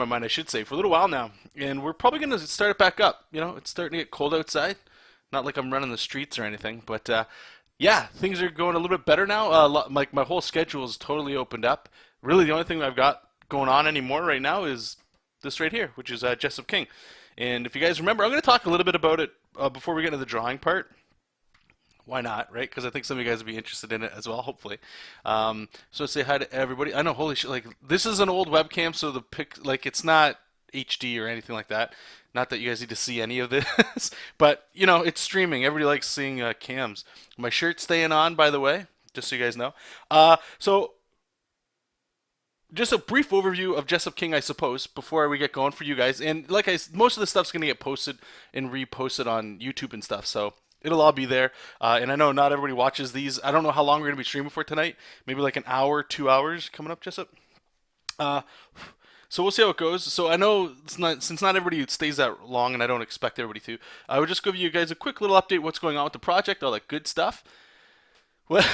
my mind, I should say, for a little while now, and we're probably going to start it back up. You know, it's starting to get cold outside. Not like I'm running the streets or anything, but yeah, things are going a little bit better now. Like my whole schedule is totally opened up. Really, the only thing I've got going on anymore right now is this right here, which is Jesop King. And if you guys remember, I'm going to talk a little bit about it before we get into the drawing part. Why not, right? Because I think some of you guys would be interested in it as well, hopefully. So say hi to everybody. I know, holy shit, like this is an old webcam, so the pic, like it's not HD or anything like that. Not that you guys need to see any of this, but you know, it's streaming. Everybody likes seeing cams. My shirt's staying on, by the way, just so you guys know. So just a brief overview of Jesop King, I suppose, before we get going for you guys. And like most of the stuff's gonna get posted and reposted on YouTube and stuff, so it'll all be there. And I know not everybody watches these. I don't know how long we're gonna be streaming for tonight. Maybe like an hour, 2 hours coming up, Jesop. Uh, so we'll see how it goes. So I know since not everybody stays that long, and I don't expect everybody to. I would just give you guys a quick little update what's going on with the project, all that good stuff. Well,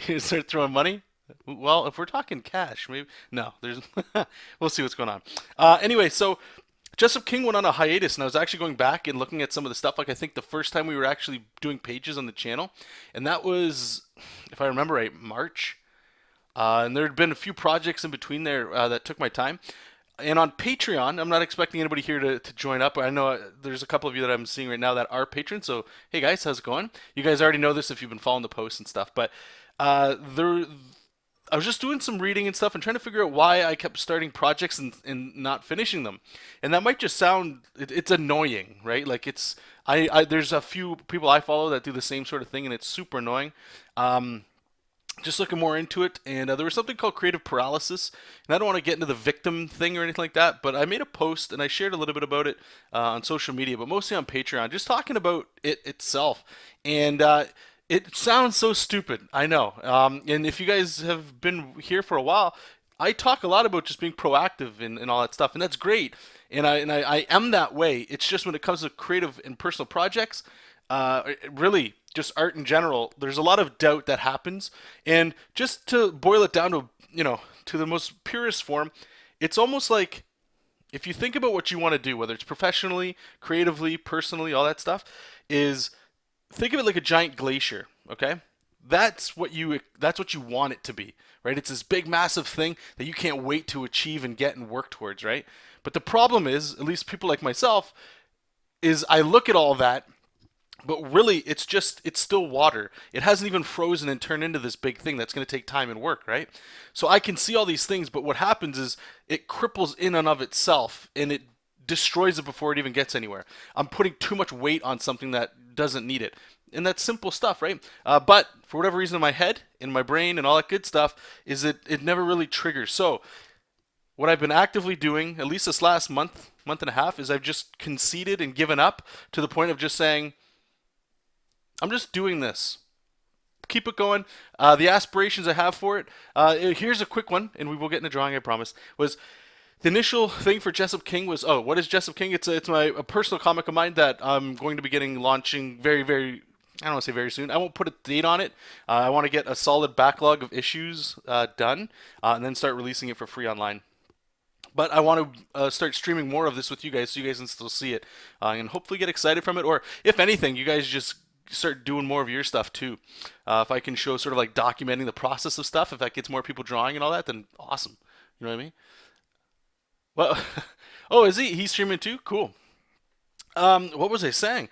you start throwing money. Well, if we're talking cash, maybe no. There's we'll see what's going on. Anyway, so Jesop King went on a hiatus, and I was actually going back and looking at some of the stuff. Like I think the first time we were actually doing pages on the channel, and that was, if I remember right, March. And there had been a few projects in between there that took my time. And on Patreon, I'm not expecting anybody here to join up. I know there's a couple of you that I'm seeing right now that are patrons. So, hey guys, how's it going? You guys already know this if you've been following the posts and stuff. But there, I was just doing some reading and stuff and trying to figure out why I kept starting projects and not finishing them. And that might just sound, it's annoying, right? Like there's a few people I follow that do the same sort of thing, and it's super annoying. Just looking more into it, and there was something called creative paralysis, and I don't want to get into the victim thing or anything like that, but I made a post and I shared a little bit about it on social media, but mostly on Patreon, just talking about it itself. And it sounds so stupid, I know. And if you guys have been here for a while, I talk a lot about just being proactive and all that stuff, and that's great. And I am that way. It's just when it comes to creative and personal projects, really just art in general, there's a lot of doubt that happens. And just to boil it down to, to the most purest form, it's almost like if you think about what you want to do, whether it's professionally, creatively, personally, all that stuff, is think of it like a giant glacier, okay? That's what you want it to be, right? It's this big massive thing that you can't wait to achieve and get and work towards, right? But the problem is, at least people like myself, is I look at all that, but really, it's still water. It hasn't even frozen and turned into this big thing that's going to take time and work, right? So I can see all these things, but what happens is it cripples in and of itself, and it destroys it before it even gets anywhere. I'm putting too much weight on something that doesn't need it. And that's simple stuff, right? But for whatever reason in my head, in my brain, and all that good stuff, is it never really triggers. So what I've been actively doing, at least this last month and a half, is I've just conceded and given up to the point of just saying, I'm just doing this. Keep it going. The aspirations I have for it. Here's a quick one, and we will get into drawing, I promise. Was the initial thing for Jesop King was, what is Jesop King? It's a personal comic of mine that I'm going to be launching very, very, I don't want to say very soon. I won't put a date on it. I want to get a solid backlog of issues done, and then start releasing it for free online. But I want to start streaming more of this with you guys so you guys can still see it and hopefully get excited from it. Or if anything, you guys just start doing more of your stuff too. If I can show sort of like documenting the process of stuff, if that gets more people drawing and all that, then awesome. You know what I mean? Well, oh, is he? He's streaming too? Cool. What was I saying?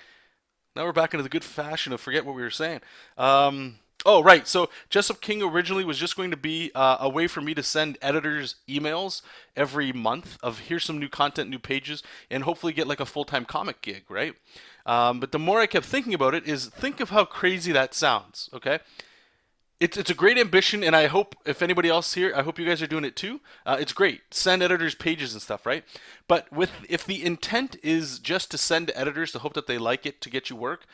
Now we're back into the good fashion of forget what we were saying. Oh, right. So Jesop King originally was just going to be a way for me to send editors emails every month of here's some new content, new pages, and hopefully get like a full-time comic gig, right? But the more I kept thinking about it is think of how crazy that sounds, okay? It's a great ambition, and I hope if anybody else here, I hope you guys are doing it too. It's great. Send editors pages and stuff, right? But if the intent is just to send to editors to hope that they like it to get you work,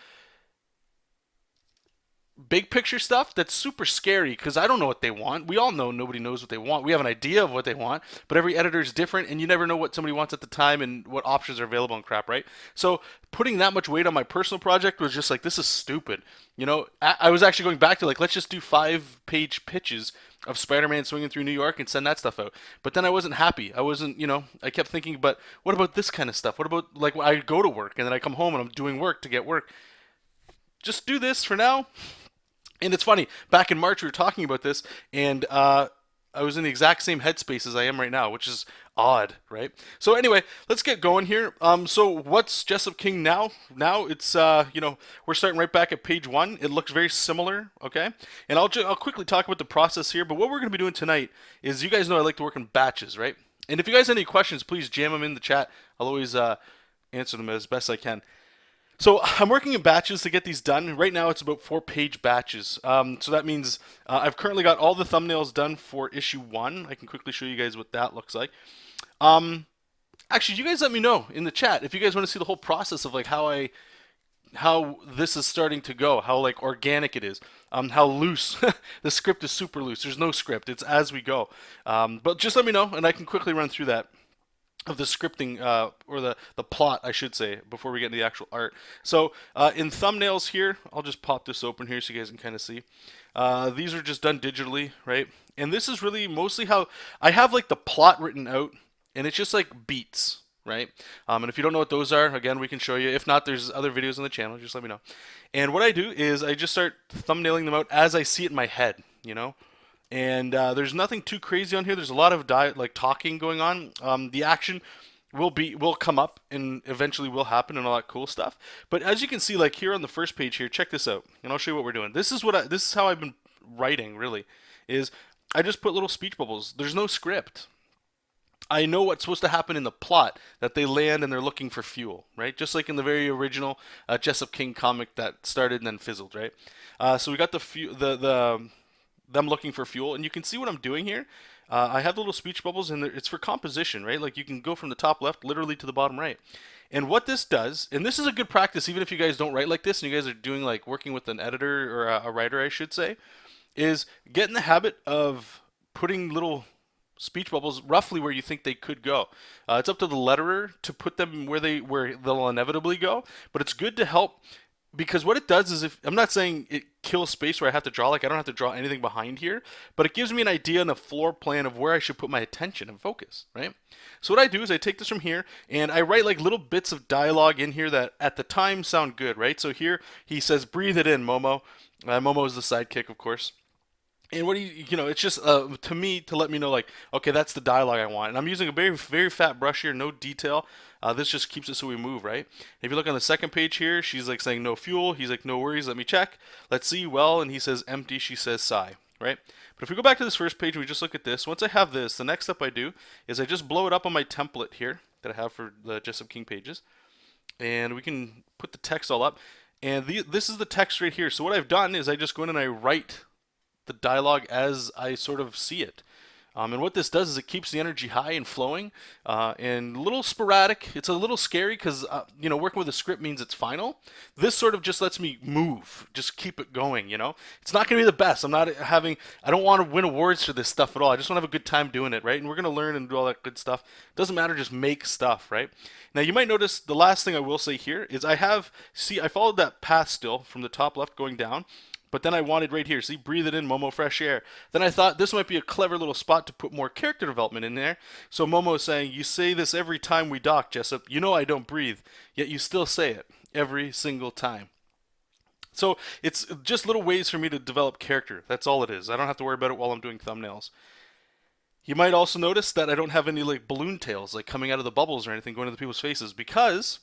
big picture stuff that's super scary because I don't know what they want. We all know nobody knows what they want. We have an idea of what they want, but every editor is different, and you never know what somebody wants at the time and what options are available and crap, right? So putting that much weight on my personal project was just like, this is stupid. You know, I was actually going back to like, let's just do 5-page pitches of Spider-Man swinging through New York and send that stuff out. But then I wasn't happy. I wasn't, you know, I kept thinking, but what about this kind of stuff? What about like when I go to work and then I come home and I'm doing work to get work? Just do this for now. And it's funny, back in March we were talking about this, and I was in the exact same headspace as I am right now, which is odd, right? So anyway, let's get going here. So what's Jesop King now? Now it's you know, we're starting right back at page 1. It looks very similar, okay? And I'll quickly talk about the process here. But what we're going to be doing tonight is, you guys know I like to work in batches, right? And if you guys have any questions, please jam them in the chat. I'll always answer them as best I can. So I'm working in batches to get these done. Right now it's about 4-page batches. So that means I've currently got all the thumbnails done for issue 1. I can quickly show you guys what that looks like. Actually, you guys let me know in the chat if you guys want to see the whole process of like how this is starting to go, how like organic it is, how loose. The script is super loose. There's no script. It's as we go. But just let me know and I can quickly run through that of the scripting, or the plot, I should say, before we get into the actual art. So in thumbnails here, I'll just pop this open here so you guys can kind of see. These are just done digitally, right? And this is really mostly how I have like the plot written out, and it's just like beats, right? And if you don't know what those are, again, we can show you. If not, there's other videos on the channel. Just let me know. And what I do is I just start thumbnailing them out as I see it in my head, you know? And there's nothing too crazy on here. There's a lot of like talking going on. The action will come up and eventually will happen and all that cool stuff. But as you can see, like here on the first page here, check this out, and I'll show you what we're doing. This is how I've been writing. Really, is I just put little speech bubbles. There's no script. I know what's supposed to happen in the plot, that they land and they're looking for fuel, right? Just like in the very original Jesop King comic that started and then fizzled, right? So we got them looking for fuel, and you can see what I'm doing here. I have the little speech bubbles, and it's for composition, right? Like you can go from the top left literally to the bottom right. And what this does, and this is a good practice even if you guys don't write like this and you guys are doing like working with an editor or a writer, I should say, is get in the habit of putting little speech bubbles roughly where you think they could go. It's up to the letterer to put them where they'll inevitably go, but it's good to help, because what it does is, if I'm not saying it kills space where I have to draw, like I don't have to draw anything behind here, but it gives me an idea and a floor plan of where I should put my attention and focus, right? So what I do is I take this from here and I write like little bits of dialogue in here that at the time sound good, right? So here he says, "Breathe it in, Momo." Momo is the sidekick, of course. And what do you know, it's just to me, to let me know like, okay, that's the dialogue I want. And I'm using a very, very fat brush here, no detail. This just keeps it so we move, right? If you look on the second page here, she's like saying no fuel. He's like, no worries, let me check. Let's see, well, and he says empty, she says sigh, right? But if we go back to this first page and we just look at this, once I have this, the next step I do is I just blow it up on my template here that I have for the Jesop King pages. And we can put the text all up. And this is the text right here. So what I've done is I just go in and I write the dialogue as I sort of see it. And what this does is it keeps the energy high and flowing, and a little sporadic. It's a little scary because, you know, working with a script means it's final. This sort of just lets me move, just keep it going, you know. It's not going to be the best. I don't want to win awards for this stuff at all. I just want to have a good time doing it, right? And we're going to learn and do all that good stuff. Doesn't matter, just make stuff, right? Now, you might notice the last thing I will say here is I followed that path still from the top left going down. But then I wanted right here, see, breathe it in, Momo, fresh air. Then I thought this might be a clever little spot to put more character development in there. So Momo is saying, you say this every time we dock, Jesop. You know I don't breathe, yet you still say it every single time. So it's just little ways for me to develop character. That's all it is. I don't have to worry about it while I'm doing thumbnails. You might also notice that I don't have any like balloon tails like coming out of the bubbles or anything going into people's faces, because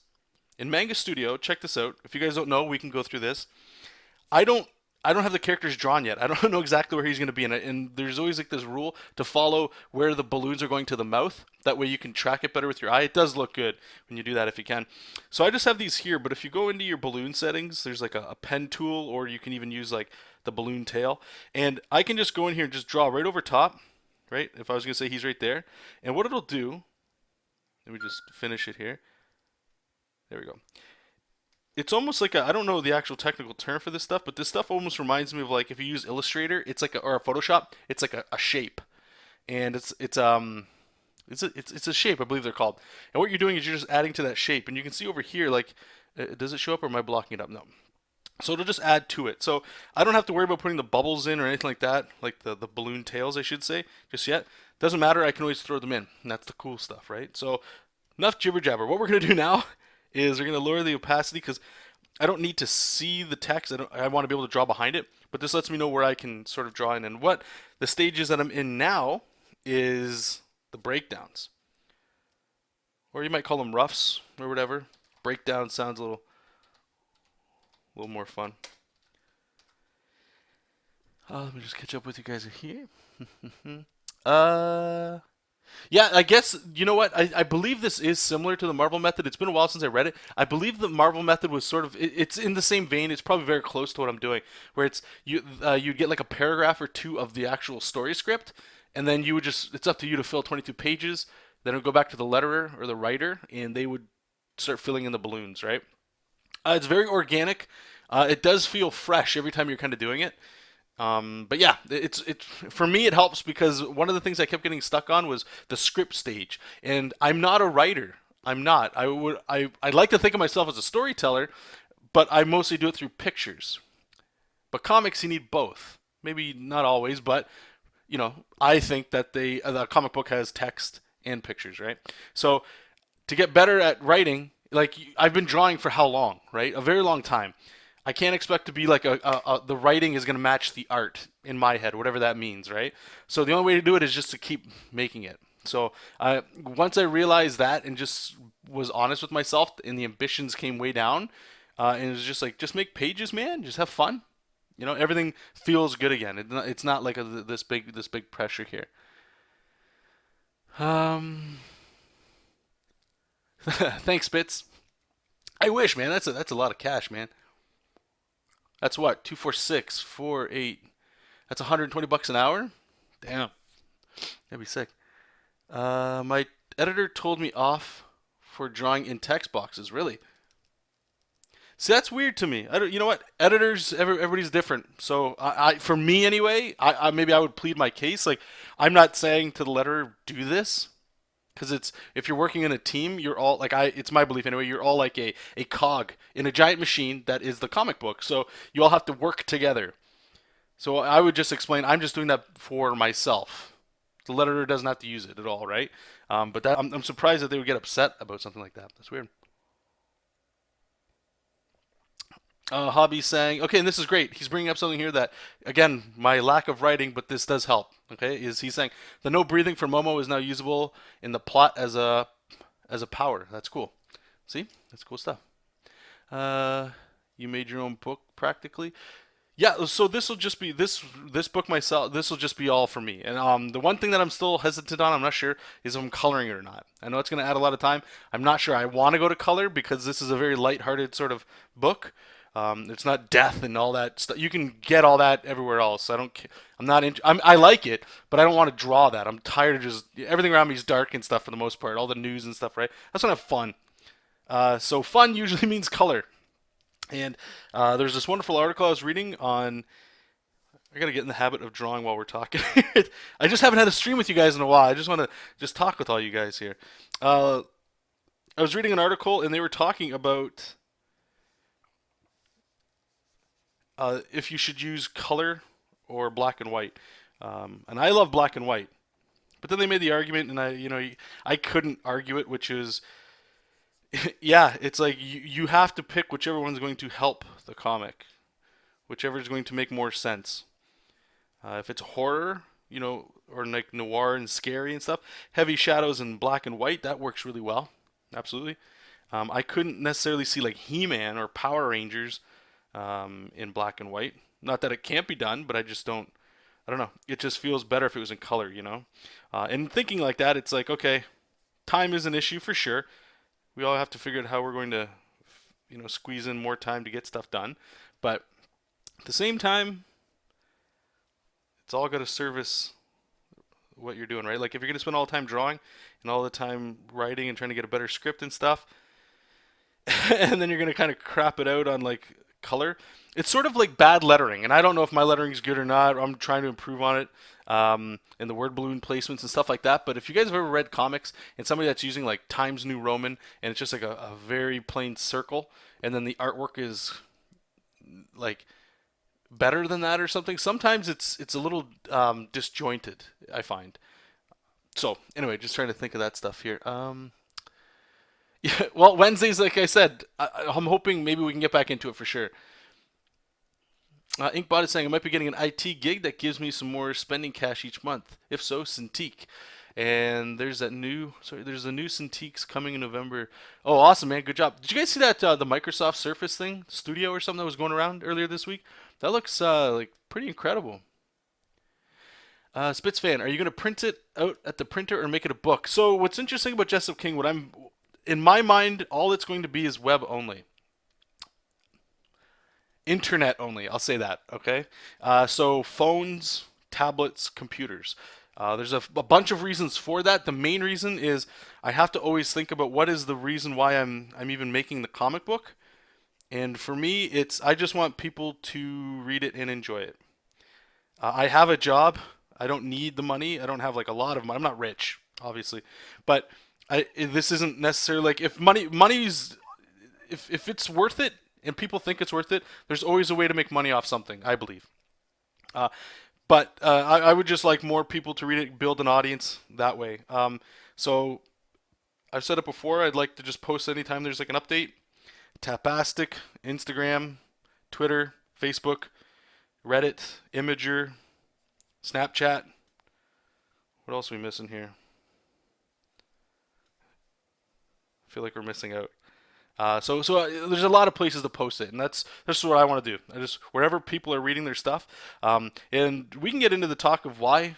in Manga Studio, check this out. If you guys don't know, we can go through this. I don't have the characters drawn yet. I don't know exactly where he's going to be in it. And there's always like this rule to follow where the balloons are going to the mouth. That way you can track it better with your eye. It does look good when you do that if you can. So I just have these here, but if you go into your balloon settings, there's like a pen tool, or you can even use like the balloon tail. And I can just go in here and just draw right over top, right? If I was going to say he's right there. And what it'll do, let me just finish it here. There we go. it's almost like I don't know the actual technical term for this stuff, but this stuff almost reminds me of like if you use Illustrator, it's like or Photoshop, it's like a shape, and it's a shape I believe they're called, and what you're doing is you're just adding to that shape, and you can see over here like does it show up or am I blocking it up? No. So it'll just add to it. So I don't have to worry about putting the bubbles in or anything like that, like the balloon tails, I should say, just yet. Doesn't matter. I can always throw them in. And that's the cool stuff, right? So enough jibber jabber. What we're gonna do now is we're gonna lower the opacity because I don't need to see the text. I want to be able to draw behind it. But this lets me know where I can sort of draw in. And what the stages that I'm in now is the breakdowns, or you might call them roughs or whatever. Breakdown sounds a little more fun. Let me just catch up with you guys here. uh, yeah, I guess you know what I believe this is similar to the Marvel method. It's been a while since I read it. I believe the Marvel method was sort of it's in the same vein. It's probably very close to what I'm doing, where it's you get like a paragraph or two of the actual story script, and then you would just it's up to you to fill 22 pages. Then it would go back to the letterer or the writer, and they would start filling in the balloons, right? It's very organic. It does feel fresh every time you're kind of doing it. But yeah, it's for me it helps because one of the things I kept getting stuck on was the script stage, and I'm not a writer. I'm not. I like to think of myself as a storyteller, but I mostly do it through pictures. But comics you need both. Maybe not always, but I think that the comic book has text and pictures, right? So to get better at writing, like I've been drawing for how long, right? A very long time. I can't expect to be like the writing is going to match the art in my head, whatever that means, right? So the only way to do it is just to keep making it. So once I realized that and just was honest with myself, and the ambitions came way down, and it was just like, just make pages, man. Just have fun. Everything feels good again. It's not like this big pressure here. Um, thanks, Spitz. I wish, man. That's a lot of cash, man. That's what 246 48. That's 120 bucks an hour. Damn, that'd be sick. My editor told me off for drawing in text boxes. Really? See, that's weird to me. I don't. You know what? Editors, everybody's different. So for me anyway, maybe I would plead my case. Like, I'm not saying to the letterer do this because it's if you're working in a team, you're all like It's my belief anyway. You're all like a cog in a giant machine that is the comic book. So you all have to work together. So I would just explain. I'm just doing that for myself. The letterer doesn't have to use it at all, right? But I'm surprised that they would get upset about something like that. That's weird. Hobby saying, okay, and this is great. He's bringing up something here that, again, my lack of writing, but this does help. Okay, is he's saying the no breathing for Momo is now usable in the plot as a power. That's cool. See, that's cool stuff. Uh, you made your own book practically. Yeah, so this will just be this book myself. This will just be all for me. And the one thing that I'm still hesitant on, I'm not sure, is if I'm coloring it or not. I know it's going to add a lot of time. I'm not sure I want to go to color because this is a very light-hearted sort of book. It's not death and all that stuff. You can get all that everywhere else. I don't. I'm not. I like it, but I don't want to draw that. I'm tired of just everything around me is dark and stuff for the most part. All the news and stuff, right? I just want to have fun. So fun usually means color. And there's this wonderful article I was reading on. I gotta get in the habit of drawing while we're talking. I just haven't had a stream with you guys in a while. I just want to just talk with all you guys here. Uh, I was reading an article and they were talking about if you should use color or black and white. And I love black and white. But then they made the argument, and I couldn't argue it, which is, yeah, it's like you have to pick whichever one's going to help the comic, whichever is going to make more sense. If it's horror, or like noir and scary and stuff, heavy shadows and black and white, that works really well. Absolutely. I couldn't necessarily see like He-Man or Power Rangers in black and white. Not that it can't be done, but I just don't. I don't know. It just feels better if it was in color. And thinking like that, it's like okay, time is an issue for sure. We all have to figure out how we're going to, squeeze in more time to get stuff done. But at the same time, it's all got to service what you're doing, right? Like if you're going to spend all the time drawing and all the time writing and trying to get a better script and stuff, and then you're gonna kind of crap it out on like color. It's sort of like bad lettering, and I don't know if my lettering's good or not. I'm trying to improve on it, and the word balloon placements and stuff like that. But if you guys have ever read comics and somebody that's using like Times New Roman and it's just like a very plain circle, and then the artwork is like better than that or something, sometimes it's a little disjointed, I find. So anyway, just trying to think of that stuff here. Yeah, well, Wednesdays, like I said, I'm hoping maybe we can get back into it for sure. Inkbot is saying I might be getting an IT gig that gives me some more spending cash each month. If so, Cintiq. And there's the new Cintiqs coming in November. Oh, awesome, man! Good job. Did you guys see that the Microsoft Surface thing, Studio or something that was going around earlier this week? That looks like pretty incredible. Spitz fan, are you gonna print it out at the printer or make it a book? So what's interesting about Jesop King, what I'm in my mind, all it's going to be is web only. Internet only. I'll say that. Okay. So phones, tablets, computers. There's a bunch of reasons for that. The main reason is I have to always think about what is the reason why I'm even making the comic book. And for me, it's I just want people to read it and enjoy it. I have a job. I don't need the money. I don't have like a lot of money. I'm not rich, obviously, but this isn't necessarily like if money's if it's worth it and people think it's worth it, there's always a way to make money off something, I believe. Uh, but I would just like more people to read it, build an audience that way. So I've said it before. I'd like to just post anytime there's like an update. Tapastic, Instagram, Twitter, Facebook, Reddit, Imager, Snapchat. What else are we missing here? I feel like we're missing out. So there's a lot of places to post it, and that's what I want to do. I just wherever people are reading their stuff, and we can get into the talk of why.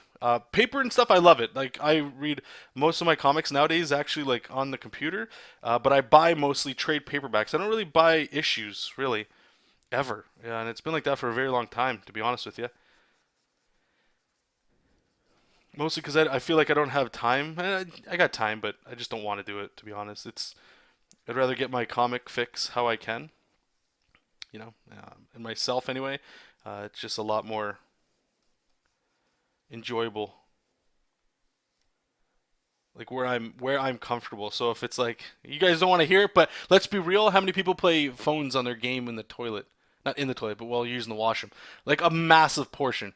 Paper and stuff, I love it. Like I read most of my comics nowadays actually like on the computer, but I buy mostly trade paperbacks. I don't really buy issues really ever, yeah, and it's been like that for a very long time, to be honest with you. Mostly because I feel like I don't have time. I got time, but I just don't want to do it. To be honest, I'd rather get my comic fix how I can, and myself anyway. It's just a lot more enjoyable, like where I'm comfortable. So if it's like you guys don't want to hear it, but let's be real, how many people play phones on their game in the toilet? Not in the toilet, but while using the washroom. Like a massive portion.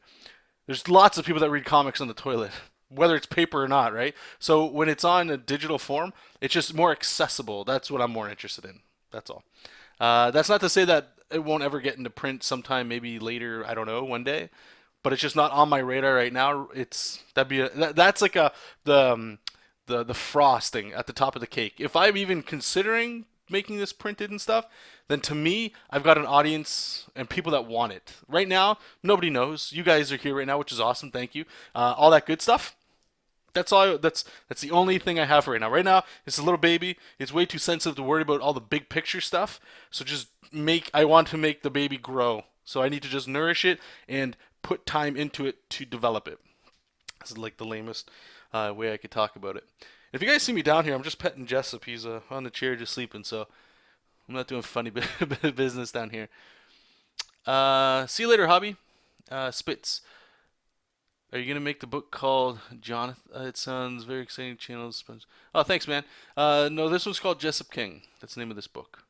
There's lots of people that read comics on the toilet, whether it's paper or not, right? So when it's on a digital form, it's just more accessible. That's what I'm more interested in. That's all. That's not to say that it won't ever get into print sometime, maybe later. I don't know, one day. But it's just not on my radar right now. That's like the frosting at the top of the cake. If I'm even considering making this printed and stuff, then to me, I've got an audience and people that want it. Right now, nobody knows. You guys are here right now, which is awesome. Thank you. All that good stuff. That's the only thing I have right now. Right now, it's a little baby. It's way too sensitive to worry about all the big picture stuff. So I want to make the baby grow. So I need to just nourish it and put time into it to develop it. This is like the lamest way I could talk about it. If you guys see me down here, I'm just petting Jessup. He's on the chair just sleeping, so I'm not doing funny bit of business down here. See you later, hobby. Spitz. Are you gonna make the book called Jonathan? It sounds very exciting. Channels. Oh, thanks, man. No, this one's called Jessup King. That's the name of this book.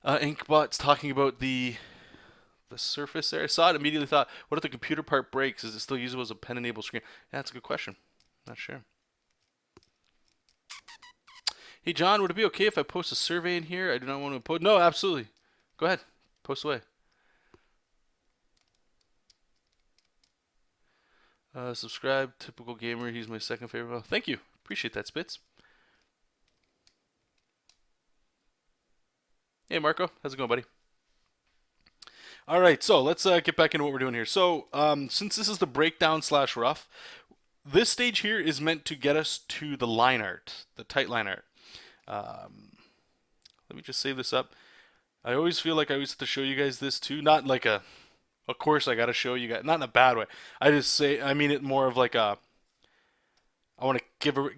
Inkbot's talking about the Surface there. I saw it, immediately thought, what if the computer part breaks? Is it still usable as a pen-enabled screen? Yeah, that's a good question. Not sure. Hey, John, would it be okay if I post a survey in here? I do not want to post. No, absolutely. Go ahead. Post away. Subscribe, typical gamer. He's my second favorite. Oh, thank you. Appreciate that, Spitz. Hey, Marco. How's it going, buddy? All right, so let's get back into what we're doing here. So, since this is the breakdown slash rough, this stage here is meant to get us to the line art, the tight line art. Um, Let me just save this up. I always feel like I always have to show you guys this too. Not like of course I gotta show you guys, not in a bad way. I mean it more of like I want to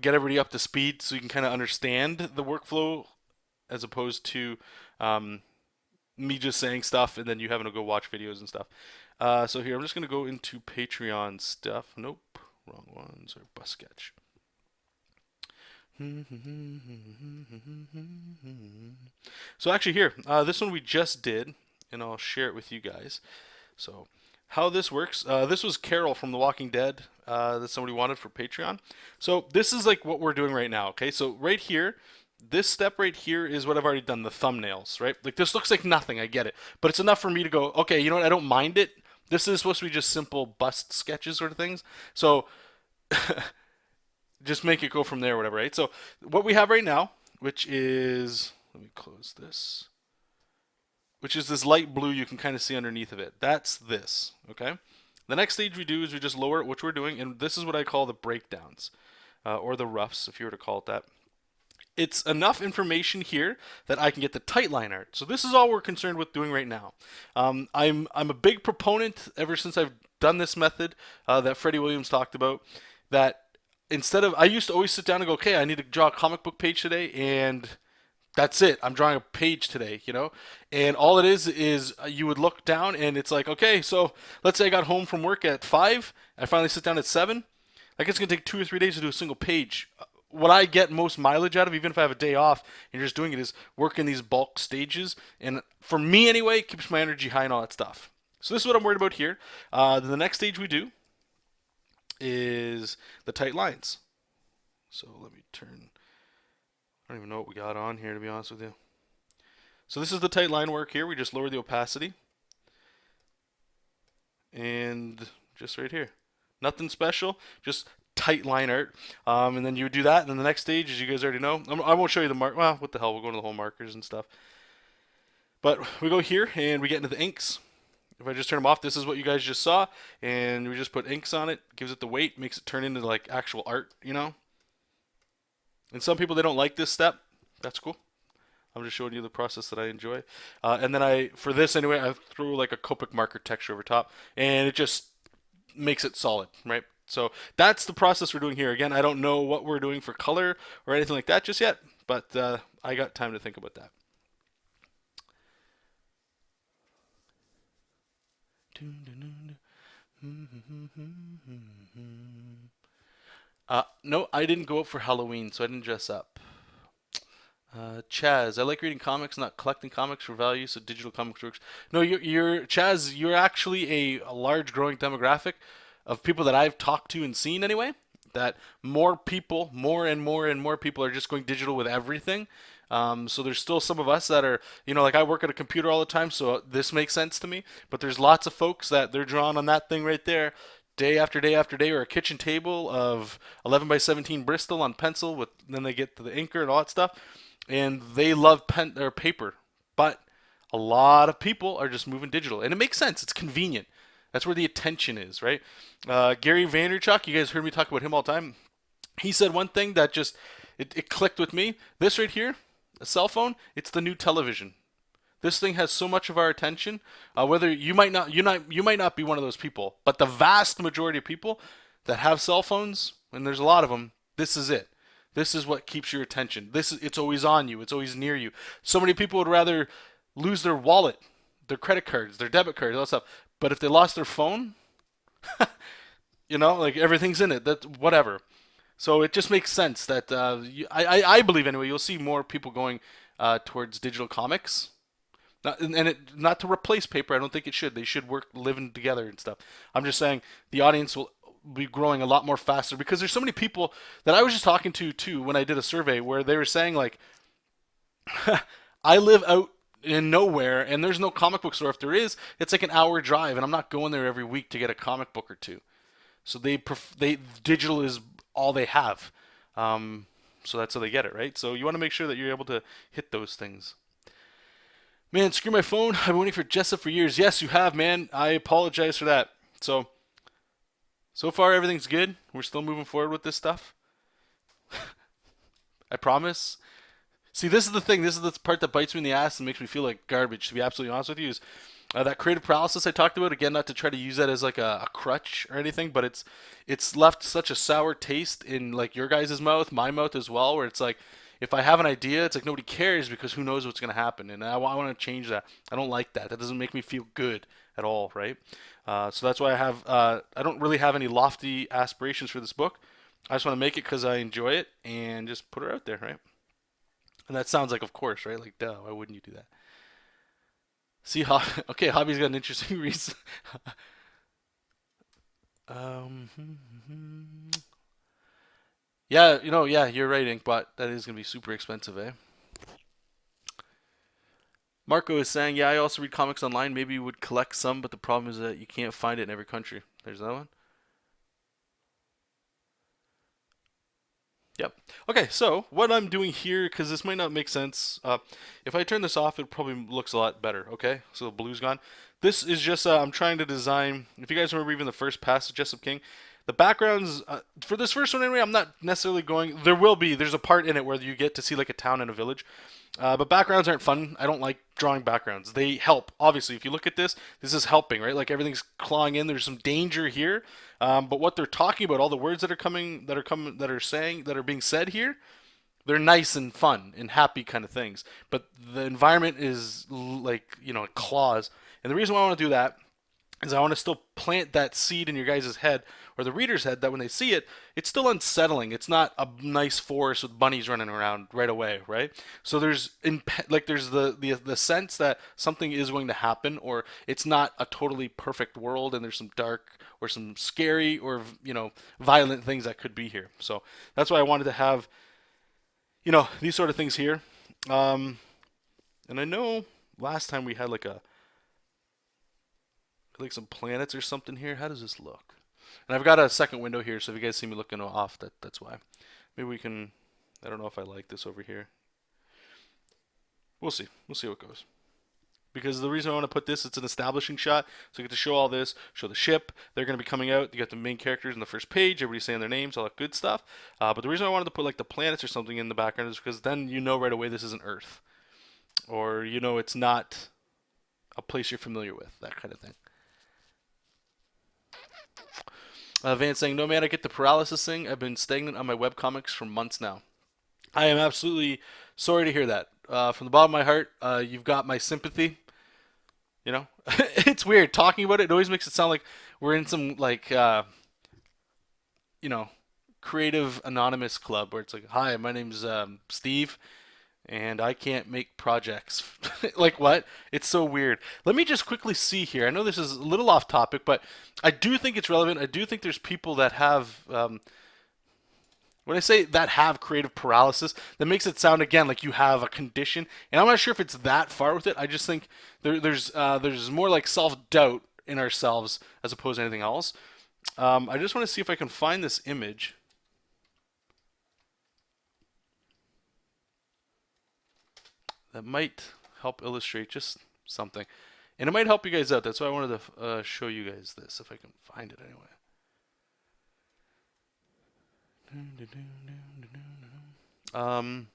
get everybody up to speed so you can kind of understand the workflow as opposed to me just saying stuff and then you having to go watch videos and stuff. So here, I'm just going to go into Patreon stuff. Nope, wrong ones, or bus sketch. So actually here, this one we just did, and I'll share it with you guys. So how this works, this was Carol from The Walking Dead that somebody wanted for Patreon. So this is like what we're doing right now, okay? So right here, this step right here is what I've already done, the thumbnails, right? Like this looks like nothing, I get it. But it's enough for me to go, okay, you know what, I don't mind it. This is supposed to be just simple bust sketches sort of things. So just make it go from there, whatever, right? So what we have right now, which is, let me close this, which is this light blue you can kind of see underneath of it. That's this, okay? The next stage we do is we just lower it, which we're doing, and this is what I call the breakdowns, or the roughs, if you were to call it that. It's enough information here that I can get the tight line art. So this is all we're concerned with doing right now. I'm a big proponent, ever since I've done this method that Freddie Williams talked about, that instead of, I used to always sit down and go, okay, I need to draw a comic book page today, and that's it. I'm drawing a page today, you know? And all it is you would look down and it's like, okay, so let's say I got home from work at 5, I finally sit down at 7. Like it's going to take 2 or 3 days to do a single page. What I get most mileage out of, even if I have a day off and you're just doing it, is working these bulk stages. And for me anyway, it keeps my energy high and all that stuff. So this is what I'm worried about here. The next stage we do is the tight lines. So let me turn, I don't even know what we got on here, to be honest with you. So this is the tight line work here. We just lower the opacity. And just right here. Nothing special, just tight line art. And then you would do that. And then the next stage, as you guys already know, I won't show you the mark. Well, what the hell, we'll go into the whole markers and stuff. But we go here and we get into the inks. If I just turn them off, this is what you guys just saw. And we just put inks on it, gives it the weight, makes it turn into like actual art, you know? And some people, they don't like this step. That's cool. I'm just showing you the process that I enjoy. And then for this anyway, I throw like a Copic marker texture over top. And it just makes it solid, right? So that's the process we're doing here. Again, I don't know what we're doing for color or anything like that just yet, but I got time to think about that. No, I didn't go out for Halloween, so I didn't dress up. Chaz, I like reading comics, not collecting comics for value, so digital comics works. No, you're Chaz, you're actually a large growing demographic of people that I've talked to and seen anyway. That more people, more and more and more people are just going digital with everything. So there's still some of us that are, you know, like I work at a computer all the time, so this makes sense to me. But there's lots of folks that they're drawing on that thing right there, day after day after day, or a kitchen table of 11 by 17 Bristol on pencil with, then they get to the inker and all that stuff, and they love pen or paper. But a lot of people are just moving digital, and it makes sense. It's convenient. That's where the attention is, right? Gary Vaynerchuk, you guys heard me talk about him all the time. He said one thing that just it clicked with me. This right here, a cell phone, it's the new television. This thing has so much of our attention. Whether you might not be one of those people, but the vast majority of people that have cell phones, and there's a lot of them, this is it. This is what keeps your attention. It's always on you. It's always near you. So many people would rather lose their wallet, their credit cards, their debit cards, all that stuff. But if they lost their phone, you know, like everything's in it. That whatever. So it just makes sense that I believe anyway. You'll see more people going towards digital comics. Not to replace paper. I don't think it should. They should work living together and stuff. I'm just saying the audience will be growing a lot more faster because there's so many people that I was just talking to too when I did a survey where they were saying like, I live out in nowhere and there's no comic book store. If there is, it's like an hour drive, and I'm not going there every week to get a comic book or two. So they digital is all they have. So that's how they get it, right? So you want to make sure that you're able to hit those things. Man, screw my phone. I've been waiting for Jesop for years. Yes, you have, man. I apologize for that. So far everything's good. We're still moving forward with this stuff. I promise. See, this is the thing. This is the part that bites me in the ass and makes me feel like garbage, to be absolutely honest with you, is That creative paralysis I talked about, again, not to try to use that as like a crutch or anything, but it's left such a sour taste in like your guys' mouth, my mouth as well, where it's like if I have an idea, it's like nobody cares because who knows what's going to happen, and I want to change that. I don't like that. That doesn't make me feel good at all, right? So that's why I don't really have any lofty aspirations for this book. I just want to make it because I enjoy it and just put it out there, right? And that sounds like, of course, right? Like, duh, why wouldn't you do that? See, okay, Hobby's got an interesting reason. um, yeah, yeah, you're right, Inkbot. That is gonna be super expensive, eh? Marco is saying, yeah, I also read comics online. Maybe you would collect some, but the problem is that you can't find it in every country. There's that one. Yep. Okay, so what I'm doing here, because this might not make sense, if I turn this off, it probably looks a lot better. Okay, so the blue's gone. This is just I'm trying to design. If you guys remember even the first pass of Jesop King, the backgrounds for this first one anyway, I'm not necessarily going. There's a part in it where you get to see like a town and a village. But backgrounds aren't fun. I don't like drawing backgrounds. They help. Obviously, if you look at this, this is helping, right? Like everything's clawing in. There's some danger here. But what they're talking about, all the words that are being said here, they're nice and fun and happy kind of things. But the environment is like, claws. And the reason why I want to do that is I want to still plant that seed in your guys' head or the reader's head that when they see it, it's still unsettling. It's not a nice forest with bunnies running around right away, right? So there's the sense that something is going to happen, or it's not a totally perfect world, and there's some dark or some scary or violent things that could be here. So that's why I wanted to have these sort of things here. And I know last time we had like some planets or something here. How does this look? And I've got a second window here, so if you guys see me looking off, that's why. Maybe we can. I don't know if I like this over here. We'll see. We'll see how it goes. Because the reason I want to put this, it's an establishing shot, so I get to show all this, show the ship. They're going to be coming out. You got the main characters in the first page. Everybody's saying their names, all that good stuff. But the reason I wanted to put like the planets or something in the background is because then you know right away this isn't Earth, or it's not a place you're familiar with, that kind of thing. Van saying, no man, I get the paralysis thing. I've been stagnant on my webcomics for months now. I am absolutely sorry to hear that. From the bottom of my heart, you've got my sympathy. It's weird talking about it. It always makes it sound like we're in some like you know creative anonymous club where it's like, hi, my name's Steve, and I can't make projects. Like what? It's so weird. Let me just quickly see here. I know this is a little off topic, but I do think it's relevant. I do think there's people that have when I say that have creative paralysis, that makes it sound again like you have a condition, and I'm not sure if it's that far with it. I just think there's more like self doubt in ourselves as opposed to anything else. I just want to see if I can find this image. That might help illustrate just something. And it might help you guys out. That's why I wanted to show you guys this, if I can find it anyway. Of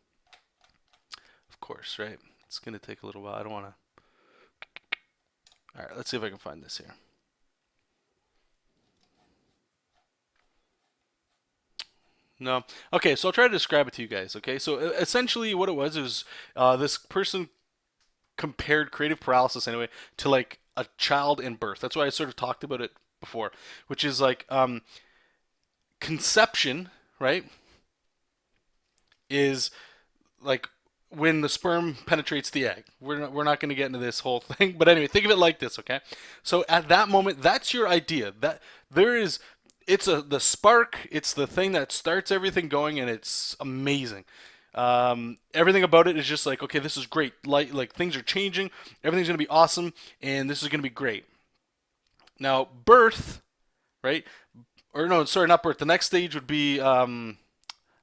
course, right? It's going to take a little while. I don't want to... Alright, let's see if I can find this here. No. Okay, so I'll try to describe it to you guys, okay? So essentially what it was is this person compared creative paralysis anyway to like a child in birth. That's why I sort of talked about it before, which is like conception, right? Is like when the sperm penetrates the egg. We're not going to get into this whole thing, but anyway, think of it like this, okay? So at that moment, that's your idea. That there is it's the spark, it's the thing that starts everything going, and it's amazing. Everything about it is just like, okay, this is great. Like things are changing, everything's gonna be awesome, and this is gonna be great. Now, birth, right? Or no, sorry, not birth. The next stage would be I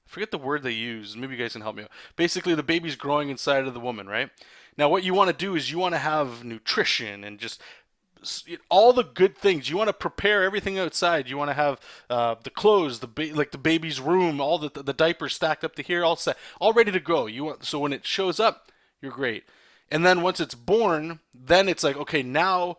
forget the word they use. Maybe you guys can help me out. Basically, the baby's growing inside of the woman, right? Now, what you want to do is you want to have nutrition and just all the good things. You want to prepare everything outside. You want to have the clothes, like the baby's room, all the diapers stacked up to here, all set, all ready to go. So when it shows up, you're great. And then once it's born, then it's like, okay, now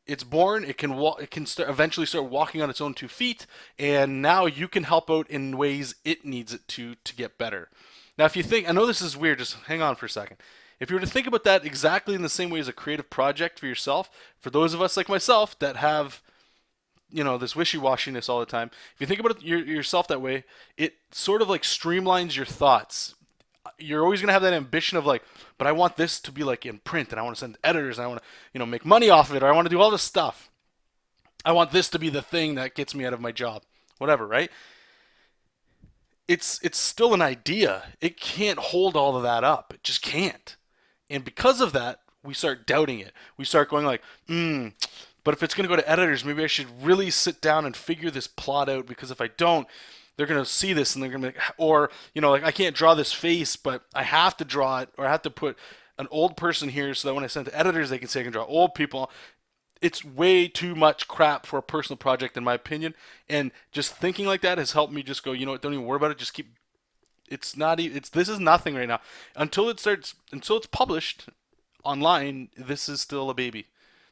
it's born. It can walk. It can eventually start walking on its own 2 feet, and now you can help out in ways it needs it to get better. Now, if you think, I know this is weird. Just hang on for a second. If you were to think about that exactly in the same way as a creative project for yourself, for those of us like myself that have this wishy-washiness all the time, if you think about it yourself that way, it sort of like streamlines your thoughts. You're always going to have that ambition of like, but I want this to be like in print, and I want to send editors, and I want to make money off of it, or I want to do all this stuff. I want this to be the thing that gets me out of my job, whatever, right? It's still an idea. It can't hold all of that up. It just can't. And because of that, we start doubting it. We start going like, but if it's going to go to editors, maybe I should really sit down and figure this plot out, because if I don't, they're going to see this and they're going to be like, or, like I can't draw this face, but I have to draw it, or I have to put an old person here so that when I send to editors, they can say I can draw old people. It's way too much crap for a personal project, in my opinion. And just thinking like that has helped me just go, you know what, don't even worry about it. Just keep, it's not, this is nothing right now. Until it's published online, this is still a baby.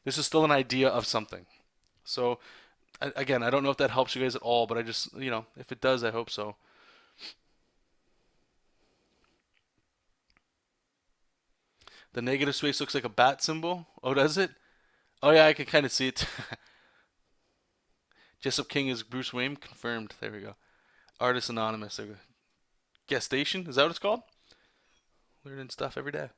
This is still an idea of something. So, again, I don't know if that helps you guys at all, but I just, if it does, I hope so. The negative space looks like a bat symbol. Oh, does it? Oh, yeah, I can kind of see it. Jesop King is Bruce Wayne. Confirmed. There we go. Artist Anonymous. There we go. Gestation? Is that what it's called? Learning stuff every day.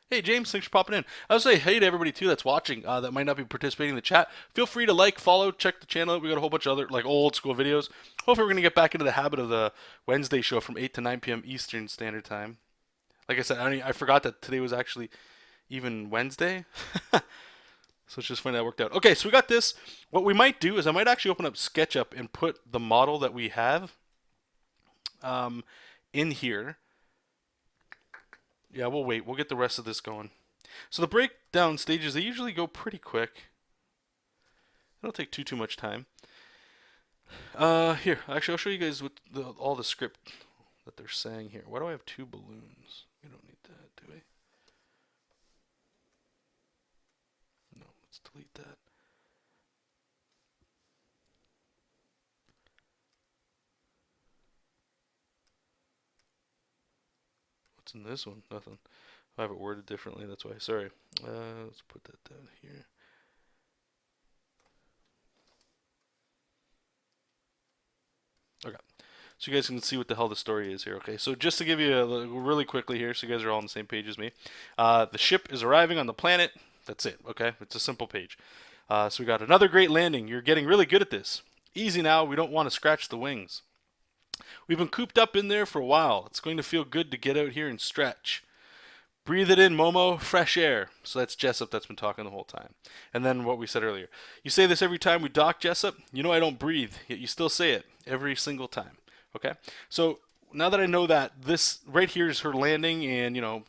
Hey James, thanks for popping in. I would say hey to everybody too that's watching that might not be participating in the chat. Feel free to like, follow, check the channel out. We got a whole bunch of other like old school videos. Hopefully we're gonna get back into the habit of the Wednesday show from 8 to 9 p.m. Eastern Standard Time. Like I said, I forgot that today was actually even Wednesday. So it's just funny that worked out. Okay, so we got this. What we might do is I might actually open up SketchUp and put the model that we have in here. Yeah, we'll wait. We'll get the rest of this going. So the breakdown stages, they usually go pretty quick. They don't take too much time. Here, actually, I'll show you guys all the script that they're saying here. Why do I have 2 balloons? We don't need that, do we? No, let's delete that. What's in this one? Nothing. I have it worded differently, that's why. Sorry. Let's put that down here. Okay. So you guys can see what the hell the story is here. Okay, so just to give you really quickly here, so you guys are all on the same page as me. The ship is arriving on the planet. That's it. Okay, it's a simple page. So we got another great landing. You're getting really good at this. Easy now. We don't want to scratch the wings. We've been cooped up in there for a while. It's going to feel good to get out here and stretch. Breathe it in, Momo. Fresh air. So that's Jesop that's been talking the whole time. And then what we said earlier. You say this every time we dock, Jesop. You know I don't breathe, yet you still say it every single time. Okay? So now that I know that, this right here is her landing, and,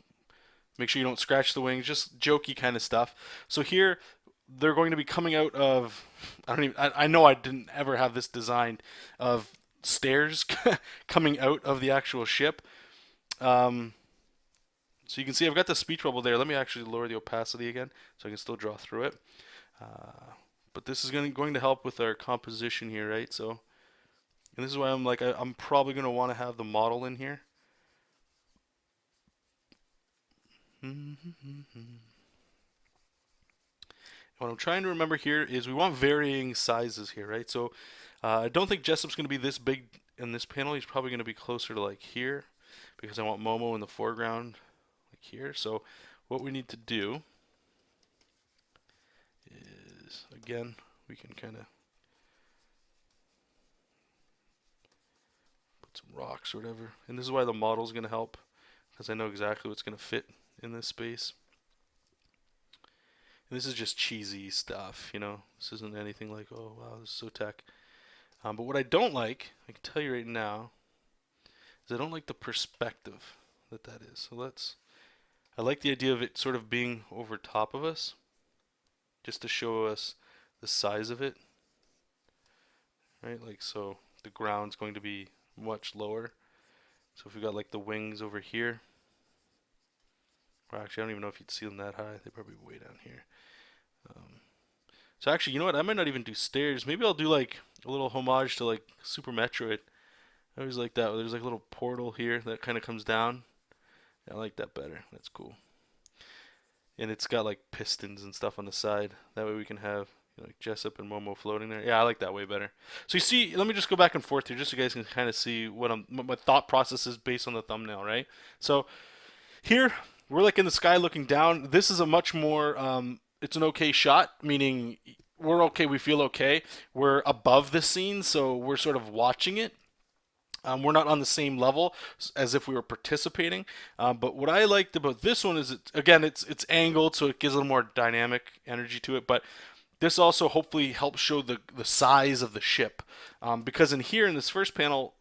make sure you don't scratch the wings. Just jokey kind of stuff. So here, they're going to be coming out of, I know I didn't ever have this designed, of stairs coming out of the actual ship. So you can see I've got the speech bubble there. Let me actually lower the opacity again so I can still draw through it. But this is going to help with our composition here, right? So, and this is why I'm like, I'm probably going to want to have the model in here. What I'm trying to remember here is we want varying sizes here, right? So I don't think Jesop's going to be this big in this panel. He's probably going to be closer to like here, because I want Momo in the foreground like here. So what we need to do is, again, we can kind of put some rocks or whatever. And this is why the model is going to help, because I know exactly what's going to fit in this space. And this is just cheesy stuff, This isn't anything like, oh wow, this is so tech. But what I don't like, I can tell you right now, is I don't like the perspective that is. So I like the idea of it sort of being over top of us, just to show us the size of it, right? Like, so the ground's going to be much lower. So if we got like the wings over here, Or actually, I don't even know if you'd see them that high. They're probably way down here. Um, so actually, you know what? I might not even do stairs. Maybe I'll do like a little homage to like Super Metroid. I always like that. There's like a little portal here that kind of comes down. I like that better. That's cool. And it's got like pistons and stuff on the side. That way we can have like Jesop and Momo floating there. Yeah, I like that way better. So you see, let me just go back and forth here, just so you guys can kind of see what my thought process is based on the thumbnail, right? So here we're like in the sky looking down. This is a much more it's an okay shot, meaning we're okay, we feel okay. We're above the scene, so we're sort of watching it. We're not on the same level as if we were participating. But what I liked about this one is, it's angled, so it gives a little more dynamic energy to it. But this also hopefully helps show the size of the ship. Because in here, in this first panel,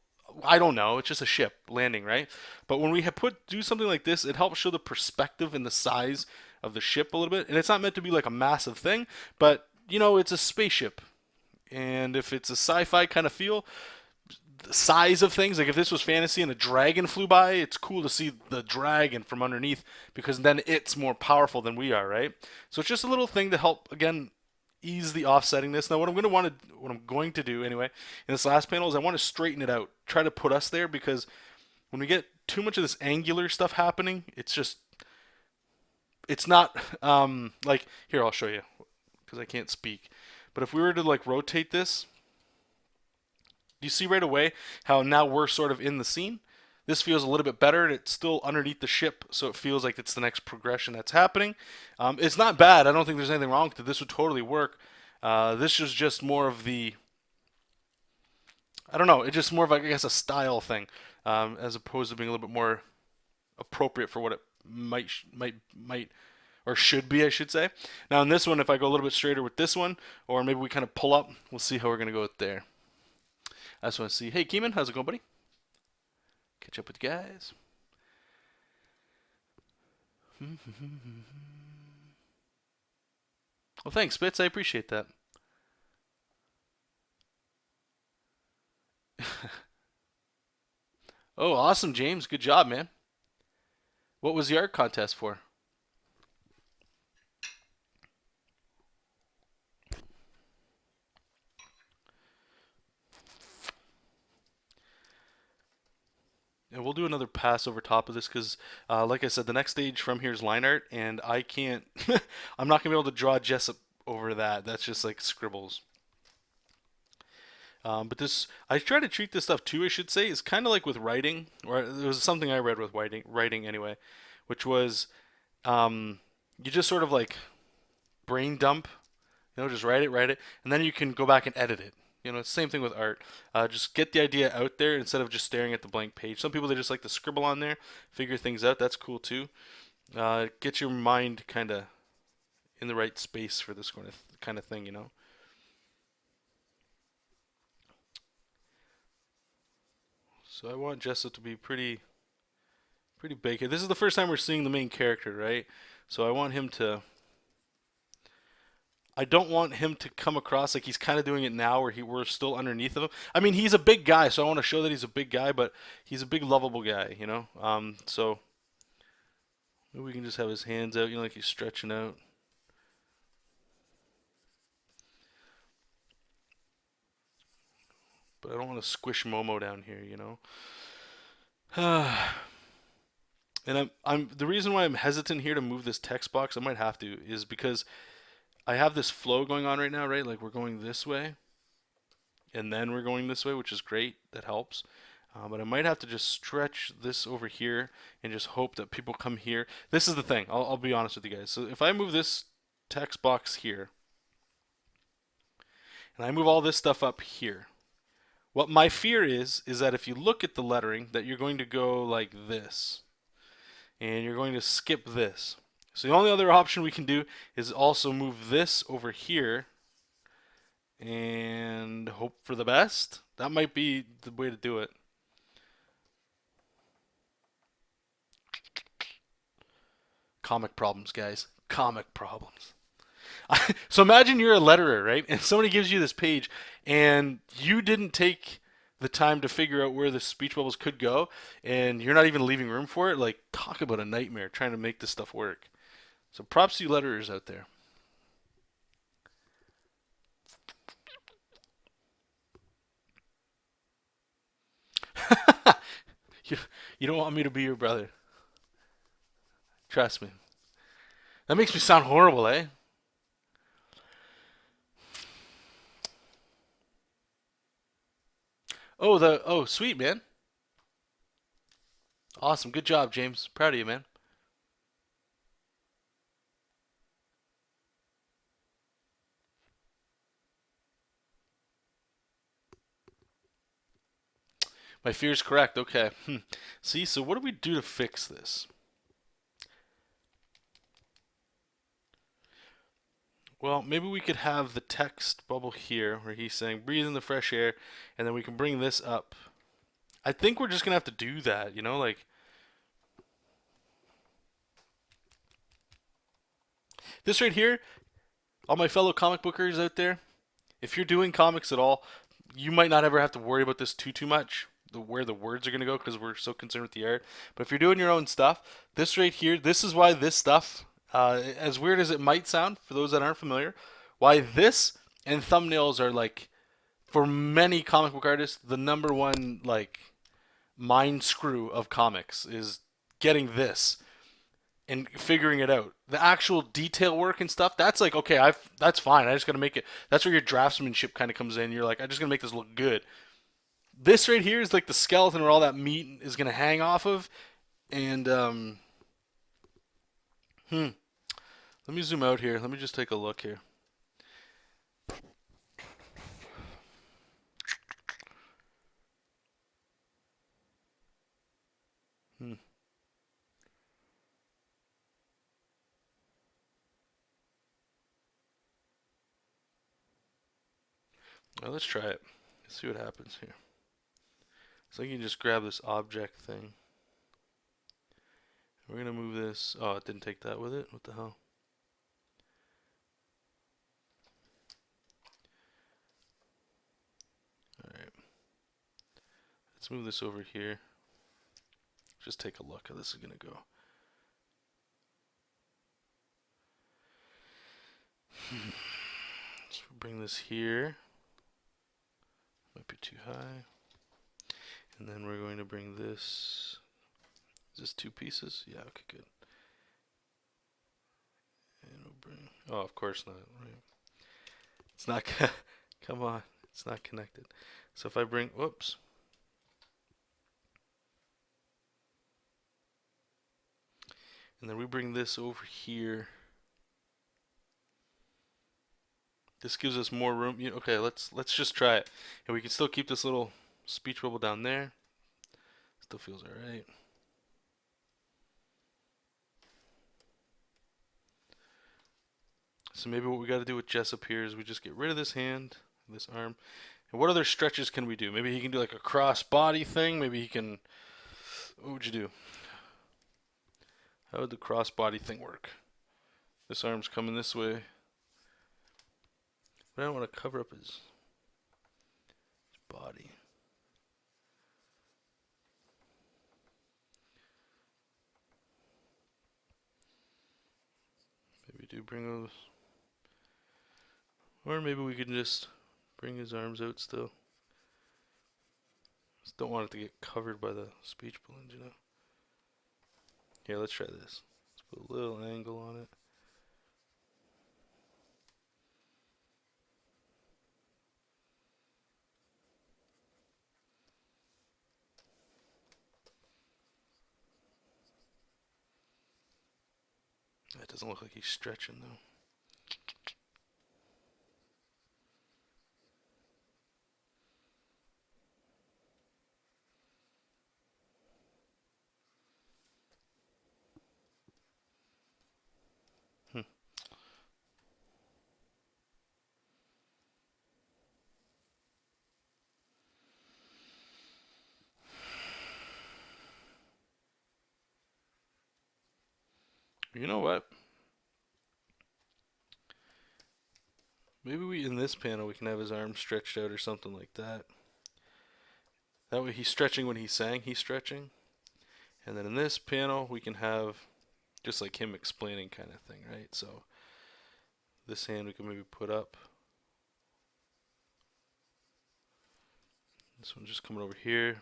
I don't know, it's just a ship landing, right? But when we do something like this, it helps show the perspective and the size of the ship a little bit. And it's not meant to be like a massive thing, but, it's a spaceship. And if it's a sci-fi kind of feel, the size of things, like if this was fantasy and a dragon flew by, it's cool to see the dragon from underneath because then it's more powerful than we are, right? So it's just a little thing to help, again, ease the offsettingness. Now what I'm going to do anyway in this last panel is I want to straighten it out, try to put us there, because when we get too much of this angular stuff happening, it's not like, here, I'll show you because I can't speak, but if we were to like rotate this, do you see right away how now we're sort of in the scene? This feels a little bit better, and it's still underneath the ship, so it feels like it's the next progression that's happening. It's not bad. I don't think there's anything wrong with it. This would totally work. This is just more of the, I don't know, it's just more of, I guess, a style thing, as opposed to being a little bit more appropriate for what it might, or should be, I should say. Now in this one, if I go a little bit straighter with this one, or maybe we kind of pull up, we'll see how we're going to go with there. I just want to see. Hey, Keeman, how's it going, buddy? Catch up with you guys. Well, thanks, Spitz. I appreciate that. Oh, awesome, James. Good job, man. What was the art contest for? And we'll do another pass over top of this because, like I said, the next stage from here is line art, and I can't, I'm not going to be able to draw Jessup over that. That's just like scribbles. But this, I try to treat this stuff too, I should say, is kind of like with writing, or it was something I read with writing anyway, which was you just sort of like brain dump, just write it, and then you can go back and edit it. Same thing with art. Just get the idea out there instead of just staring at the blank page. Some people, they just like to scribble on there, figure things out. That's cool too. Get your mind kind of in the right space for this kind of thing. So I want Jessup to be pretty big. This is the first time we're seeing the main character, right? So I want him to. I don't want him to come across like he's kind of doing it now, where we're still underneath of him. I mean, he's a big guy, so I want to show that he's a big guy, but he's a big, lovable guy. So maybe we can just have his hands out, like he's stretching out. But I don't want to squish Momo down here. And I'm the reason why I'm hesitant here to move this text box, I might have to, is because I have this flow going on right now, right? Like we're going this way, and then we're going this way, which is great. That helps. But I might have to just stretch this over here and just hope that people come here. This is the thing. I'll be honest with you guys. So if I move this text box here, and I move all this stuff up here, what my fear is that if you look at the lettering, that you're going to go like this, and you're going to skip this. So the only other option we can do is also move this over here and hope for the best. That might be the way to do it. Comic problems, guys. Comic problems. So imagine you're a letterer, right? And somebody gives you this page and you didn't take the time to figure out where the speech bubbles could go, and you're not even leaving room for it. Like, talk about a nightmare trying to make this stuff work. So props to you letterers out there. you, you don't want me to be your brother. Trust me. That makes me sound horrible, eh? Oh, sweet, man. Awesome. Good job, James. Proud of you, man. My fear is correct. Okay. See, so what do we do to fix this? Well, maybe we could have the text bubble here where he's saying breathe in the fresh air, and then we can bring this up. I think we're just gonna have to do that, like this right here. All my fellow comic bookers out there, if you're doing comics at all, you might not ever have to worry about this too much, where the words are gonna go, because we're so concerned with the art. But if you're doing your own stuff, this right here, this is why this stuff, as weird as it might sound for those that aren't familiar, why this and thumbnails are like, for many comic book artists, the number one like mind screw of comics is getting this and figuring it out. The actual detail work and stuff, that's like, okay, that's fine. I just gotta make it. That's where your draftsmanship kind of comes in. You're like, I just gotta make this look good. This right here is like the skeleton where all that meat is gonna hang off of. And let me zoom out here. Let me just take a look here. Hmm. Well, let's try it. Let's see what happens here. So you can just grab this object thing. We're gonna move this. Oh, it didn't take that with it. What the hell? All right. Let's move this over here. Just take a look how this is gonna go. So bring this here. Might be too high. And then we're going to bring this. Is this two pieces? Yeah, okay, good. And we'll bring. Oh, of course not. Right. It's not. Come on. It's not connected. So if I bring. Whoops. And then we bring this over here. This gives us more room. Okay, let's just try it. And we can still keep this little speech bubble down there. Still feels alright. So maybe what we got to do with Jesop here is we just get rid of this hand, this arm. And what other stretches can we do? Maybe he can do like a cross body thing. Maybe he can. What would you do? How would the cross body thing work? This arm's coming this way. But I don't want to cover up his body. Maybe do bring those. Or maybe we can just bring his arms out still. Just don't want it to get covered by the speech balloons. Here, let's try this. Let's put a little angle on it. That doesn't look like he's stretching though. Hmm. You know what? Maybe in this panel we can have his arms stretched out or something like that. That way he's stretching when he's saying he's stretching. And then in this panel, we can have just like him explaining kind of thing, right? So this hand we can maybe put up. This one just coming over here.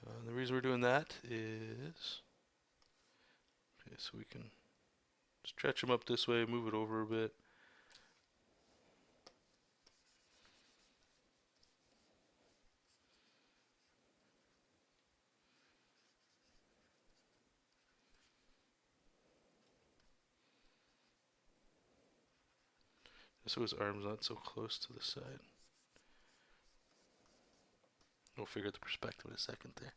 And the reason we're doing that is, okay, so we can stretch him up this way, move it over a bit. So his arm's not so close to the side. We'll figure out the perspective in a second there.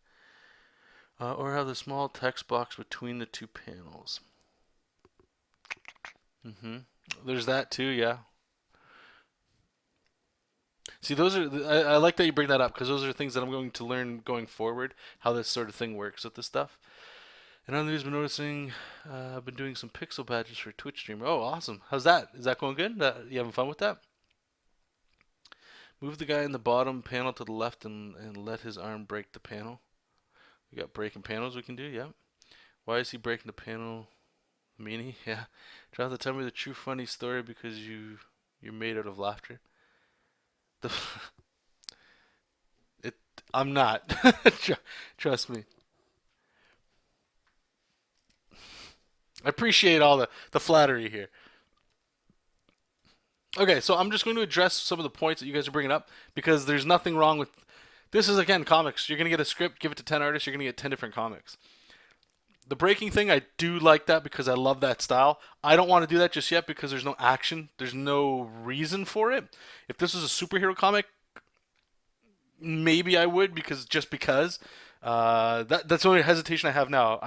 Or have the small text box between the two panels. There's that too, yeah. See, those are I like that you bring that up because those are things that I'm going to learn going forward how this sort of thing works with this stuff. And on the news, been noticing I've been doing some pixel badges for Twitch streamer. Oh, awesome! How's that? Is that going good? You having fun with that? Move the guy in the bottom panel to the left and let his arm break the panel. We got breaking panels we can do. Yeah. Why is he breaking the panel? Meanie? Yeah. Try not to tell me the true funny story because you're made out of laughter. The it. I'm not. Trust me. I appreciate all the flattery here. Okay, so I'm just going to address some of the points that you guys are bringing up because there's nothing wrong with this. Is again comics. You're going to get a script, give it to 10 artists, you're going to get 10 different comics. The breaking thing, I do like that because I love that style. I don't want to do that just yet because there's no action. There's no reason for it. If this was a superhero comic, maybe I would because. That's the only hesitation I have now.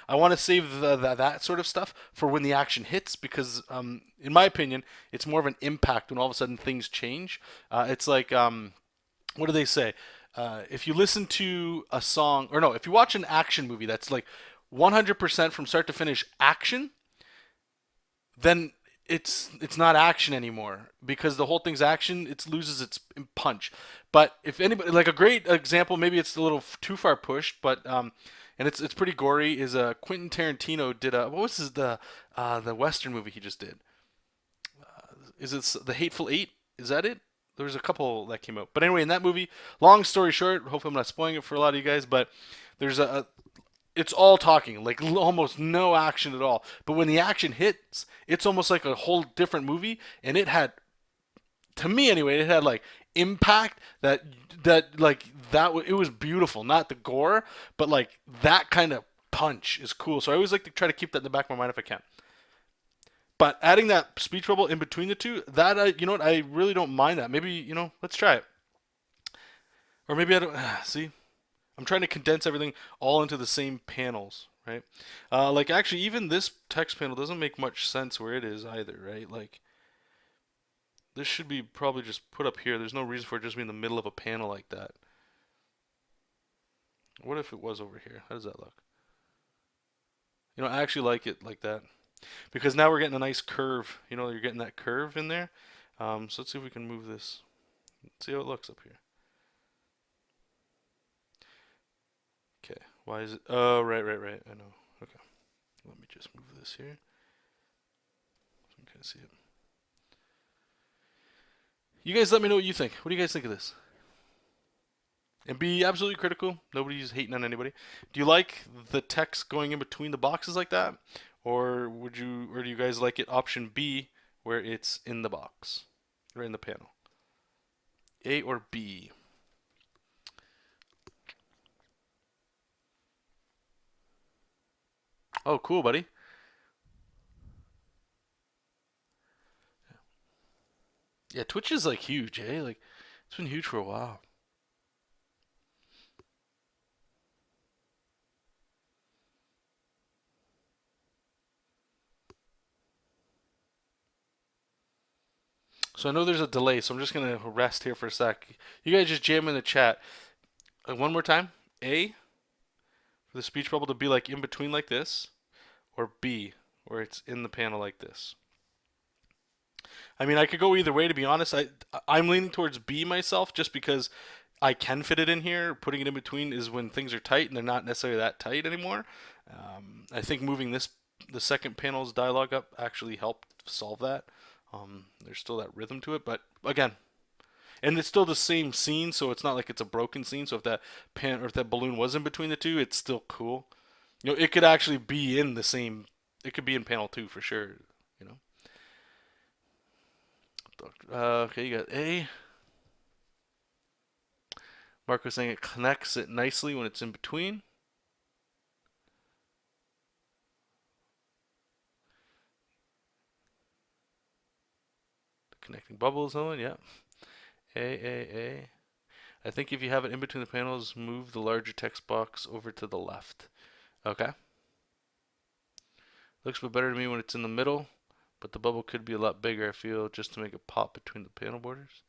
I want to save that sort of stuff for when the action hits because, in my opinion, it's more of an impact when all of a sudden things change. It's like, what do they say? If you listen to a song, or no, if you watch an action movie that's like 100% from start to finish action, then it's not action anymore because the whole thing's action. It loses its punch. But if anybody, like a great example, maybe it's a little too far pushed, but and it's pretty gory. Is Quentin Tarantino did a what was the Western movie he just did? Is it The Hateful Eight? Is that it? There's a couple that came out, but anyway, in that movie, long story short, hopefully I'm not spoiling it for a lot of you guys, but there's it's all talking, like almost no action at all. But when the action hits, it's almost like a whole different movie, and it had, to me anyway, it had like impact it was beautiful. Not the gore, but like that kind of punch is cool. So I always like to try to keep that in the back of my mind if I can. But adding that speech bubble in between the two, that you know what, I really don't mind that. Maybe let's try it, or maybe I don't. See, I'm trying to condense everything all into the same panels, right? Like actually, even this text panel doesn't make much sense where it is either, right? Like this should be probably just put up here. There's no reason for it just to be in the middle of a panel like that. What if it was over here? How does that look? I actually like it like that because now we're getting a nice curve. You're getting that curve in there. So let's see if we can move this. Let's see how it looks up here. Okay, why is it? Oh, right. I know. Okay, let me just move this here so you can kind of see it. You guys let me know what you think. What do you guys think of this? And be absolutely critical. Nobody's hating on anybody. Do you like the text going in between the boxes like that? Or do you guys like it option B where it's in the box? Or in the panel? A or B? Oh, cool, buddy. Yeah, Twitch is like huge, eh? Like it's been huge for a while. So I know there's a delay, so I'm just gonna rest here for a sec. You guys just jam in the chat. One more time. A for the speech bubble to be like in between like this, or B where it's in the panel like this. I mean, I could go either way, to be honest. I'm leaning towards B myself, just because I can fit it in here. Putting it in between is when things are tight, and they're not necessarily that tight anymore. I think moving the second panel's dialogue up actually helped solve that. There's still that rhythm to it, but again, and it's still the same scene, so it's not like it's a broken scene. So if that pan or if that balloon was in between the two, it's still cool. It could actually be in the same. It could be in panel two for sure. You know. Okay, you got A. Mark was saying it connects it nicely when it's in between. The connecting bubbles on, yeah. A. I think if you have it in between the panels, move the larger text box over to the left. Okay. Looks a bit better to me when it's in the middle, but the bubble could be a lot bigger, I feel, just to make it pop between the panel borders.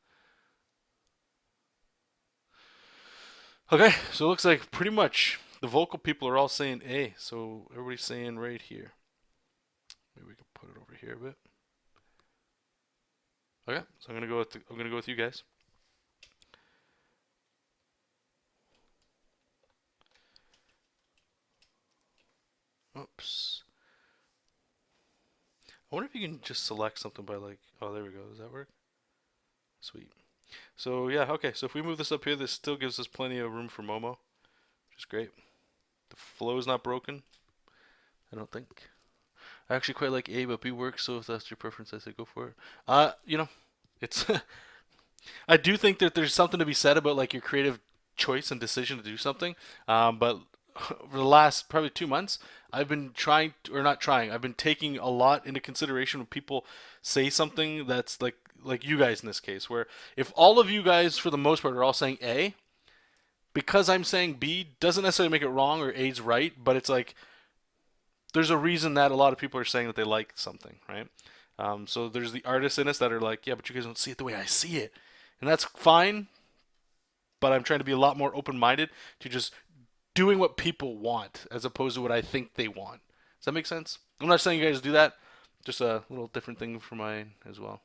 Okay, so it looks like pretty much the vocal people are all saying A, so everybody's saying right here. Maybe we can put it over here a bit. Okay, so I'm gonna go with you guys. Oops. I wonder if you can just select something by like, oh, there we go. Does that work? Sweet. So yeah, okay. So if we move this up here, this still gives us plenty of room for Momo, which is great. The flow is not broken, I don't think. I actually quite like A, but B works. So if that's your preference, I say go for it. It's. I do think that there's something to be said about like your creative choice and decision to do something. But over the last probably 2 months, I've been trying, or not trying, I've been taking a lot into consideration when people say something that's like you guys in this case, where if all of you guys for the most part are all saying A, because I'm saying B doesn't necessarily make it wrong or A's right, but it's like there's a reason that a lot of people are saying that they like something, right? So there's the artists in us that are like, yeah, but you guys don't see it the way I see it, and that's fine. But I'm trying to be a lot more open-minded to just doing what people want as opposed to what I think they want. Does that make sense? I'm not saying you guys do that. Just a little different thing for mine as well.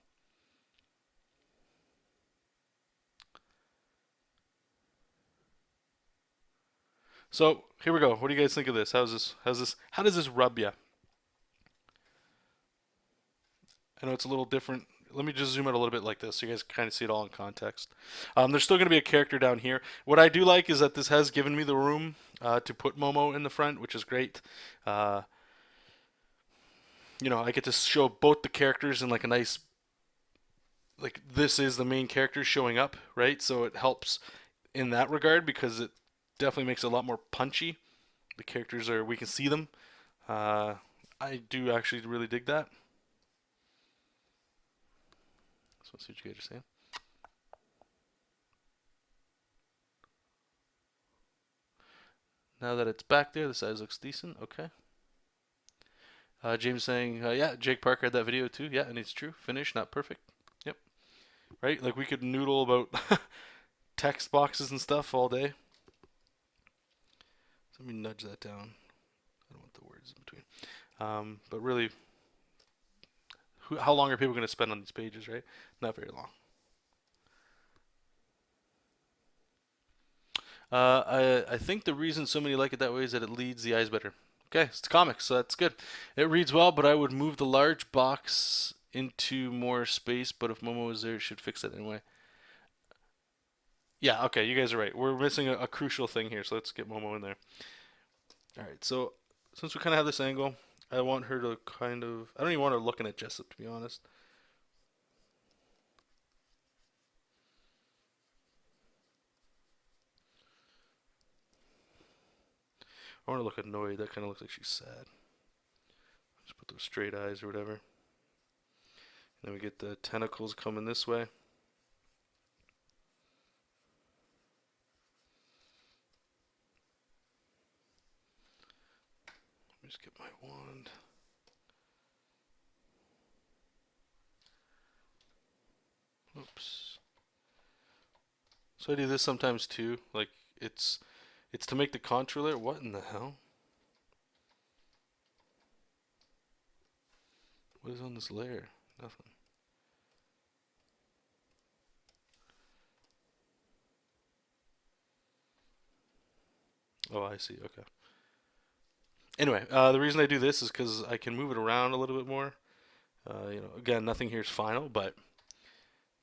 So here we go. What do you guys think of this? How's this? How's this? How does this rub you? I know it's a little different. Let me just zoom out a little bit like this so you guys kind of see it all in context. There's still going to be a character down here. What I do like is that this has given me the room to put Momo in the front, which is great. Uh, I get to show both the characters in like a nice, like this is the main character showing up, right? So it helps in that regard because it definitely makes it a lot more punchy. The characters are, we can see them. Uh, I do actually really dig that. So let's see what you guys are saying. Now that it's back there, the size looks decent. Okay. James saying, yeah, Jake Parker had that video too. Yeah, and it's true. Finish, not perfect. Yep. Right? Like we could noodle about text boxes and stuff all day. So let me nudge that down. I don't want the words in between. But really, how long are people going to spend on these pages, right? Not very long. I think the reason so many like it that way is that it leads the eyes better. Okay, it's comics, so that's good. It reads well, but I would move the large box into more space. But if Momo is there, it should fix it anyway. Yeah, okay, you guys are right. We're missing a crucial thing here, so let's get Momo in there. All right, so since we kind of have this angle, I want her to kind of. I don't even want her looking at Jesop, to be honest. I want to look annoyed. That kind of looks like she's sad. Just put those straight eyes or whatever. And then we get the tentacles coming this way. Let me just get my wand. Oops. So I do this sometimes too. Like it's to make the controller. What in the hell? What is on this layer? Nothing. Oh, I see. Okay. Anyway, the reason I do this is because I can move it around a little bit more. Again, nothing here is final, but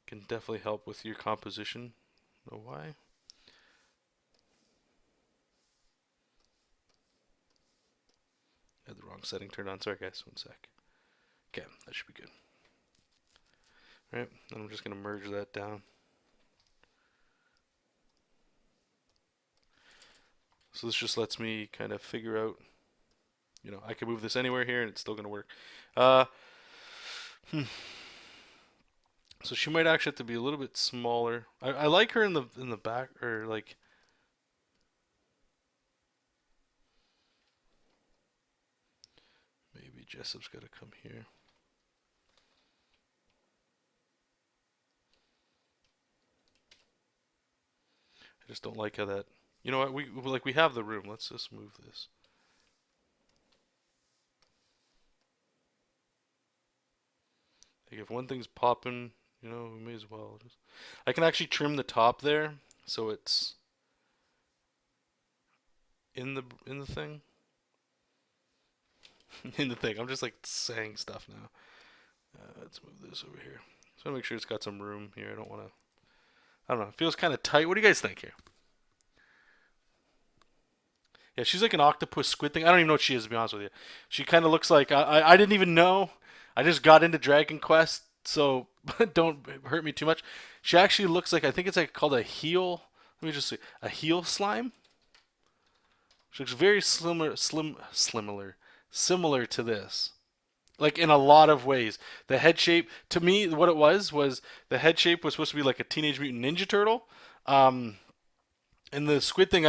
can definitely help with your composition. Know why? I had the wrong setting turned on. Sorry, guys. One sec. Okay, that should be good. All right, and I'm just going to merge that down. So this just lets me kind of figure out, I can move this anywhere here and it's still going to work. Uh, hmm. So she might actually have to be a little bit smaller. I like her in the back, or like, maybe Jesop's got to come here. I just don't like how that. You know what? We have the room. Let's just move this. Like if one thing's popping, we may as well. I can actually trim the top there, so it's in the thing. In the thing. I'm just like saying stuff now. Let's move this over here. So I want to make sure it's got some room here. I don't want to. I don't know. It feels kind of tight. What do you guys think here? Yeah, she's like an octopus squid thing. I don't even know what she is, to be honest with you. She kind of looks like I didn't even know. I just got into Dragon Quest, so don't hurt me too much. She actually looks like, I think it's like called a heel. Let me just see, a heel slime. She looks very similar to this. Like in a lot of ways. The head shape, to me, what it was the head shape was supposed to be like a Teenage Mutant Ninja Turtle. Um, and the squid thing,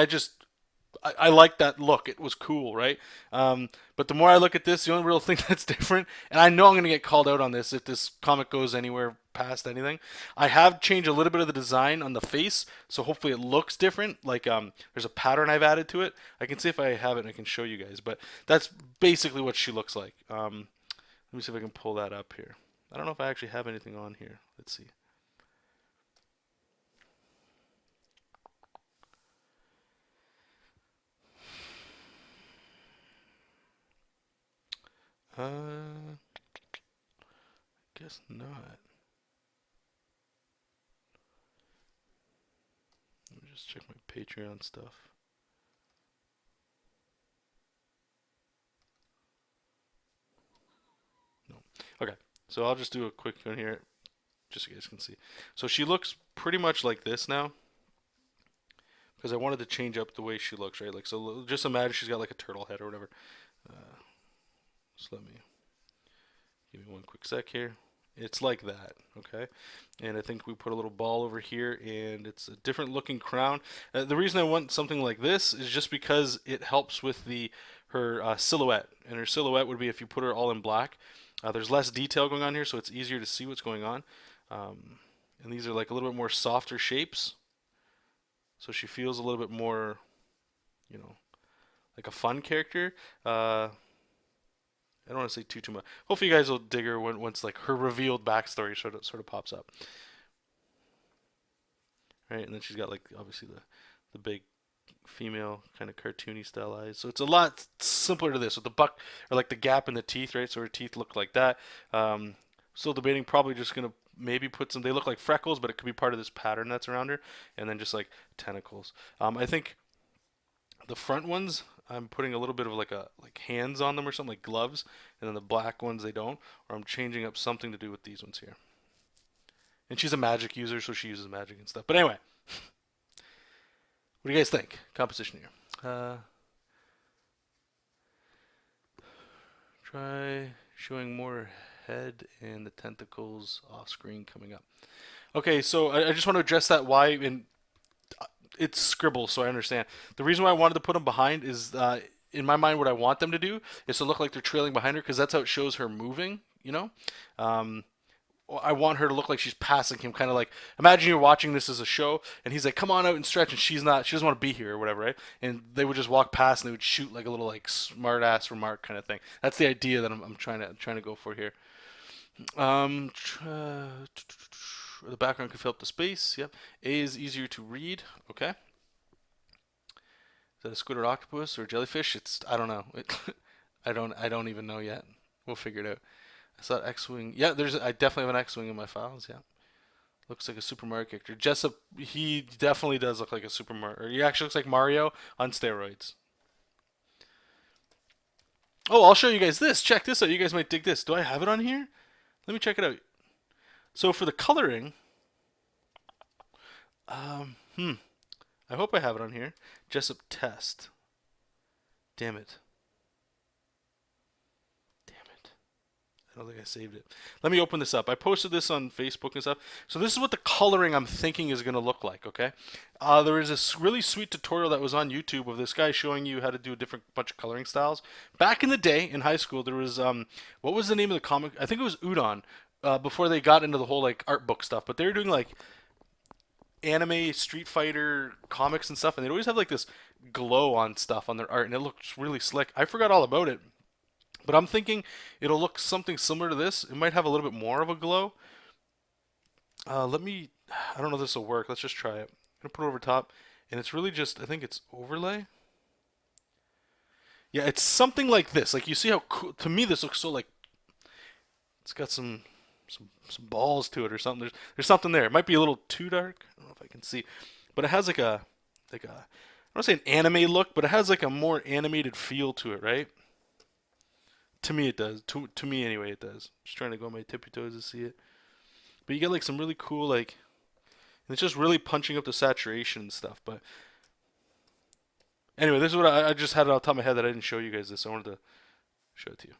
I like that look. It was cool, right? But the more I look at this, the only real thing that's different, and I know I'm going to get called out on this if this comic goes anywhere past anything. I have changed a little bit of the design on the face, so hopefully it looks different. Like there's a pattern I've added to it. I can see if I have it and I can show you guys, but that's basically what she looks like. Let me see if I can pull that up here. I don't know if I actually have anything on here. Let's see. Guess not. Let me just check my Patreon stuff. No. Okay. So I'll just do a quick one here, just so you guys can see. So she looks pretty much like this now, because I wanted to change up the way she looks, right? Like, so just imagine she's got like a turtle head or whatever. Just give me one quick sec here. It's like that, okay? And I think we put a little ball over here, and it's a different looking crown. The reason I want something like this is just because it helps with her silhouette. And her silhouette would be if you put her all in black. There's less detail going on here, so it's easier to see what's going on. And these are like a little bit more softer shapes. So she feels a little bit more, like a fun character. I don't want to say too much. Hopefully, you guys will dig her once like her revealed backstory sort of pops up. Right, and then she's got like obviously the big female kind of cartoony style eyes. So it's a lot simpler to this with the buck or like the gap in the teeth, right? So her teeth look like that. Still debating, probably just gonna maybe put some. They look like freckles, but it could be part of this pattern that's around her, and then just like tentacles. I think the front ones, I'm putting a little bit of like hands on them or something, like gloves, and then the black ones they don't. Or I'm changing up something to do with these ones here. And she's a magic user, so she uses magic and stuff. But anyway, what do you guys think? Composition here. Try showing more head and the tentacles off screen coming up. Okay, so I just want to address that why, and it's scribble, so I understand. The reason why I wanted to put them behind is, in my mind, what I want them to do is to look like they're trailing behind her, because that's how it shows her moving, I want her to look like she's passing him, kind of like, imagine you're watching this as a show, and he's like, "Come on out and stretch," and she doesn't want to be here or whatever, right? And they would just walk past and they would shoot like a little like smart ass remark kind of thing. That's the idea that I'm trying to go for here. The background can fill up the space. Yep. A is easier to read. Okay. that a squid or octopus or jellyfish? I don't know. I don't even know yet. We'll figure it out. I saw X-wing. Yeah, I definitely have an X-wing in my files. Yeah, looks like a Super Mario character. Jesop, he definitely does look like a Super Mario. Or he actually looks like Mario on steroids. Oh, I'll show you guys this. Check this out. You guys might dig this. Do I have it on here? Let me check it out. So for the coloring, um, hmm, I hope I have it on here. Jessup test. Damn it. Damn it. I don't think I saved it. Let me open this up. I posted this on Facebook and stuff. So this is what the coloring I'm thinking is going to look like, okay? There is this really sweet tutorial that was on YouTube of this guy showing you how to do a different bunch of coloring styles. Back in the day, in high school, there was, what was the name of the comic? I think it was Udon, before they got into the whole, like, art book stuff. But they were doing, like, anime Street Fighter comics and stuff, and they'd always have, like, this glow on stuff on their art, and it looks really slick. I forgot all about it. But I'm thinking it'll look something similar to this. It might have a little bit more of a glow. I don't know if this will work. Let's just try it. I'm going to put it over top. And it's really just, I think it's overlay. Yeah, it's something like this. Like, you see how cool, to me this looks so like, it's got some balls to it or something. There's something there. It might be a little too dark. I don't know if I can see. But it has like a, I don't want to say an anime look, but it has like a more animated feel to it, right? To me, it does. To me, anyway, it does. Just trying to go on my tippy toes to see it. But you get like some really cool, like, and it's just really punching up the saturation and stuff. But anyway, this is what I just had it off the top of my head that I didn't show you guys this. I wanted to show it to you.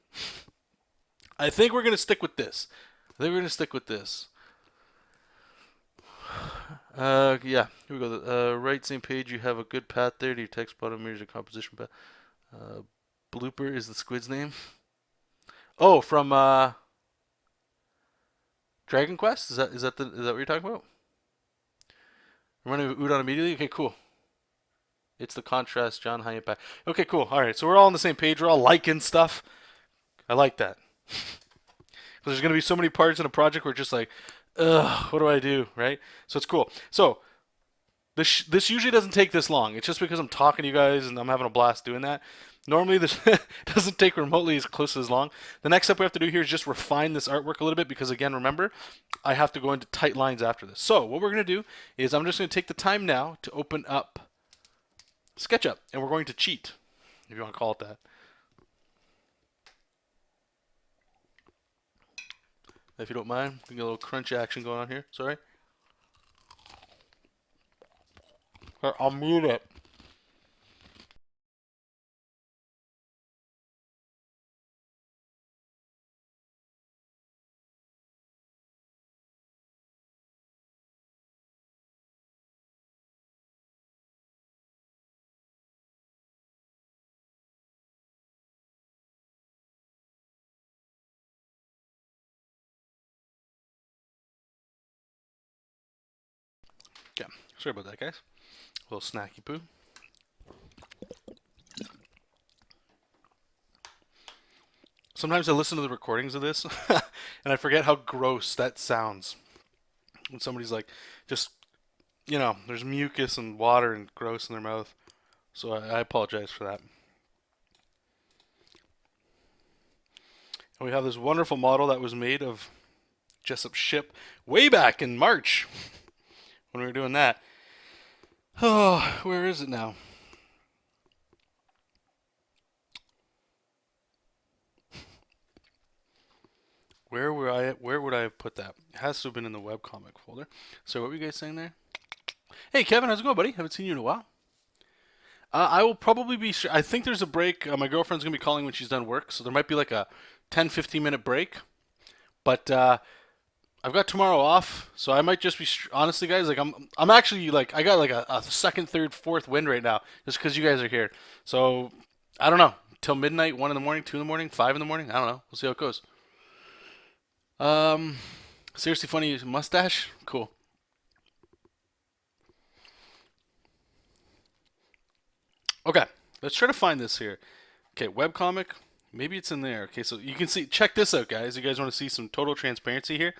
I think we're going to stick with this. I think we're going to stick with this. Yeah, here we go. Right, same page. You have a good path there to your text bottom. Here's your composition path. Blooper is the squid's name. Oh, from Dragon Quest? Is that what you're talking about? I'm running Udon immediately? Okay, cool. It's the contrast, John High Impact. Okay, cool. Alright, so we're all on the same page. We're all liking stuff. I like that. Because there's going to be so many parts in a project where it's just like, ugh, what do I do, right? So it's cool. So, this usually doesn't take this long. It's just because I'm talking to you guys and I'm having a blast doing that. Normally this doesn't take remotely as close as long. The next step we have to do here is just refine this artwork a little bit because, again, remember, I have to go into tight lines after this. So what we're going to do is I'm just going to take the time now to open up SketchUp, and we're going to cheat, if you want to call it that. If you don't mind, we get a little crunch action going on here. Sorry. I'll mute it. Yeah, sorry about that, guys. A little snacky poo. Sometimes I listen to the recordings of this and I forget how gross that sounds. When somebody's like, just, there's mucus and water and gross in their mouth. So I apologize for that. And we have this wonderful model that was made of Jesop's ship way back in March when we were doing that. Oh, where is it now? Where would I have put that? It has to have been in the webcomic folder. So what were you guys saying there? Hey Kevin, how's it going, buddy? Haven't seen you in a while. I will probably be. I think there's a break. My girlfriend's gonna be calling when she's done work, so there might be like a 10-15 minute break. But I've got tomorrow off, so I might just be. Honestly, guys, like I'm actually like I got like a second, third, fourth wind right now, just because you guys are here. So I don't know. Till midnight, 1 in the morning, 2 in the morning, 5 in the morning. I don't know. We'll see how it goes. Seriously funny mustache? Cool. Okay, let's try to find this here. Okay, webcomic. Maybe it's in there. Okay, so you can see, check this out, guys. You guys want to see some total transparency here?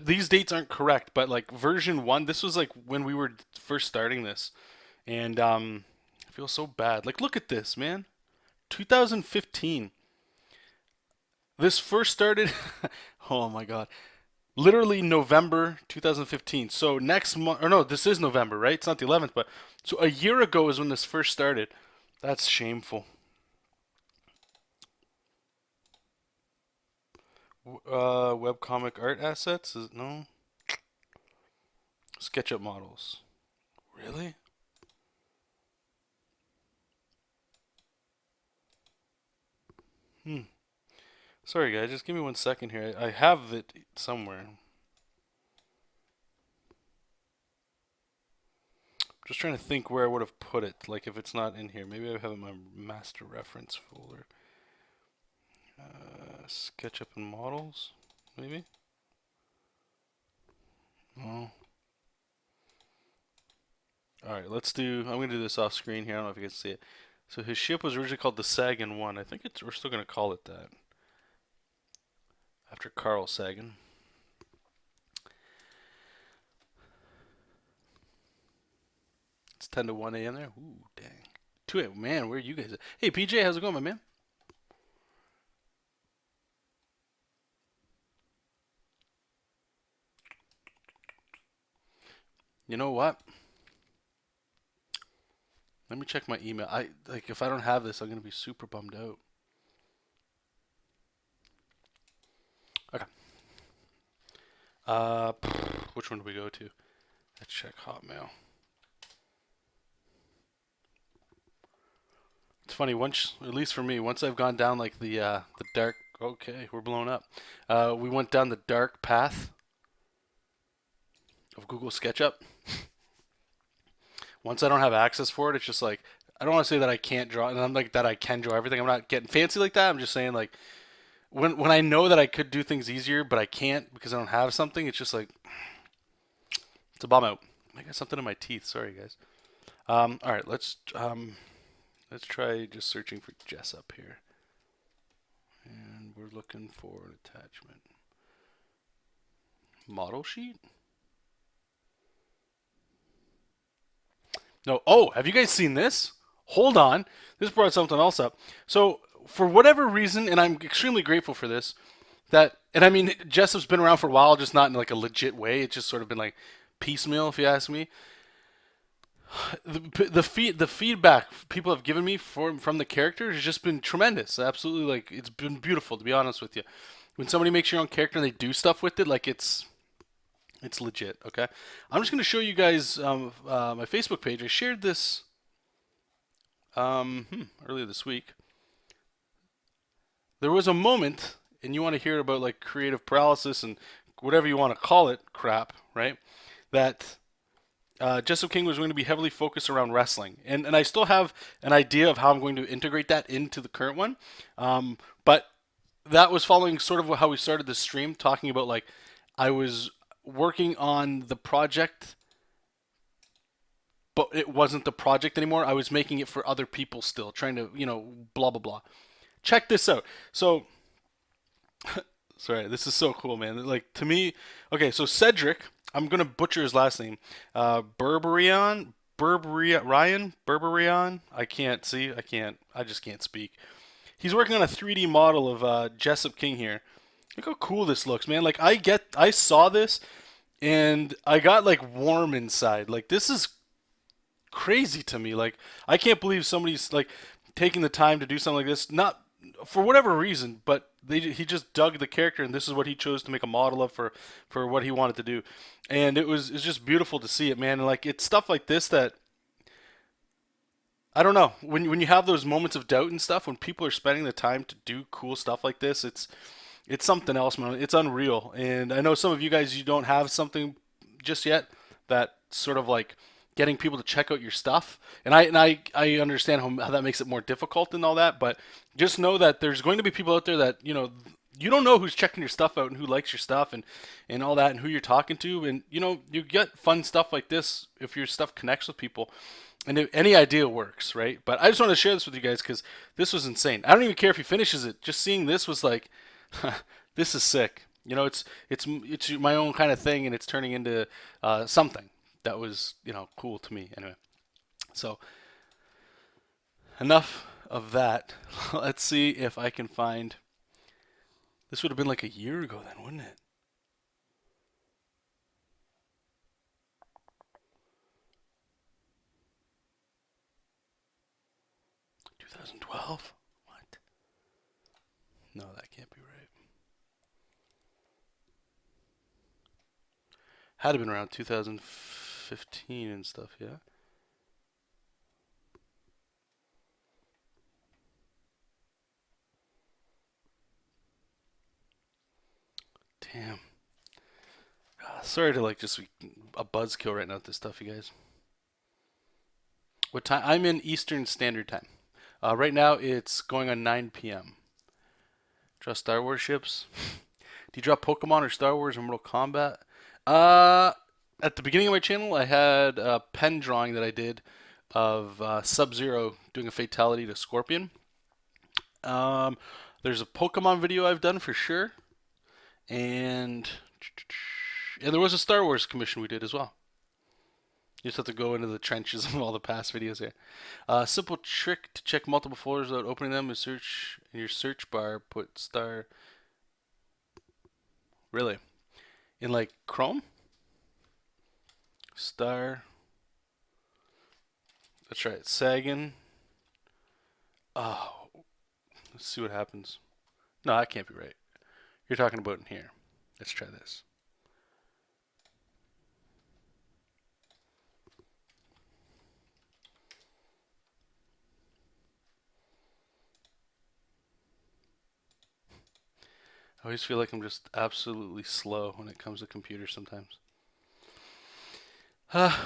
These dates aren't correct, but like version 1, this was like when we were first starting this. And if feel so bad. Like, look at this, man. 2015. This first started, oh my God, literally November 2015. So next month, or no, this is November, right? It's not the 11th, but so a year ago is when this first started. That's shameful. Webcomic art assets? No. SketchUp models. Really? Hmm. Sorry, guys. Just give me 1 second here. I have it somewhere. Just trying to think where I would have put it. Like if it's not in here, maybe I have it in my master reference folder. SketchUp and models, maybe. Oh. All right, let's do. I'm gonna do this off screen here. I don't know if you can see it. So his ship was originally called the Sagan 1. I think we're still gonna call it that after Carl Sagan. It's 10 to 1 a.m. there. Ooh, dang. 2 a.m. Man, where are you guys at? Hey, PJ, how's it going, my man? You know what? Let me check my email. I like if I don't have this, I'm gonna be super bummed out. Okay. Which one do we go to? Let's check Hotmail. It's funny once, at least for me, once I've gone down like the dark. Okay, we're blown up. We went down the dark path of Google SketchUp. Once I don't have access for it, it's just like I don't want to say that I can't draw, and I'm like that I can draw everything. I'm not getting fancy like that. I'm just saying like when I know that I could do things easier, but I can't because I don't have something. It's just like it's a bum out. I got something in my teeth. Sorry, guys. All right, let's try just searching for Jesop here, and we're looking for an attachment. Model sheet. No. Oh, have you guys seen this? Hold on. This brought something else up. So, for whatever reason, and I'm extremely grateful for this, and I mean, Jesop's been around for a while, just not in like a legit way. It's just sort of been like piecemeal, if you ask me. The feedback people have given me from the character has just been tremendous. Absolutely, like it's been beautiful to be honest with you. When somebody makes your own character and they do stuff with it, like it's legit. Okay, I'm just gonna show you guys my Facebook page. I shared this earlier this week. There was a moment, and you want to hear about like creative paralysis and whatever you want to call it, crap, right? That Jesop King was going to be heavily focused around wrestling, and I still have an idea of how I'm going to integrate that into the current one, but that was following sort of how we started the stream, talking about like I was working on the project, but it wasn't the project anymore. I was making it for other people still, trying to blah blah blah. Check this out. So sorry, this is so cool, man. Like to me, okay, so Cedric, I'm gonna butcher his last name. Berberian. I can't see. I can't. I just can't speak. He's working on a 3D model of Jesop King here. Look how cool this looks, man. Like I saw this and I got like warm inside. Like this is crazy to me. Like I can't believe somebody's like taking the time to do something like this. Not for whatever reason, but he just dug the character, and this is what he chose to make a model of for what he wanted to do, and it's just beautiful to see it, man. And like it's stuff like this that I don't know when you have those moments of doubt and stuff, when people are spending the time to do cool stuff like this, it's something else, man. It's unreal, and I know some of you guys you don't have something just yet that sort of like getting people to check out your stuff. And I understand how that makes it more difficult and all that, but just know that there's going to be people out there that, you don't know who's checking your stuff out and who likes your stuff and all that and who you're talking to. And, you get fun stuff like this if your stuff connects with people. And if any idea works, right? But I just want to share this with you guys because this was insane. I don't even care if he finishes it. Just seeing this was like, this is sick. It's my own kind of thing, and it's turning into something that was cool to me anyway. So enough of that. Let's see if I can find. This would have been like a year ago then, wouldn't it? 2012? What? No, that can't be right. Had to been around 2015 and stuff, yeah? Damn. Sorry to like just a buzzkill right now with this stuff, you guys. What time? I'm in Eastern Standard Time. Right now it's going on 9 p.m. Draw Star Wars ships. Do you draw Pokemon or Star Wars or Mortal Kombat? Uh, at the beginning of my channel, I had a pen drawing that I did of Sub-Zero doing a fatality to Scorpion. Um, there's a Pokemon video I've done for sure, and there was a Star Wars commission we did as well. You just have to go into the trenches of all the past videos here. Simple trick to check multiple folders without opening them is search in your search bar. Put star. Really? In like Chrome? Star. Let's try it. Sagan. Oh, let's see what happens. No, that can't be right. You're talking about in here. Let's try this. I always feel like I'm just absolutely slow when it comes to computers sometimes.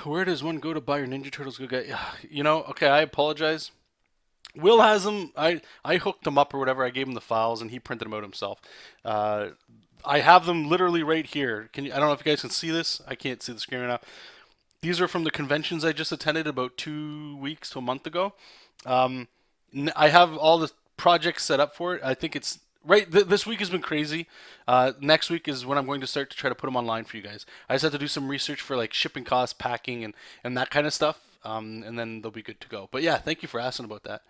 Where does one go to buy your Ninja Turtles Go Get? You know, okay, I apologize. Will has them. I hooked him up or whatever. I gave him the files and he printed them out himself. Uh, I have them literally right here. Can you? I don't know if you guys can see this. I can't see the screen right now. These are from the conventions I just attended about 2 weeks to a month ago. Um, I have all the projects set up for it. I think it's right. This week has been crazy. Next week is when I'm going to start to try to put them online for you guys. I just have to do some research for like shipping costs, packing, and that kind of stuff. And then they'll be good to go. But yeah, thank you for asking about that.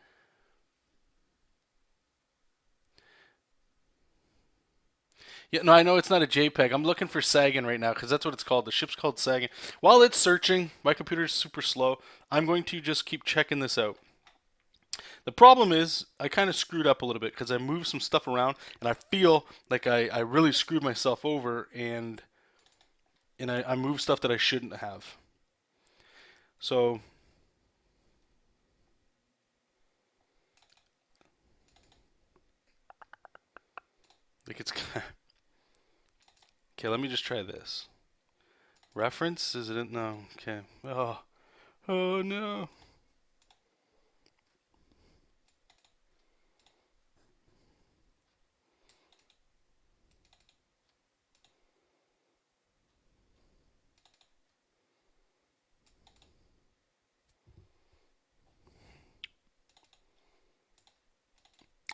Yeah, no, I know it's not a JPEG. I'm looking for Sagan right now because that's what it's called. The ship's called Sagan. While it's searching, my computer's super slow. I'm going to just keep checking this out. The problem is I kind of screwed up a little bit because I moved some stuff around and I feel like I really screwed myself over and I moved stuff that I shouldn't have. So like it's okay. Let me just try this. Reference? Is it in? No. Okay. Oh no.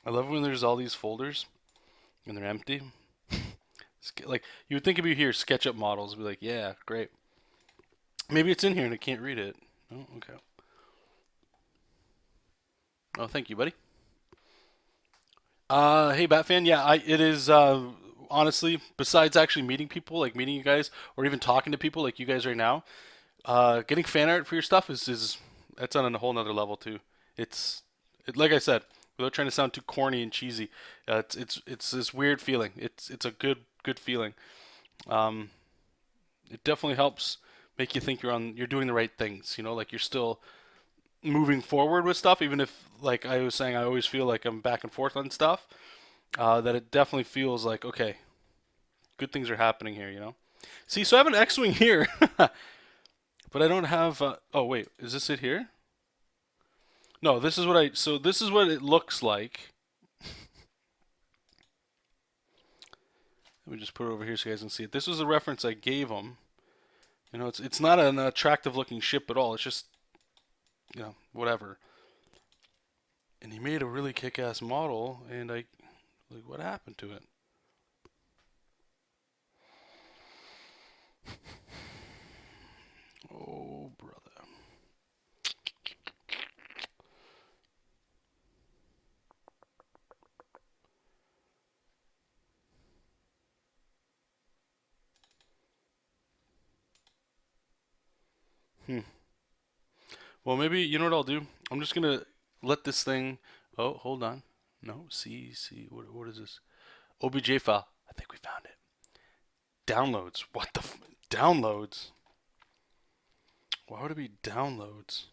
I love when there's all these folders and they're empty. Like you would think if you hear SketchUp models, be like, yeah, great. Maybe it's in here and I can't read it. Oh, okay. Oh, thank you, buddy. Hey, Batfan. Yeah, it is. Honestly, besides actually meeting people, like meeting you guys, or even talking to people like you guys right now, getting fan art for your stuff is that's on a whole nother level too. Like I said, without trying to sound too corny and cheesy, it's this weird feeling. It's a good feeling. Um, it definitely helps make you think you're doing the right things. You know, like you're still moving forward with stuff, even if like I was saying, I always feel like I'm back and forth on stuff. That it definitely feels like okay, good things are happening here. You know. See, so I have an X-wing here, but I don't have. Oh wait, is this it here? No, this is what I. So this is what it looks like. Let me just put it over here so you guys can see it. This was a reference I gave them. You know, it's not an attractive looking ship at all. It's just whatever. And he made a really kick-ass model, and I like what happened to it? Oh, brother. Hmm. Well, maybe you know what I'll do. I'm just gonna let this thing. Oh, hold on. No, see. What is this? OBJ file. I think we found it. Downloads. What the downloads? Why would it be downloads?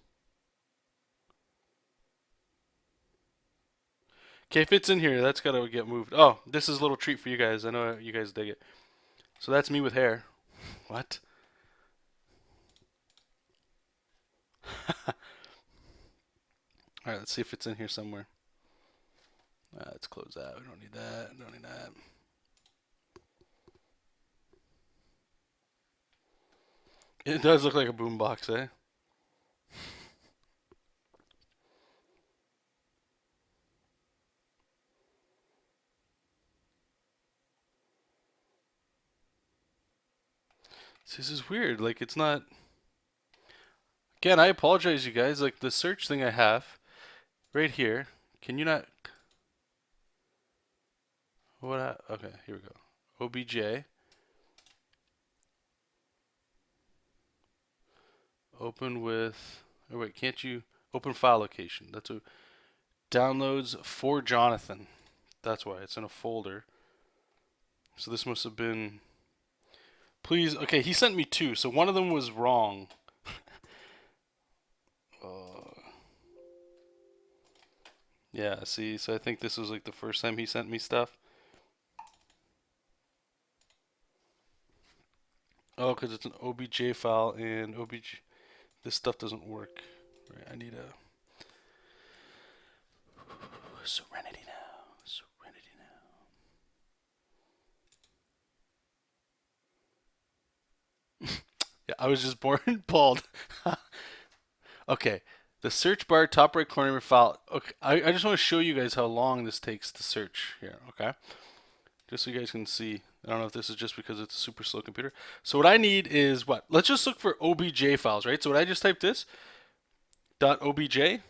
Okay, if it's in here, that's gotta get moved. Oh, this is a little treat for you guys. I know you guys dig it. So that's me with hair. What? All right, let's see if it's in here somewhere. Let's close that. We don't need that. Don't need that. It does look like a boombox, eh? This is weird. Like, it's not. Again, I apologize, you guys. Like, the search thing I have right here. Can you not. What? Okay, here we go. OBJ. Open with. Oh, wait, can't you. Open file location. That's what. Downloads for Jonathan. That's why. It's in a folder. So this must have been. Please. Okay, he sent me two. So one of them was wrong. Yeah, see, so I think this was like the first time he sent me stuff. Oh, because it's an OBJ file and OBJ. This stuff doesn't work. Right, I need a Serenity now. Serenity now. Yeah, I was just born bald. Okay, the search bar top right corner of your file. Okay, I just want to show you guys how long this takes to search here. Okay, just so you guys can see. I don't know if this is just because it's a super slow computer. So what I need is what? Let's just look for OBJ files, right? So what I just typed this dot .obj.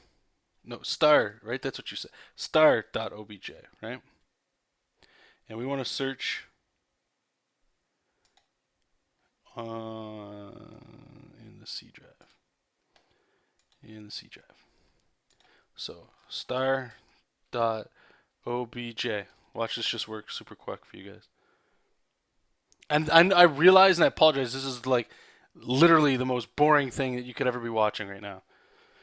No, star, right? That's what you said. Star dot .obj, right? And we want to search in the C drive. In the C drive. So star dot .obj. Watch this just work super quick for you guys. And I realize and I apologize. This is like literally the most boring thing that you could ever be watching right now.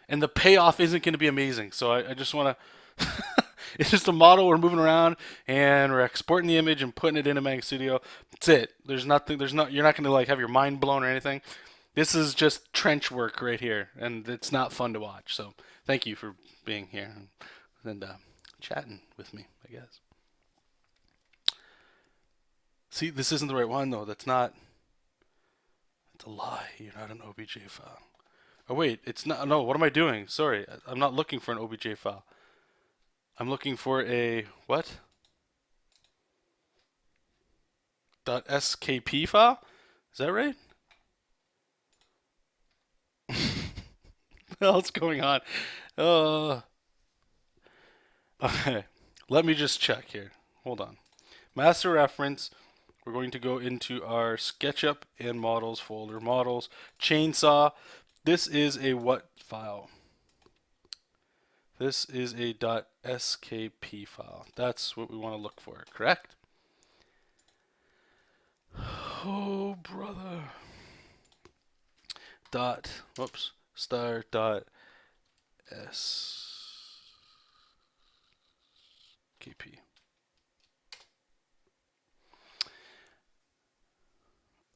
And the payoff isn't going to be amazing. So I just want to. It's just a model we're moving around and we're exporting the image and putting it into Manga Studio. That's it. There's nothing. There's not. You're not going to like have your mind blown or anything. This is just trench work right here, and it's not fun to watch. So thank you for being here and chatting with me, I guess. See, this isn't the right one though. That's not. It's a lie. You're not an OBJ file. Oh wait, it's not. No, what am I doing? Sorry, I'm not looking for an OBJ file. I'm looking for a what? .skp file? Is that right? What the hell's going on? Uh, okay, let me just check here. Hold on. Master reference. We're going to go into our SketchUp and models folder. Models, chainsaw. This is a what file? This is a .skp file. That's what we want to look for, correct? Oh, brother. Whoops, star dot skp.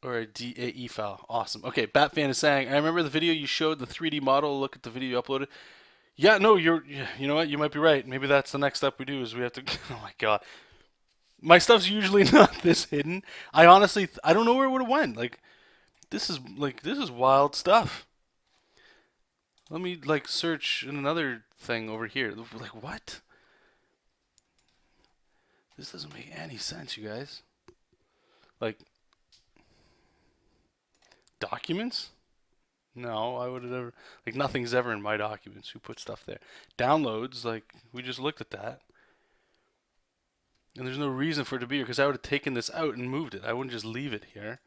Or a DAE file. Awesome. Okay, Batfan is saying, I remember the video you showed, the 3D model. Look at the video you uploaded. Yeah, no, you know what? You might be right. Maybe that's the next step we do is we have to. Oh my god, my stuff's usually not this hidden. I honestly, I don't know where it would have went. This is wild stuff. Let me like search in another thing over here. Like what? This doesn't make any sense, you guys. Like documents? No, I would have never. Like nothing's ever in my documents. Who put stuff there? Downloads? Like we just looked at that. And there's no reason for it to be here because I would have taken this out and moved it. I wouldn't just leave it here.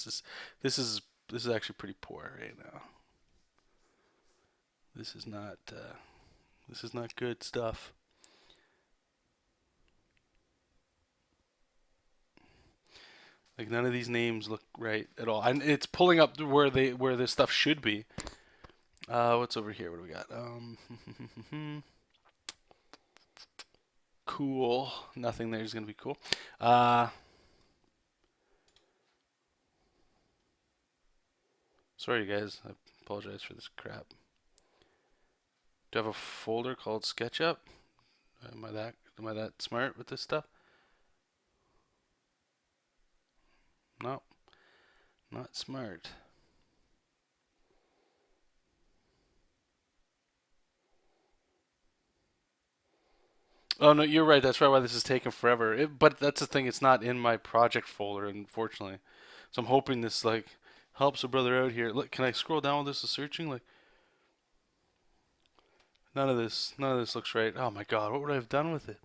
this is this is actually pretty poor right now. This is not this is not good stuff. Like none of these names look right at all, and it's pulling up where this stuff should be. What's over here? What do we got? Cool. Nothing there is gonna be cool. Sorry, guys. I apologize for this crap. Do I have a folder called SketchUp? Am I that smart with this stuff? No, not smart. Oh no, you're right. That's right. Why this is taking forever. But that's the thing. It's not in my project folder, unfortunately. So I'm hoping this like helps a brother out here. Look, can I scroll down while this is searching? Like none of this looks right. Oh my God, what would I have done with it?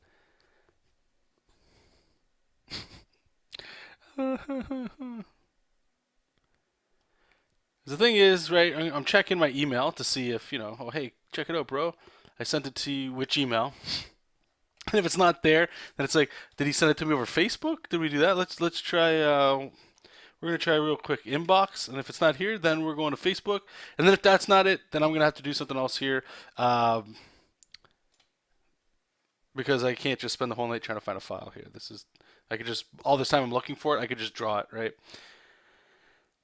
The thing is, right? I'm checking my email to see if Oh, hey, check it out, bro. I sent it to you. Which email? And if it's not there, then it's like, did he send it to me over Facebook? Did we do that? Let's try. We're gonna try a real quick inbox, and if it's not here, then we're going to Facebook. And then if that's not it, then I'm gonna have to do something else here, because I can't just spend the whole night trying to find a file here. I could just all this time I'm looking for it, I could just draw it, right?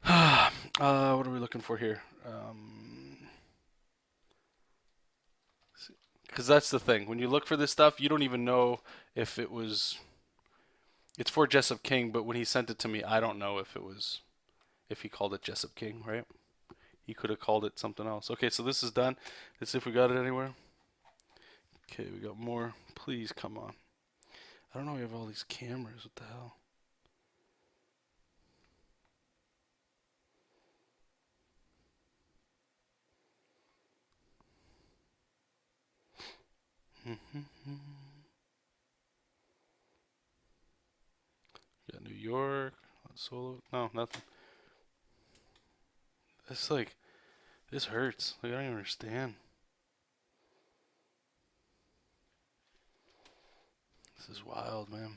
What are we looking for here? Because that's the thing. When you look for this stuff, you don't even know if it was. It's for Jesop King, but when he sent it to me, I don't know if he called it Jesop King, right? He could have called it something else. Okay, so this is done. Let's see if we got it anywhere. Okay, we got more. Please come on. I don't know. We have all these cameras. What the hell? Got New York. Solo. No, nothing. It's like this hurts. Like I don't even understand. This is wild, man.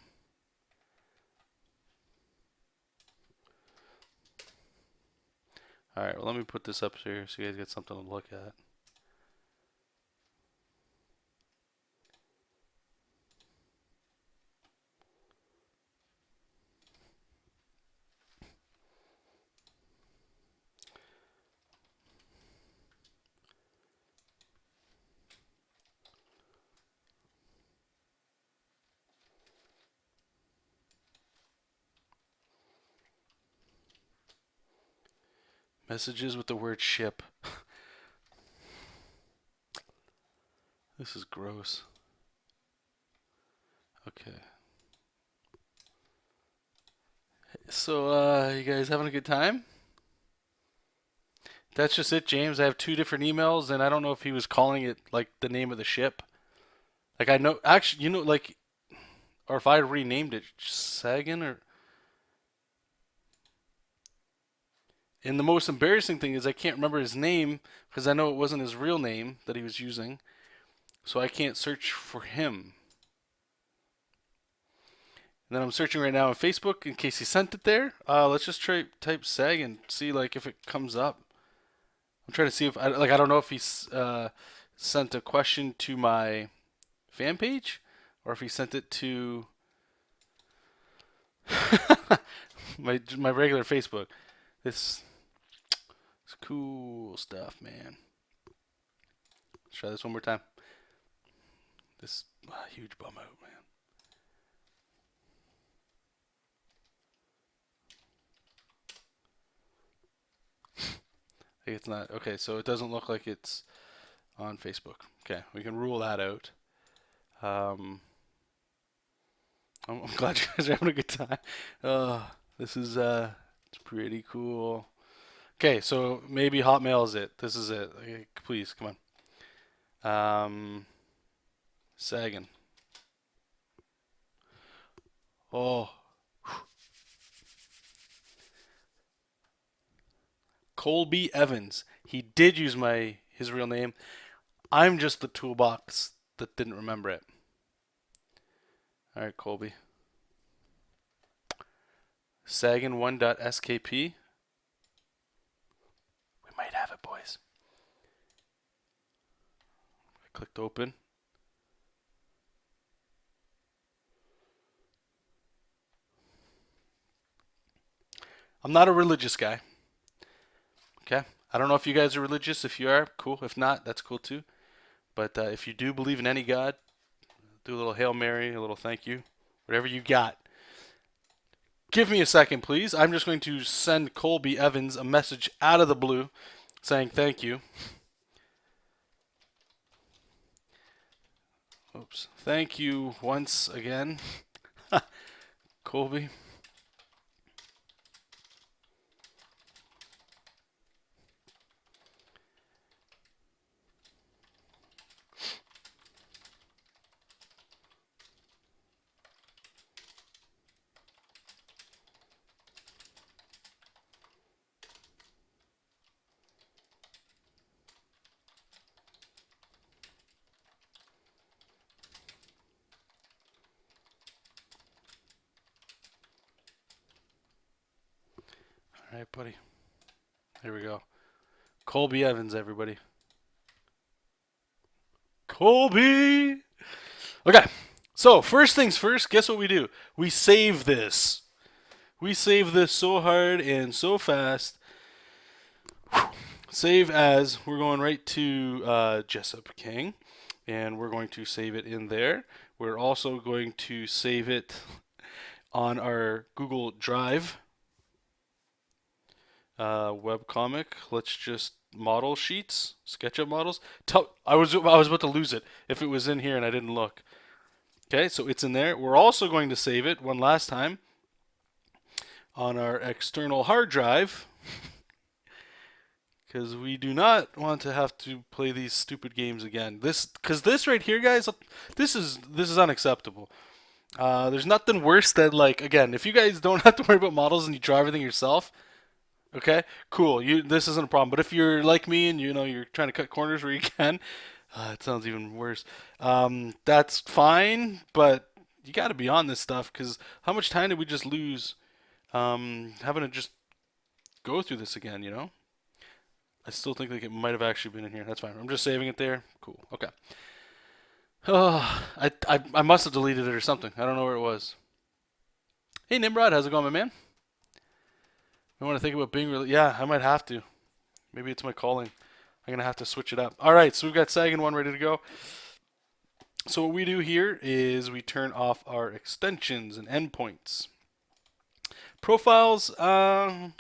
All right, well, let me put this up here so you guys get something to look at. Messages with the word ship. This is gross. Okay. So, you guys having a good time? That's just it, James. I have two different emails, and I don't know if he was calling it like the name of the ship. Like I know, actually, like, or if I renamed it Sagan or. And the most embarrassing thing is I can't remember his name because I know it wasn't his real name that he was using, so I can't search for him. And then I'm searching right now on Facebook in case he sent it there. Let's just try type Sag and see like if it comes up. I'm trying to see if I don't know if he's sent a question to my fan page or if he sent it to my regular Facebook. This it's cool stuff, man. Let's try this one more time. This huge bum out, man. It's not okay. So it doesn't look like it's on Facebook. Okay, we can rule that out. I'm glad you guys are having a good time. This is it's pretty cool. Okay, so maybe Hotmail is it. This is it. Okay, please come on. Sagan. Oh, Colby Evans. He did use his real name. I'm just the toolbox that didn't remember it. All right, Colby. Sagan1.skp. We might have it, boys. I clicked open. I'm not a religious guy. Okay? I don't know if you guys are religious. If you are, cool. If not, that's cool too. But if you do believe in any God, do a little Hail Mary, a little thank you, whatever you got. Give me a second, please. I'm just going to send Colby Evans a message out of the blue saying thank you. Oops. Thank you once again, Colby. All right, buddy. Here we go. Colby Evans, everybody. Colby! Okay, so first things first, guess what we do? We save this. We save this so hard and so fast. Save as, we're going right to Jesop King, and we're going to save it in there. We're also going to save it on our Google Drive. Webcomic. Let's just model sheets, SketchUp models. I was about to lose it if it was in here and I didn't look. Okay, so it's in there. We're also going to save it one last time on our external hard drive because we do not want to have to play these stupid games again. Because this right here, guys, this is unacceptable. There's nothing worse than, like, again, if you guys don't have to worry about models and you draw everything yourself. Okay, cool. This isn't a problem. But if you're like me and you're trying to cut corners where you can, it sounds even worse. That's fine, but you got to be on this stuff because how much time did we just lose having to just go through this again? I still think like it might have actually been in here. That's fine. I'm just saving it there. Cool. Okay. Oh, I must have deleted it or something. I don't know where it was. Hey Nimrod, how's it going, my man? I want to think about being really. Yeah, I might have to. Maybe it's my calling. I'm gonna have to switch it up. All right, so we've got Sagan 1 ready to go. So what we do here is we turn off our extensions and endpoints. Profiles. I'm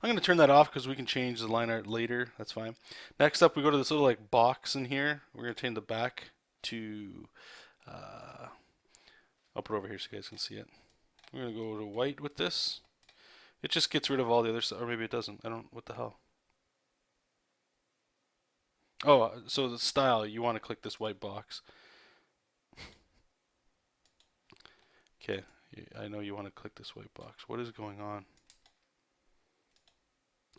gonna turn that off because we can change the line art later. That's fine. Next up, we go to this little like box in here. We're gonna change the back to. I'll put it over here so you guys can see it. We're gonna go to white with this. It just gets rid of all the other stuff, or maybe it doesn't. What the hell? Oh, so the style, you want to click this white box. Okay, I know you want to click this white box. What is going on?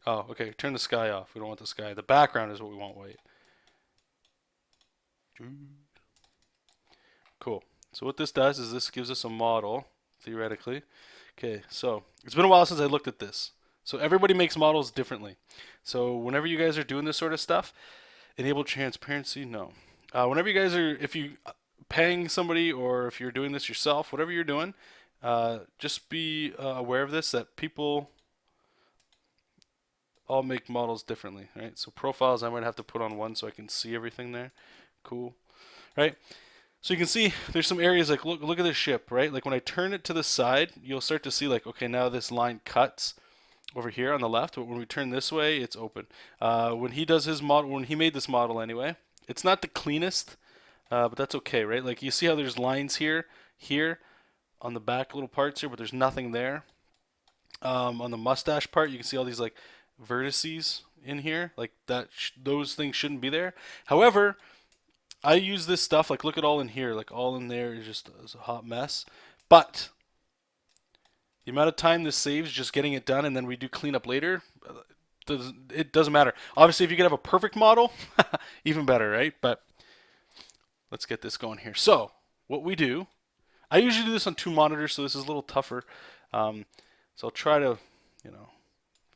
Oh, okay, turn the sky off. We don't want the sky. The background is what we want white. Cool. So what this does is this gives us a model, theoretically. Okay, so it's been a while since I looked at this. So everybody makes models differently. So whenever you guys are doing this sort of stuff, enable transparency, no. Whenever you guys are, if you paying somebody or if you're doing this yourself, whatever you're doing, just be aware of this, that people all make models differently, right? So profiles I might have to put on 1 so I can see everything there. Cool, right? So you can see there's some areas like look at this ship, right? Like when I turn it to the side, you'll start to see like, okay, now this line cuts over here on the left, but when we turn this way, it's open. When he does his model, when he made this model anyway, it's not the cleanest, but that's okay, right? Like you see how there's lines here on the back little parts here, but there's nothing there. On the mustache part, you can see all these like vertices in here, like that. Those things shouldn't be there. However, I use this stuff, like look at all in here, like all in there is just a hot mess. But the amount of time this saves just getting it done and then we do cleanup later it doesn't matter. Obviously, if you can have a perfect model, even better, right? But let's get this going here. So what we do, I usually do this on 2 monitors, so this is a little tougher. So I'll try to, you know,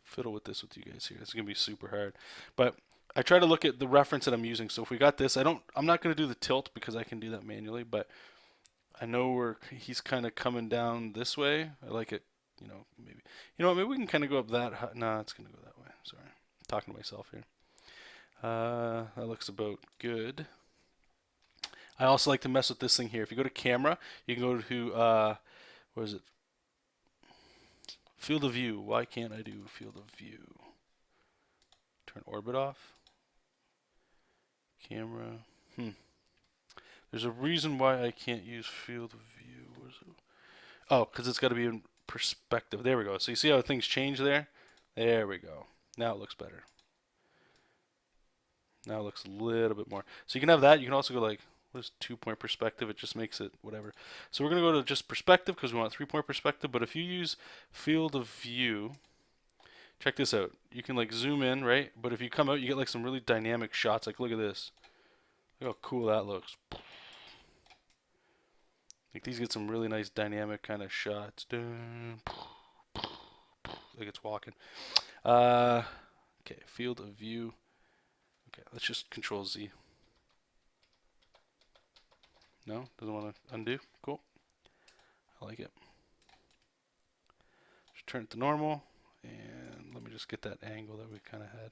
fiddle with this with you guys here. It's gonna be super hard, but I try to look at the reference that I'm using. So if we got this, I'm not gonna do the tilt because I can do that manually, but I know he's kind of coming down this way. I like it, you know, maybe. You know what, maybe we can kind of go up that high. Nah, it's going to go that way. Sorry. I'm talking to myself here. That looks about good. I also like to mess with this thing here. If you go to camera, you can go to, what is it? Field of view. Why can't I do field of view? Turn orbit off. Camera. There's a reason why I can't use field of view. Where's it? Oh, because it's got to be in perspective. There we go. So you see how things change there? There we go. Now it looks better. Now it looks a little bit more. So you can have that. You can also go like, what is 2-point perspective? It just makes it whatever. So we're going to go to just perspective because we want 3-point perspective. But if you use field of view, check this out. You can like zoom in, right? But if you come out, you get like some really dynamic shots. Like look at this. Look how cool that looks. Like these get some really nice dynamic kind of shots. Like it's walking. Okay, field of view. Okay, let's just Control Z. No, doesn't want to undo. Cool. I like it. Just turn it to normal, and let me just get that angle that we kind of had.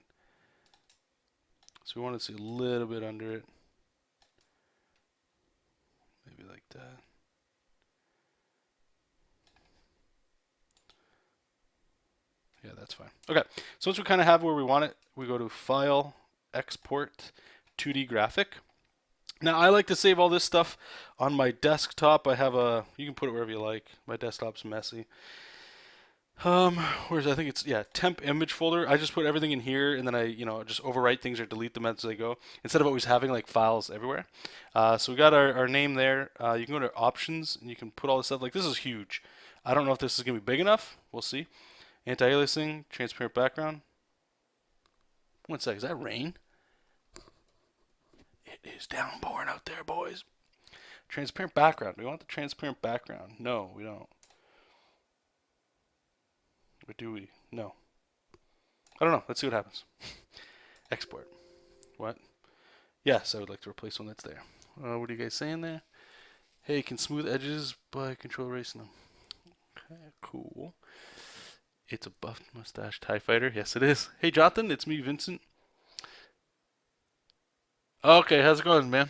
So we want to see a little bit under it. Maybe like that. Yeah, that's fine. Okay, so once we kind of have where we want it, we go to File, Export, 2D Graphic. Now, I like to save all this stuff on my desktop. I have you can put it wherever you like. My desktop's messy. Where's, I think it's, yeah, temp image folder. I just put everything in here, and then I, you know, just overwrite things or delete them as they go, instead of always having like files everywhere. So we got our name there. You can go to options, and you can put all this stuff. Like this is huge. I don't know if this is going to be big enough. We'll see. Anti-aliasing, transparent background. One sec, is that rain? It is downpouring out there, boys. Transparent background. Do we want the transparent background? No, we don't. Or do we? No. I don't know. Let's see what happens. Export. What? Yes, I would like to replace one that's there. What are you guys saying there? Hey, you can smooth edges by control erasing them. Okay, cool. It's a buffed mustache TIE fighter. Yes, it is. Hey, Jonathan, it's me, Vincent. Okay, how's it going, man?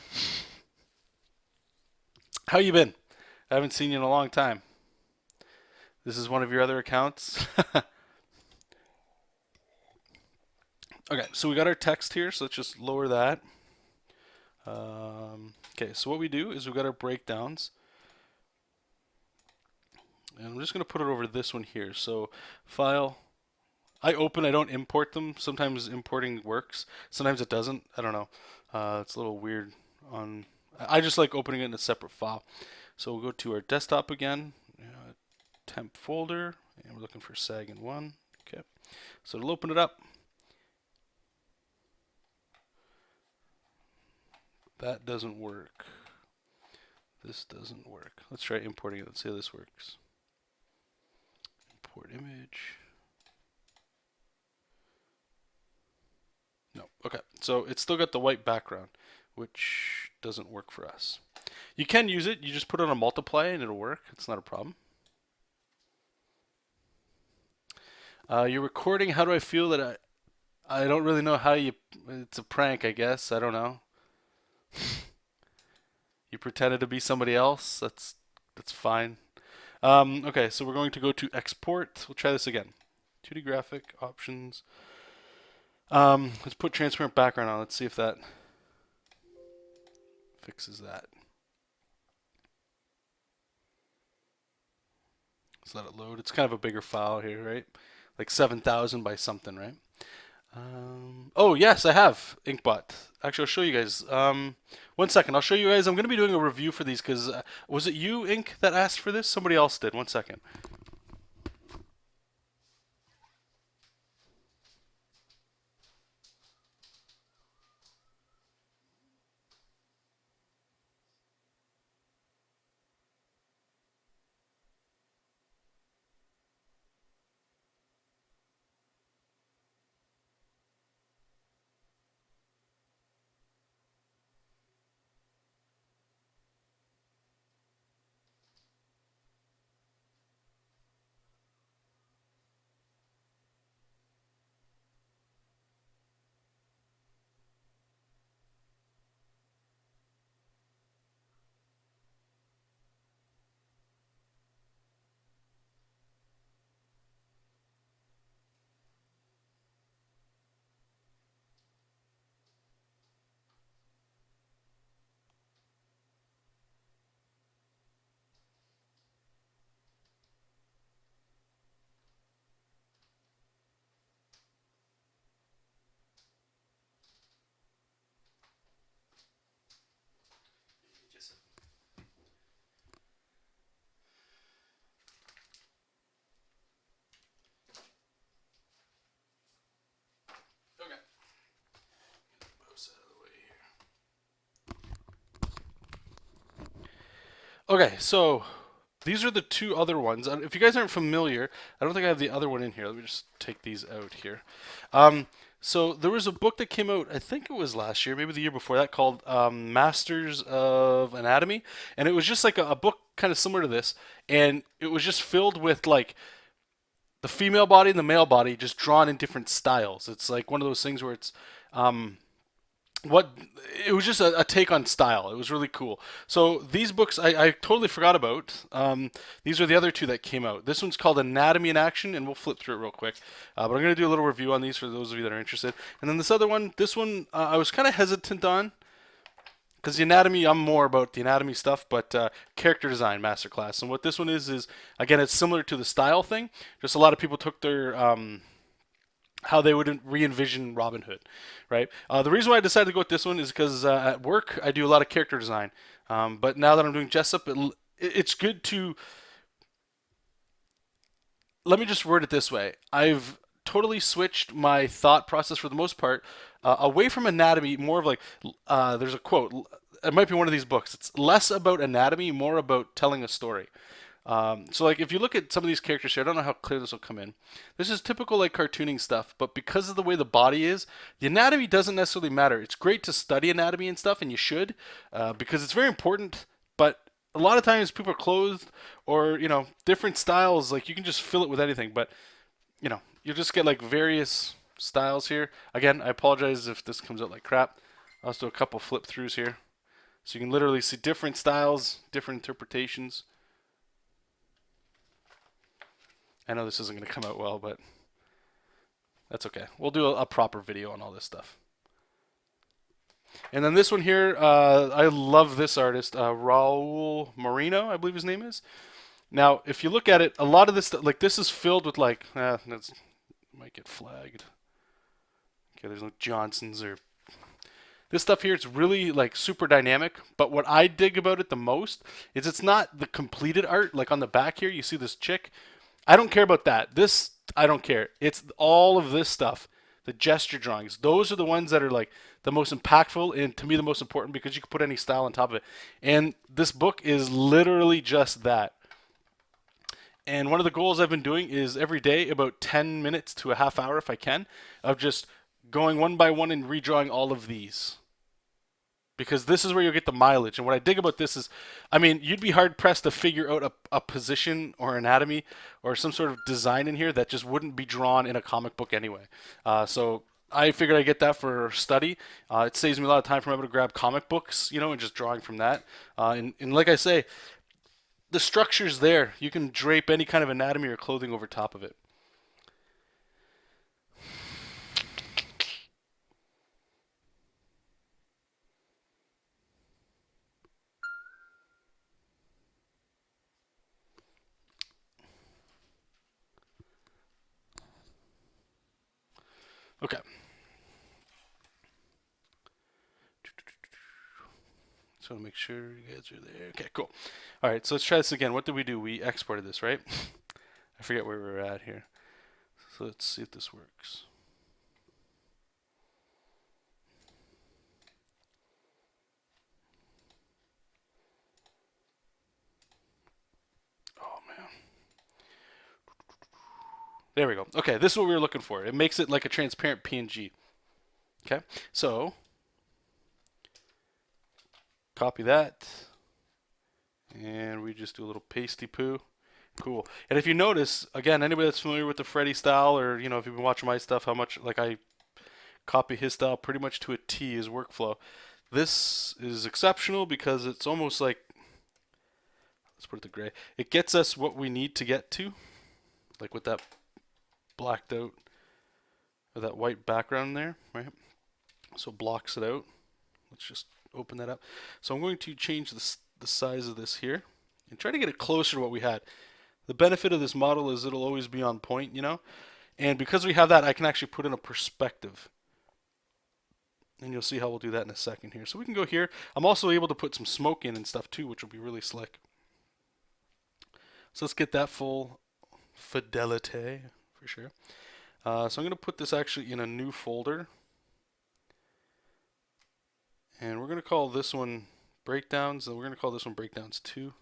How you been? I haven't seen you in a long time. This is one of your other accounts. Okay, so we got our text here, so let's just lower that. Okay, so what we do is we've got our breakdowns. And I'm just going to put it over this one here. So file, I don't import them. Sometimes importing works. Sometimes it doesn't. I don't know. It's a little weird. I just like opening it in a separate file. So we'll go to our desktop again, temp folder, and we're looking for SAG-1. Okay, so it'll open it up. That doesn't work. This doesn't work. Let's try importing it. Let's see how this works. Import image. No. Okay. So it's still got the white background, which doesn't work for us. You can use it. You just put it on a multiply and it'll work. It's not a problem. You're recording. How do I feel that I don't really know how you... It's a prank, I guess. I don't know. You pretended to be somebody else. That's fine. Okay, so we're going to go to export. We'll try this again. 2D graphic options. Let's put transparent background on. Let's see if that fixes that. Let's let it load. It's kind of a bigger file here, right? Like 7,000 by something, right? Oh, yes, I have Inkbot. Actually, I'll show you guys. 1 second. I'll show you guys. I'm going to be doing a review for these because was it you, Ink, that asked for this? Somebody else did. 1 second. Okay, so these are the two other ones. If you guys aren't familiar, I don't think I have the other one in here. Let me just take these out here. Um, so there was a book that came out, I think it was last year, maybe the year before that, called Masters of Anatomy, and it was just like a book kind of similar to this, and it was just filled with like the female body and the male body just drawn in different styles. It's like one of those things where it's um, what it was just a take on style. It was really cool. So these books I totally forgot about. These are the other two that came out. This one's called Anatomy in Action, and we'll flip through it real quick. But I'm going to do a little review on these for those of you that are interested. And then this other one, this one I was kind of hesitant on because the anatomy, I'm more about the anatomy stuff, but character design masterclass. And what this one is again, it's similar to the style thing. Just a lot of people took their how they would re-envision Robin Hood, right? The reason why I decided to go with this one is because at work I do a lot of character design, but now that I'm doing Jesop, it's good to. Let me just word it this way: I've totally switched my thought process for the most part away from anatomy, more of like there's a quote. It might be one of these books. It's less about anatomy, more about telling a story. So like if you look at some of these characters here, I don't know how clear this will come in. This is typical like cartooning stuff, but because of the way the body is, the anatomy doesn't necessarily matter. It's great to study anatomy and stuff, and you should, because it's very important. But a lot of times people are clothed or different styles. Like you can just fill it with anything, but you just get like various styles here. Again, I apologize if this comes out like crap. I'll just do a couple flip throughs here, so you can literally see different styles, different interpretations. I know this isn't going to come out well, but that's okay. We'll do a proper video on all this stuff. And then this one here, I love this artist, Raul Moreno, I believe his name is. Now, if you look at it, a lot of this, like this is filled with like, that's might get flagged. Okay, there's no Johnsons or this stuff here. It's really like super dynamic. But what I dig about it the most is it's not the completed art. Like on the back here, you see this chick. I don't care about that. This, I don't care. It's all of this stuff. The gesture drawings. Those are the ones that are like the most impactful and to me the most important because you can put any style on top of it. And this book is literally just that. And one of the goals I've been doing is every day about 10 minutes to a half hour if I can of just going one by one and redrawing all of these. Because this is where you'll get the mileage. And what I dig about this is, I mean, you'd be hard pressed to figure out a position or anatomy or some sort of design in here that just wouldn't be drawn in a comic book anyway. So I figured I'd get that for study. It saves me a lot of time from able to grab comic books, and just drawing from that. And like I say, the structure's there. You can drape any kind of anatomy or clothing over top of it. Okay. Just want to make sure you guys are there. Okay, cool. All right, so let's try this again. What did we do? We exported this, right? I forget where we were at here. So let's see if this works. Oh, man. There we go. Okay, this is what we were looking for. It makes it like a transparent PNG. Okay, so copy that. And we just do a little pasty poo. Cool. And if you notice, again, anybody that's familiar with the Freddy style or, if you've been watching my stuff, how much, like I copy his style pretty much to a T, his workflow. This is exceptional because it's almost like, let's put it to gray. It gets us what we need to get to, like with that blacked out, or that white background there, right? So blocks it out. Let's just open that up. So I'm going to change the size of this here and try to get it closer to what we had. The benefit of this model is it'll always be on point, and because we have that, I can actually put in a perspective. And you'll see how we'll do that in a second here. So we can go here. I'm also able to put some smoke in and stuff too, which will be really slick. So let's get that full fidelity for sure. So I'm going to put this actually in a new folder. And we're going to call this one breakdowns, and we're going to call this one breakdowns 2.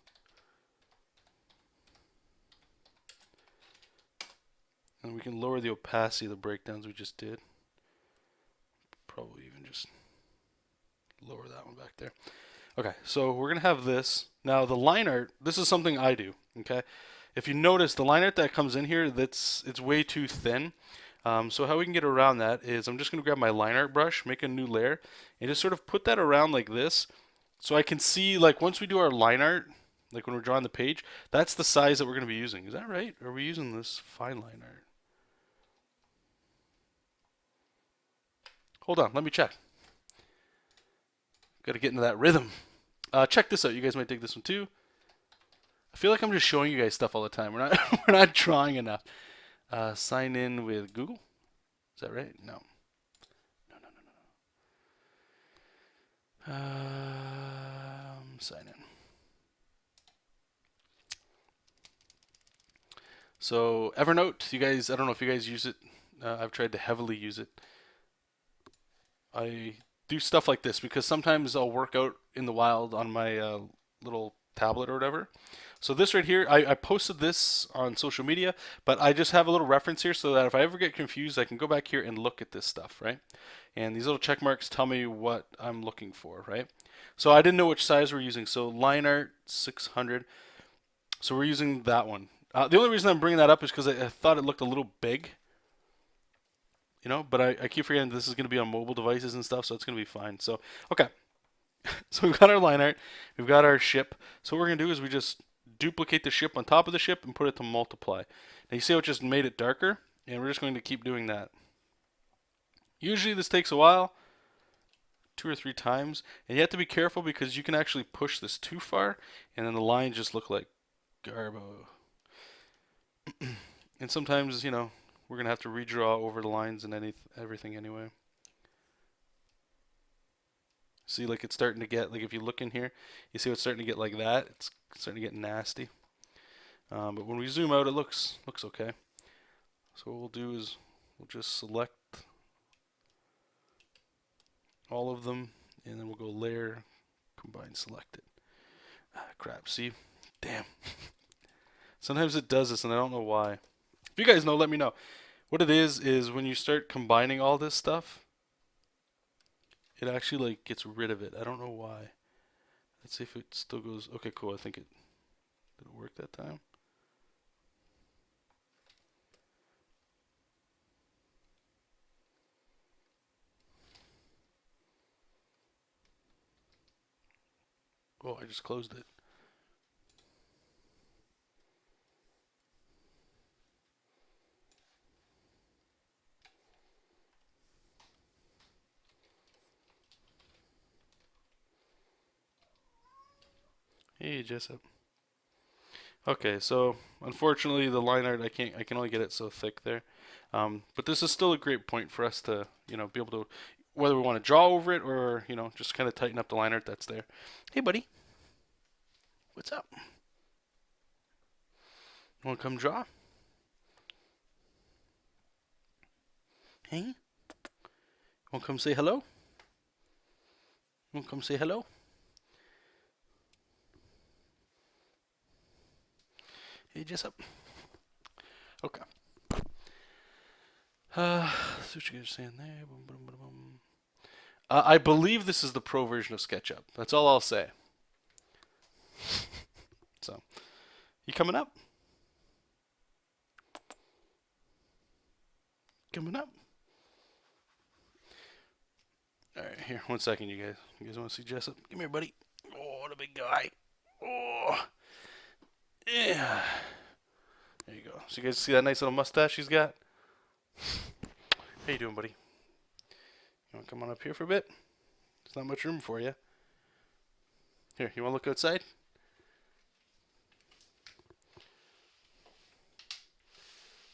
And we can lower the opacity of the breakdowns we just did. Probably even just lower that one back there. Okay, so we're going to have this. Now the line art, this is something I do, okay? If you notice, the line art that comes in here, it's way too thin. So how we can get around that is I'm just going to grab my line art brush, make a new layer, and just sort of put that around like this. So I can see, like, once we do our line art, like when we're drawing the page, that's the size that we're going to be using. Is that right? Or are we using this fine line art? Hold on, let me check. Got to get into that rhythm. Check this out. You guys might dig this one too. I feel like I'm just showing you guys stuff all the time. We're not we're not drawing enough. Sign in with Google. Is that right? No. No. Sign in. So Evernote, you guys, I don't know if you guys use it. I've tried to heavily use it. I do stuff like this because sometimes I'll work out in the wild on my little tablet or whatever. So this right here, I posted this on social media, but I just have a little reference here so that if I ever get confused, I can go back here and look at this stuff, right? And these little check marks tell me what I'm looking for, right? So I didn't know which size we're using. So line art 600. So we're using that one. The only reason I'm bringing that up is because I thought it looked a little big, you know, but I keep forgetting this is going to be on mobile devices and stuff, so it's going to be fine. So, okay. So we've got our line art, we've got our ship. So what we're going to do is we just duplicate the ship on top of the ship and put it to multiply. Now you see how it just made it darker, and we're just going to keep doing that. Usually this takes a while, 2 or 3 times, and you have to be careful because you can actually push this too far, and then the lines just look like garbo. And sometimes, you know, we're going to have to redraw over the lines and everything anyway. See, like it's starting to get, like if you look in here, you see it's starting to get like that. It's starting to get nasty. But when we zoom out, it looks okay. So what we'll do is we'll just select all of them, and then we'll go layer, combine, select it. Ah, crap, see? Damn. Sometimes it does this, and I don't know why. If you guys know, let me know. What it is when you start combining all this stuff, it actually like gets rid of it. I don't know why. Let's see if it still goes. Okay, cool. I think it did it work that time. Oh, I just closed it. Hey, Jesop. Okay, so unfortunately the line art I can only get it so thick there. But this is still a great point for us to, you know, be able to, whether we want to draw over it or, you know, just kind of tighten up the line art that's there. Hey, buddy. What's up? Want to come draw? Hey? Want to come say hello? Want to come say hello? Hey, Jesop. Okay. See what you guys are saying there. Boom, boom, boom, boom. I believe this is the pro version of SketchUp. That's all I'll say. So, you coming up? Coming up? Alright, here, 1 second, you guys. You guys want to see Jesop? Come here, buddy. Oh, what a big guy. Oh, yeah. There you go. So you guys see that nice little mustache he's got? How you doing, buddy? You want to come on up here for a bit? There's not much room for you. Here, you want to look outside?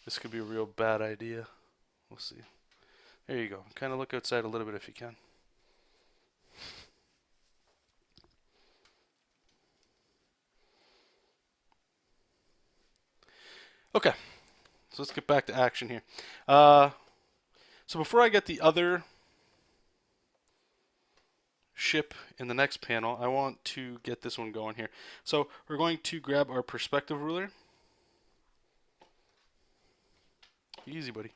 This could be a real bad idea. We'll see. There you go. Kind of look outside a little bit if you can. Okay, so let's get back to action here. So before I get the other ship in the next panel, I want to get this one going here. So we're going to grab our perspective ruler. Easy, buddy.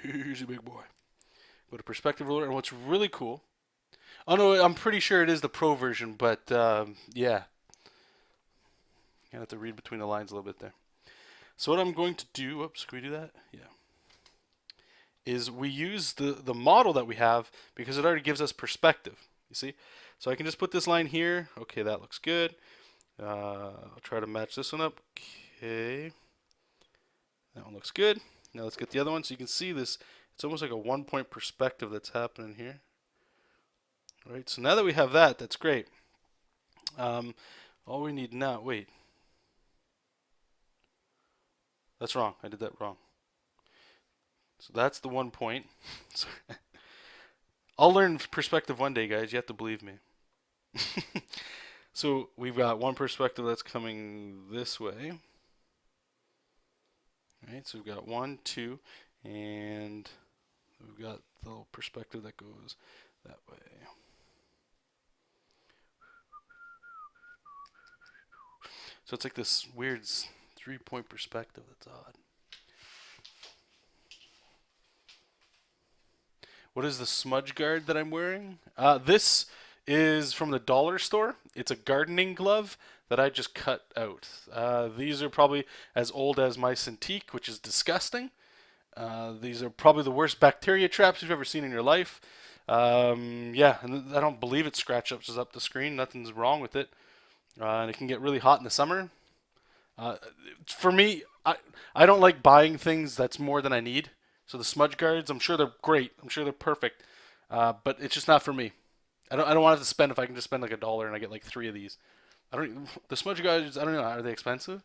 Easy, big boy. Go to perspective ruler, and what's really cool. Oh no, I'm pretty sure it is the pro version, but yeah, you have to read between the lines a little bit there. So what I'm going to do, oops, can we do that? Yeah. Is we use the model that we have because it already gives us perspective. You see? So I can just put this line here. Okay, that looks good. I'll try to match this one up. Okay. That one looks good. Now let's get the other one. So you can see this. It's almost like a 1-point perspective that's happening here. All right. So now that we have that, that's great. All we need now. Wait. That's wrong. I did that wrong. So that's the 1 point. I'll learn perspective one day, guys. You have to believe me. So we've got one perspective that's coming this way. All right, so we've got 1, 2, and we've got the little perspective that goes that way. So it's like this weird 3-point perspective that's odd. What is the smudge guard that I'm wearing? This is from the dollar store. It's a gardening glove that I just cut out. These are probably as old as my Cintiq, which is disgusting. These are probably the worst bacteria traps you've ever seen in your life. Yeah, and I don't believe it scratches up the screen. Nothing's wrong with it. And it can get really hot in the summer. For me, I don't like buying things that's more than I need. So the smudge guards, I'm sure they're great. I'm sure they're perfect. But it's just not for me. I don't want to spend if I can just spend like $1 and I get like 3 of these. The smudge guards, I don't know, are they expensive?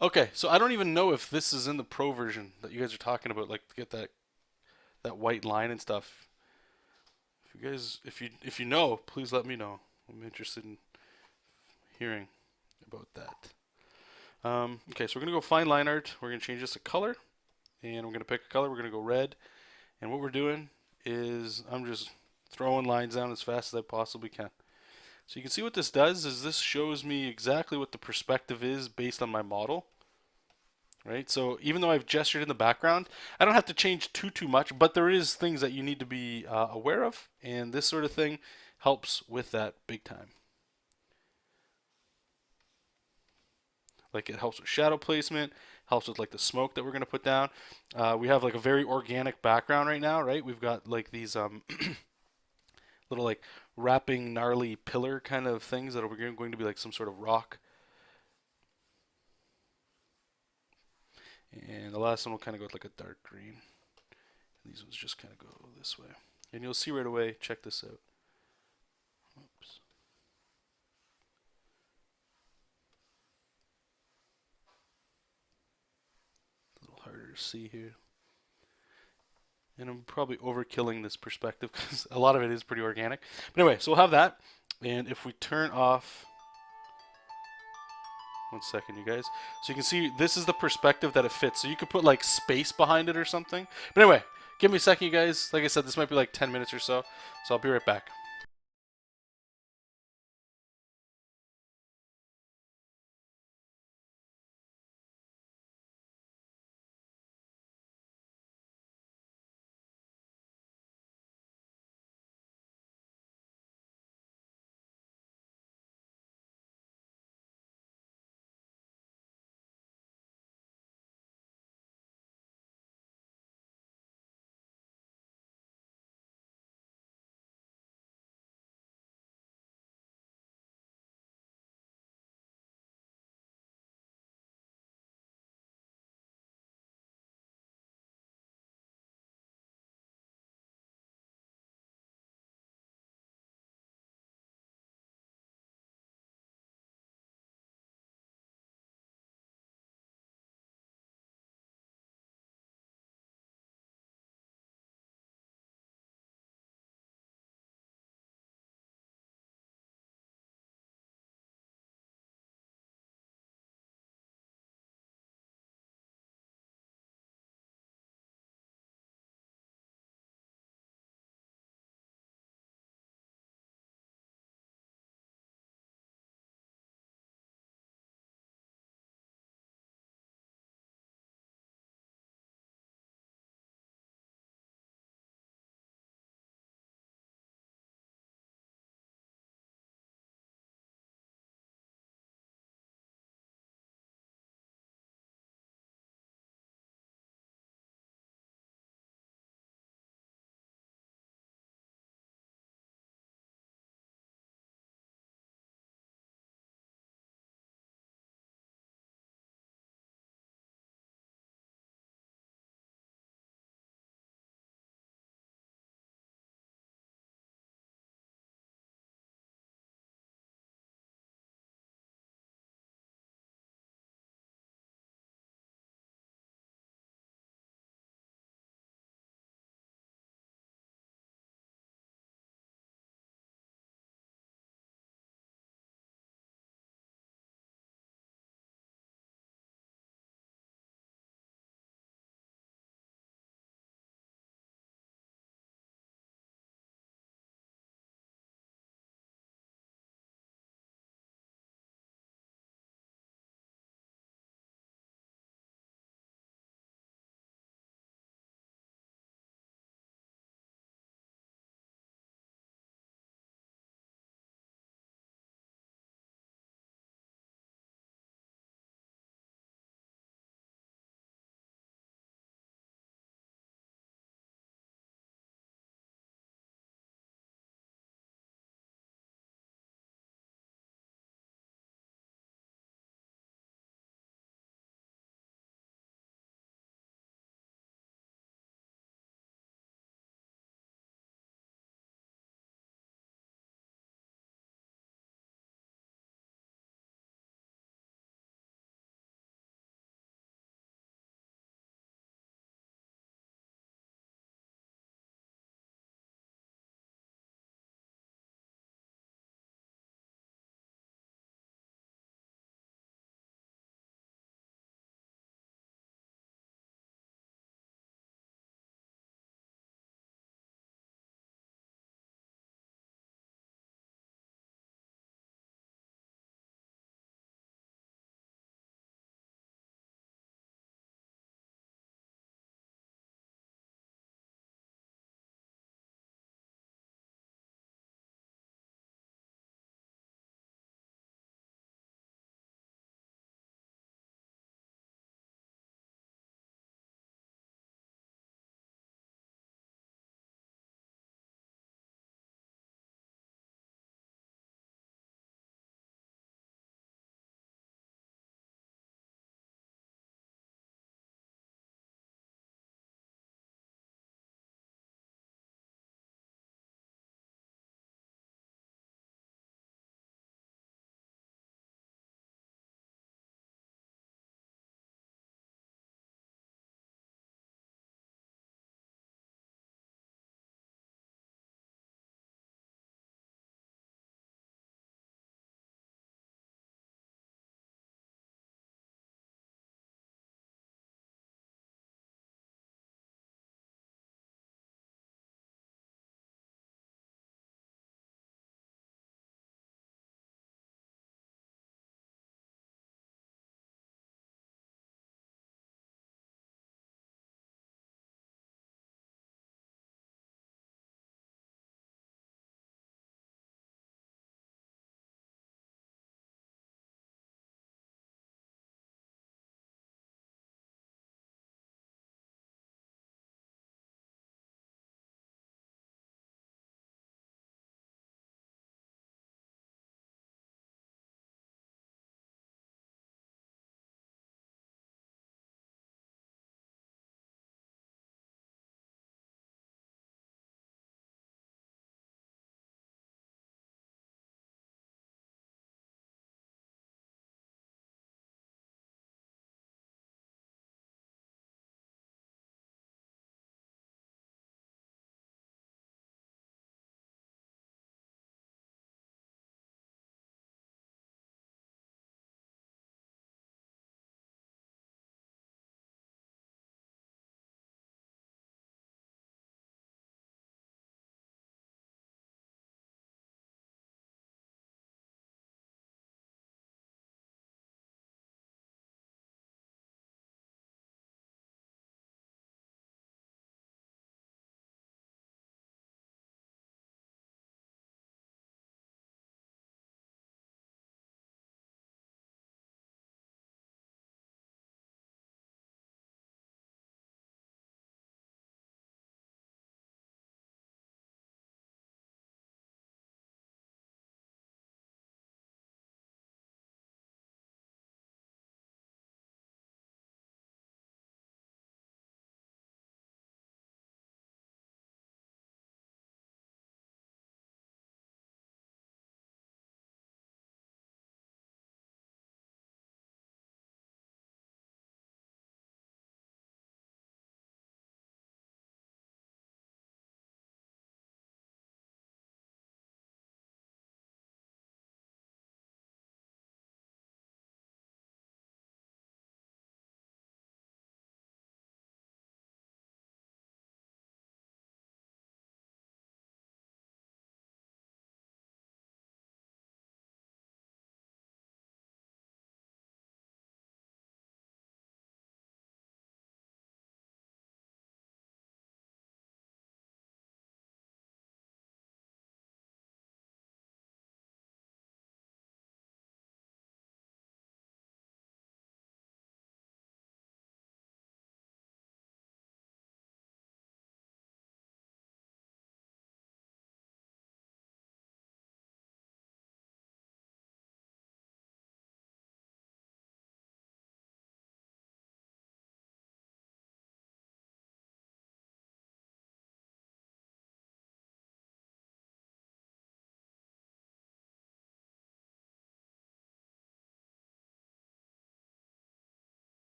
Okay, so I don't even know if this is in the pro version that you guys are talking about, like to get that white line and stuff. If you guys, if you know, please let me know. I'm interested in hearing about that. Okay, so we're gonna go find line art. We're gonna change this to color, and we're gonna pick a color. We're gonna go red, and what we're doing is I'm just throwing lines down as fast as I possibly can. So you can see what this does is this shows me exactly what the perspective is based on my model. Right, so even though I've gestured in the background, I don't have to change too much, but there is things that you need to be aware of, and this sort of thing helps with that big time. Like it helps with shadow placement, helps with like the smoke that we're gonna put down. We have like a very organic background right now, right? We've got like these little like wrapping gnarly pillar kind of things that are going to be like some sort of rock. And the last one will kind of go with like a dark green. And these ones just kind of go this way. And you'll see right away, check this out. Oops. A little harder to see here. And I'm probably overkilling this perspective because a lot of it is pretty organic. But anyway, so we'll have that. And if we turn off... 1 second, you guys. So you can see this is the perspective that it fits. So you could put like space behind it or something. But anyway, give me a second, you guys. Like I said, this might be like 10 minutes or so. So I'll be right back.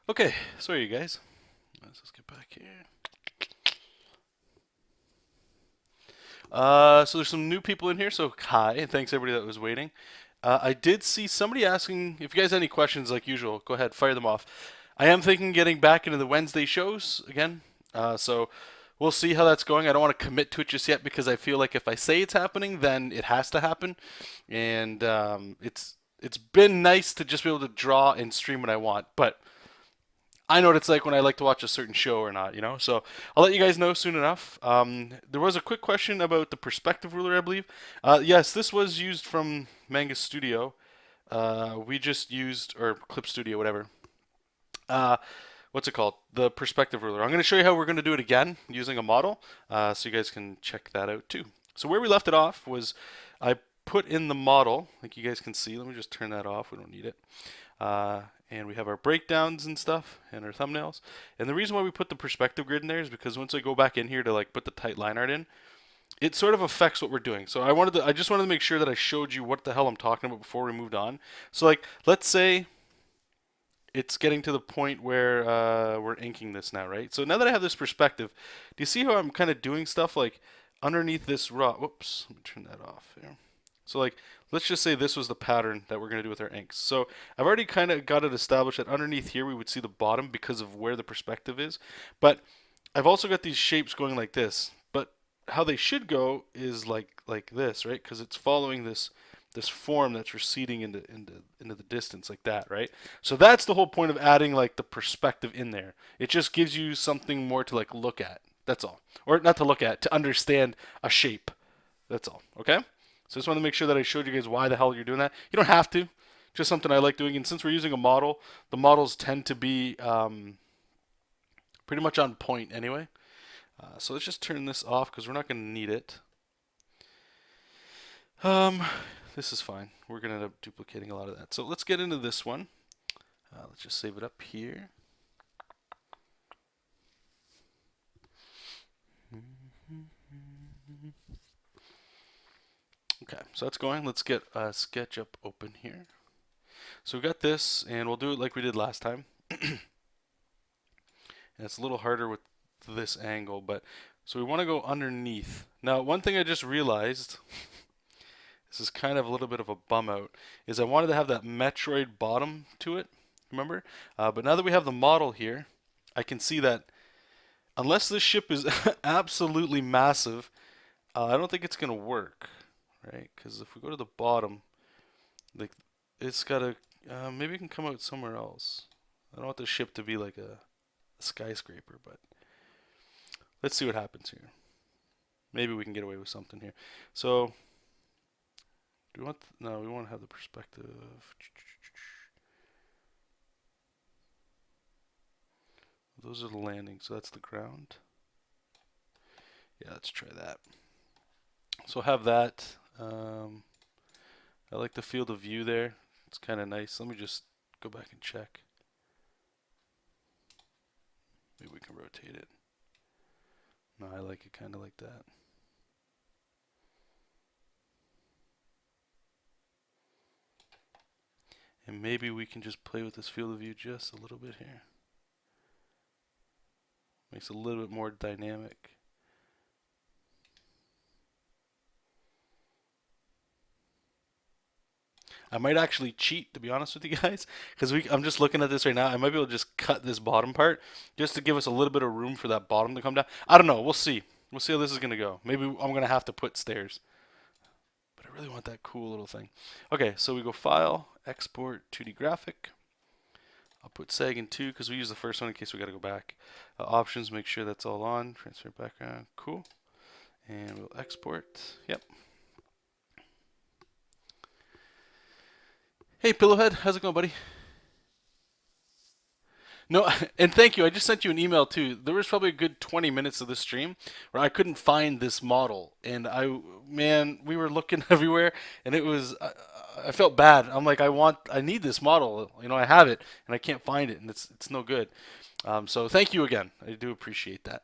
Okay, sorry you guys. Let's just get back here. So there's some new people in here, so hi, and thanks everybody that was waiting. I did see somebody asking if you guys have any questions, like usual. Go ahead, fire them off. I am thinking getting back into the Wednesday shows again, so we'll see how that's going. I don't want to commit to it just yet because I feel like if I say it's happening, then it has to happen, and it's been nice to just be able to draw and stream when I want, but I know what it's like when I like to watch a certain show or not, you know? So I'll let you guys know soon enough. There was a quick question about the perspective ruler, I believe. Yes, this was used from Manga Studio. We just used, or Clip Studio, whatever. Uh, what's it called? The perspective ruler. I'm going to show you how we're going to do it again using a model, so you guys can check that out too. So where we left it off was I put in the model, like you guys can see. Let me just turn that off. We don't need it. And we have our breakdowns and stuff and our thumbnails. And the reason why we put the perspective grid in there is because once I go back in here to like put the tight line art in, it sort of affects what we're doing. So I just wanted to make sure that I showed you what the hell I'm talking about before we moved on. So like, let's say it's getting to the point where we're inking this now, right? So now that I have this perspective, do you see how I'm kind of doing stuff like underneath this raw? Whoops, let me turn that off here. So like, let's just say this was the pattern that we're going to do with our inks. So I've already kind of got it established that underneath here we would see the bottom because of where the perspective is. But I've also got these shapes going like this. But how they should go is like this, right? Because it's following this form that's receding into the distance like that, right? So that's the whole point of adding like the perspective in there. It just gives you something more to like look at. That's all. Or not to look at, to understand a shape. That's all. Okay? So I just want to make sure that I showed you guys why the hell you're doing that. You don't have to. Just something I like doing. And since we're using a model, the models tend to be pretty much on point anyway. So let's just turn this off because we're not going to need it. This is fine. We're going to end up duplicating a lot of that. So let's get into this one. Let's just save it up here. Okay, so that's going. Let's get SketchUp open here. So we got this, and we'll do it like we did last time. And it's a little harder with this angle, but so we want to go underneath. Now, one thing I just realized, this is kind of a little bit of a bum out, is I wanted to have that Metroid bottom to it, remember? But now that we have the model here, I can see that unless this ship is absolutely massive, I don't think it's going to work, right? Because if we go to the bottom, like it's got to, maybe it can come out somewhere else. I don't want the ship to be like a skyscraper, but let's see what happens here. Maybe we can get away with something here. So, do we want? No, we want to have the perspective. Those are the landings, so that's the ground. Yeah, let's try that. So have that. I like the field of view there. It's kind of nice. Let me just go back and check. Maybe we can rotate it. No, I like it kind of like that. And maybe we can just play with this field of view just a little bit here. Makes it a little bit more dynamic. I might actually cheat, to be honest with you guys, because I'm just looking at this right now. I might be able to just cut this bottom part just to give us a little bit of room for that bottom to come down. I don't know. We'll see. We'll see how this is going to go. Maybe I'm going to have to put stairs. But I really want that cool little thing. Okay, so we go File, Export, 2D Graphic. I'll put seg in 2 because we use the first one in case we got to go back. Options, make sure that's all on. Transfer background, cool. And we'll export. Yep. Hey, Pillowhead, how's it going, buddy? No, and thank you. I just sent you an email too. There was probably a good 20 minutes of the stream where I couldn't find this model, and man, we were looking everywhere, and it was, I felt bad. I'm like, I need this model. You know, I have it, and I can't find it, and it's no good. So thank you again. I do appreciate that.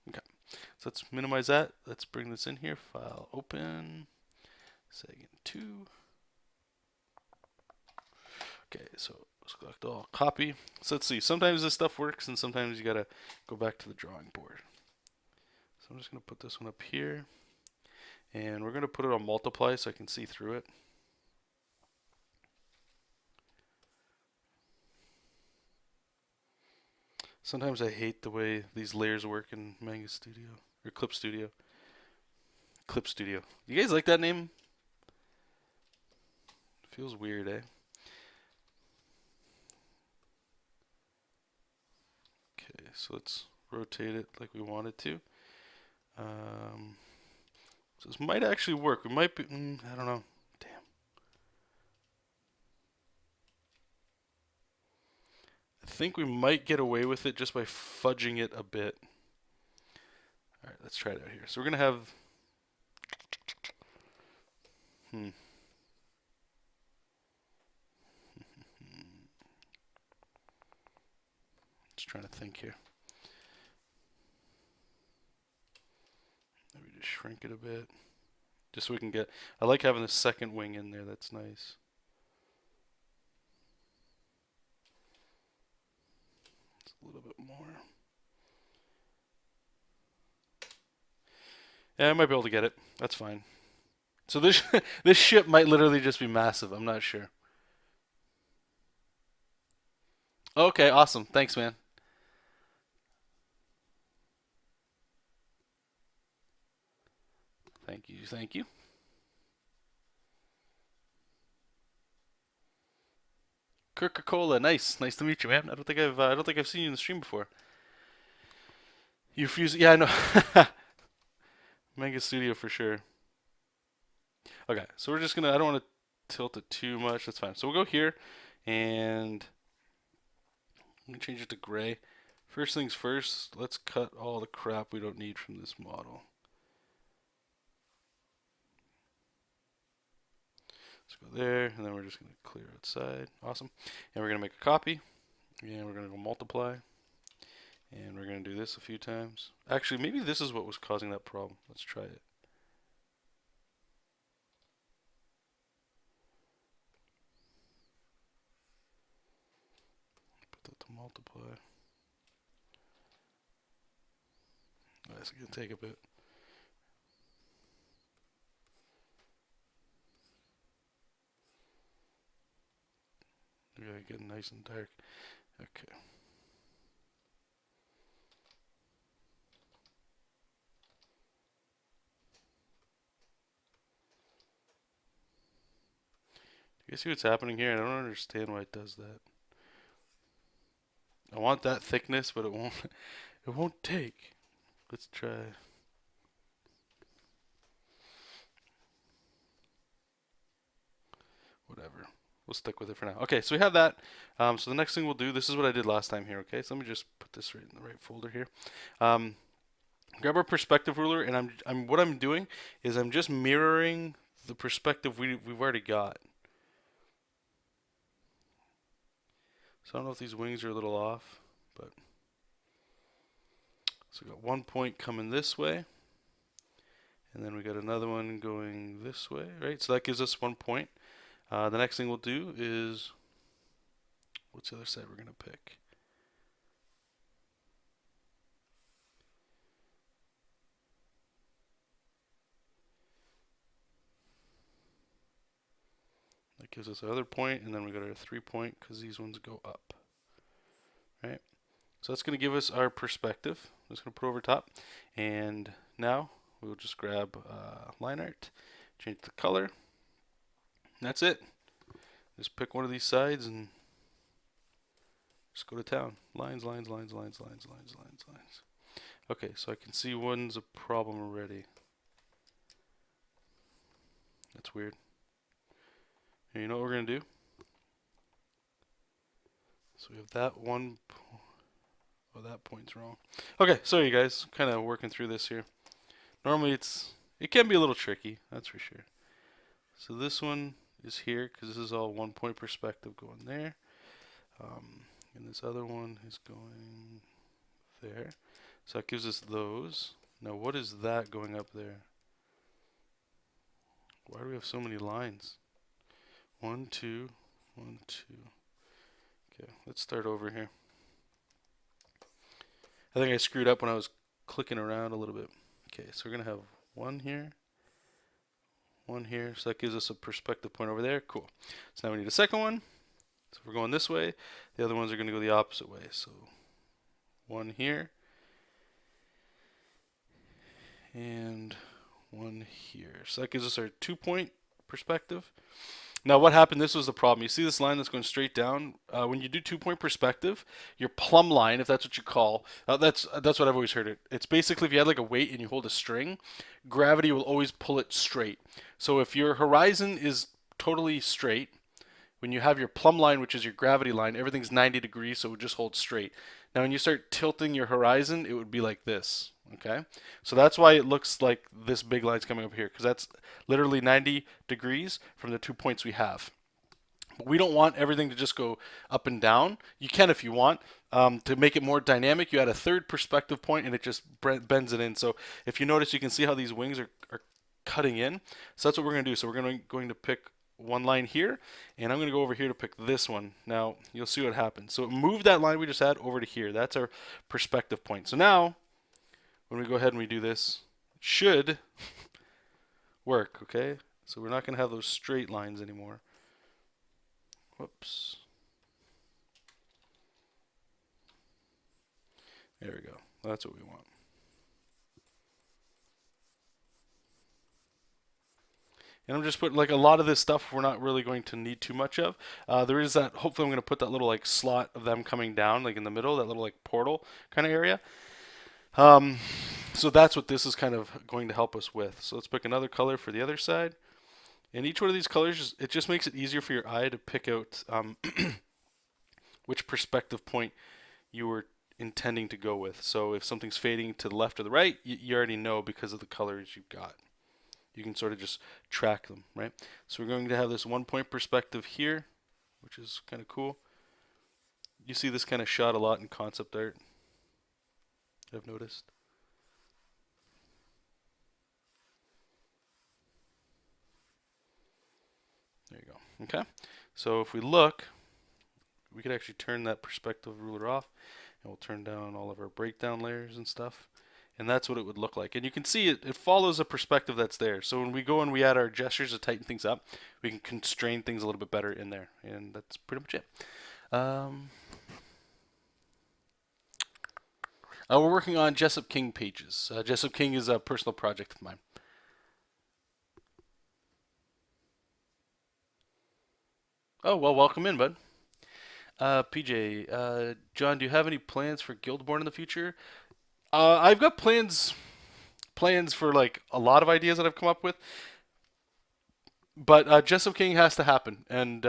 Okay, so let's minimize that. Let's bring this in here. File, open, second 2. Okay, so select all, copy. So let's see. Sometimes this stuff works, and sometimes you gotta go back to the drawing board. So I'm just gonna put this one up here, and we're gonna put it on multiply so I can see through it. Sometimes I hate the way these layers work in Manga Studio or Clip Studio. Clip Studio. You guys like that name? Feels weird, eh? Okay, so let's rotate it like we want it to. So this might actually work. We might be, I don't know. Damn. I think we might get away with it just by fudging it a bit. All right, let's try it out here. So we're gonna have, Just trying to think here. Maybe just shrink it a bit, just so we can get. I like having the second wing in there. That's nice. It's a little bit more. Yeah, I might be able to get it. That's fine. So this this ship might literally just be massive. I'm not sure. Okay, awesome. Thanks, man. Thank you. Thank you. Coca-Cola, nice. Nice to meet you, man. I don't think I've seen you in the stream before. You fuse, yeah, I know. Mega Studio for sure. Okay, so we're just gonna. I don't want to tilt it too much. That's fine. So we'll go here, and I'm gonna change it to gray. First things first. Let's cut all the crap we don't need from this model. Let's go there, and then we're just gonna clear outside. Awesome. And we're gonna make a copy. And we're gonna go multiply. And we're going to do this a few times. Actually, maybe this is what was causing that problem. Let's try it. Put that to multiply. Oh, that's going to take a bit. We got to get nice and dark. Okay. You see what's happening here? I don't understand why it does that. I want that thickness, but it won't. It won't take. Let's try. Whatever. We'll stick with it for now. Okay, so we have that. So the next thing we'll do. This is what I did last time here. Okay, so let me just put this right in the right folder here. Grab our perspective ruler, and what I'm doing is I'm just mirroring the perspective we've already got. So I don't know if these wings are a little off, but so we got one point coming this way, and then we got another one going this way, right? So that gives us 1 point. The next thing we'll do is, what's the other side we're gonna pick? That gives us another point, and then we got our 3 point because these ones go up, right? So that's going to give us our perspective. I'm just going to put over top, and now we'll just grab line art, change the color. And that's it. Just pick one of these sides and just go to town. Lines, lines, lines, lines, lines, lines, lines, lines. Okay, so I can see one's a problem already. That's weird. And you know what we're going to do? So we have that one. Oh, that point's wrong. Okay, sorry you guys. Kind of working through this here. Normally it can be a little tricky, that's for sure. So this one is here because this is all 1 point perspective going there. And this other one is going there. So that gives us those. Now what is that going up there? Why do we have so many lines? 1, 2, 1, 2. Okay, let's start over here. I think I screwed up when I was clicking around a little bit. Okay, so we're going to have one here, so that gives us a perspective point over there. Cool. So now we need a second one. So if we're going this way, the other ones are going to go the opposite way. So one here, and one here. So that gives us our 2-point perspective. Now what happened, this was the problem. You see this line that's going straight down? When you do 2-point perspective, your plumb line, if that's what you call, that's what I've always heard it. It's basically if you had like a weight and you hold a string, gravity will always pull it straight. So if your horizon is totally straight, when you have your plumb line, which is your gravity line, everything's 90 degrees, so it would just hold straight. Now when you start tilting your horizon, it would be like this. Okay, so that's why it looks like this big line's coming up here, because that's literally 90 degrees from the 2 points we have. But we don't want everything to just go up and down. You can if you want. To make it more dynamic, you add a third perspective point and it just bends it in. So if you notice, you can see how these wings are cutting in. So that's what we're going to do. So we're going to pick one line here, and I'm going to go over here to pick this one. Now you'll see what happens. So it moved that line we just had over to here. That's our perspective point. So now when we go ahead and we do this, it should work, okay? So we're not going to have those straight lines anymore. Whoops. There we go. That's what we want. And I'm just putting, like, a lot of this stuff we're not really going to need too much of. There is that, hopefully I'm going to put that little like slot of them coming down, like in the middle, that little like portal kind of area. So that's what this is kind of going to help us with. So let's pick another color for the other side. And each one of these colors, it just makes it easier for your eye to pick out which perspective point you were intending to go with. So if something's fading to the left or the right, you already know because of the colors you've got. You can sort of just track them, right? So we're going to have this 1-point perspective here, which is kind of cool. You see this kind of shot a lot in concept art, I've noticed. There you go. Okay. So if we look, we could actually turn that perspective ruler off, and we'll turn down all of our breakdown layers and stuff. And that's what it would look like. And you can see it follows a perspective that's there. So when we go and we add our gestures to tighten things up, we can constrain things a little bit better in there. And that's pretty much it. We're working on Jesop King pages. Jesop King is a personal project of mine. Oh, well, welcome in, bud. PJ, John, do you have any plans for Guildborn in the future? I've got plans for like a lot of ideas that I've come up with, but Jesop King has to happen, and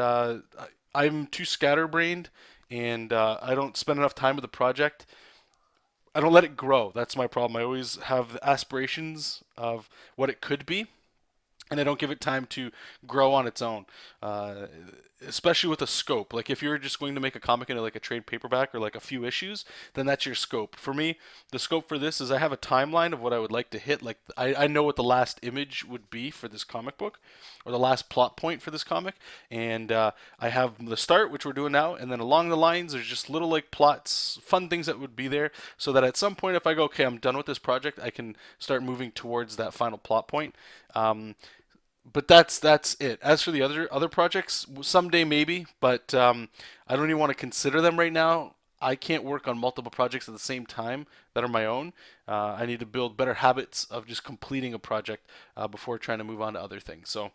I'm too scatterbrained, and I don't spend enough time with the project. I don't let it grow. That's my problem. I always have aspirations of what it could be, and I don't give it time to grow on its own. Uh, Especially with a scope. Like if you're just going to make a comic into like a trade paperback or like a few issues, then that's your scope. For me, the scope for this is I have a timeline of what I would like to hit. Like I know what the last image would be for this comic book, or the last plot point for this comic, and I have the start, which we're doing now, and then along the lines, there's just little like plots, fun things that would be there, so that at some point, if I go, okay, I'm done with this project, I can start moving towards that final plot point. But that's it. As for the other projects, someday maybe, but I don't even want to consider them right now. I can't work on multiple projects at the same time that are my own. I need to build better habits of just completing a project before trying to move on to other things. So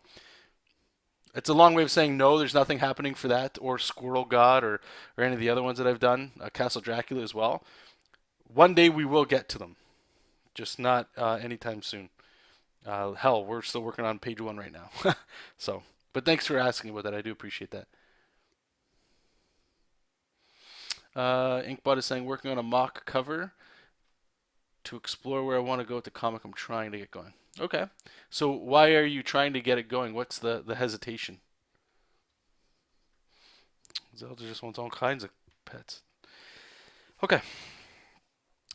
it's a long way of saying no. There's nothing happening for that, or Squirrel God, or any of the other ones that I've done. Castle Dracula as well. One day we will get to them, just not anytime soon. Hell, we're still working on page 1 right now. So, but thanks for asking about that. I do appreciate that. Inkbot is saying working on a mock cover to explore where I want to go with the comic I'm trying to get going. Okay. So why are you trying to get it going? What's the hesitation? Zelda just wants all kinds of pets. Okay.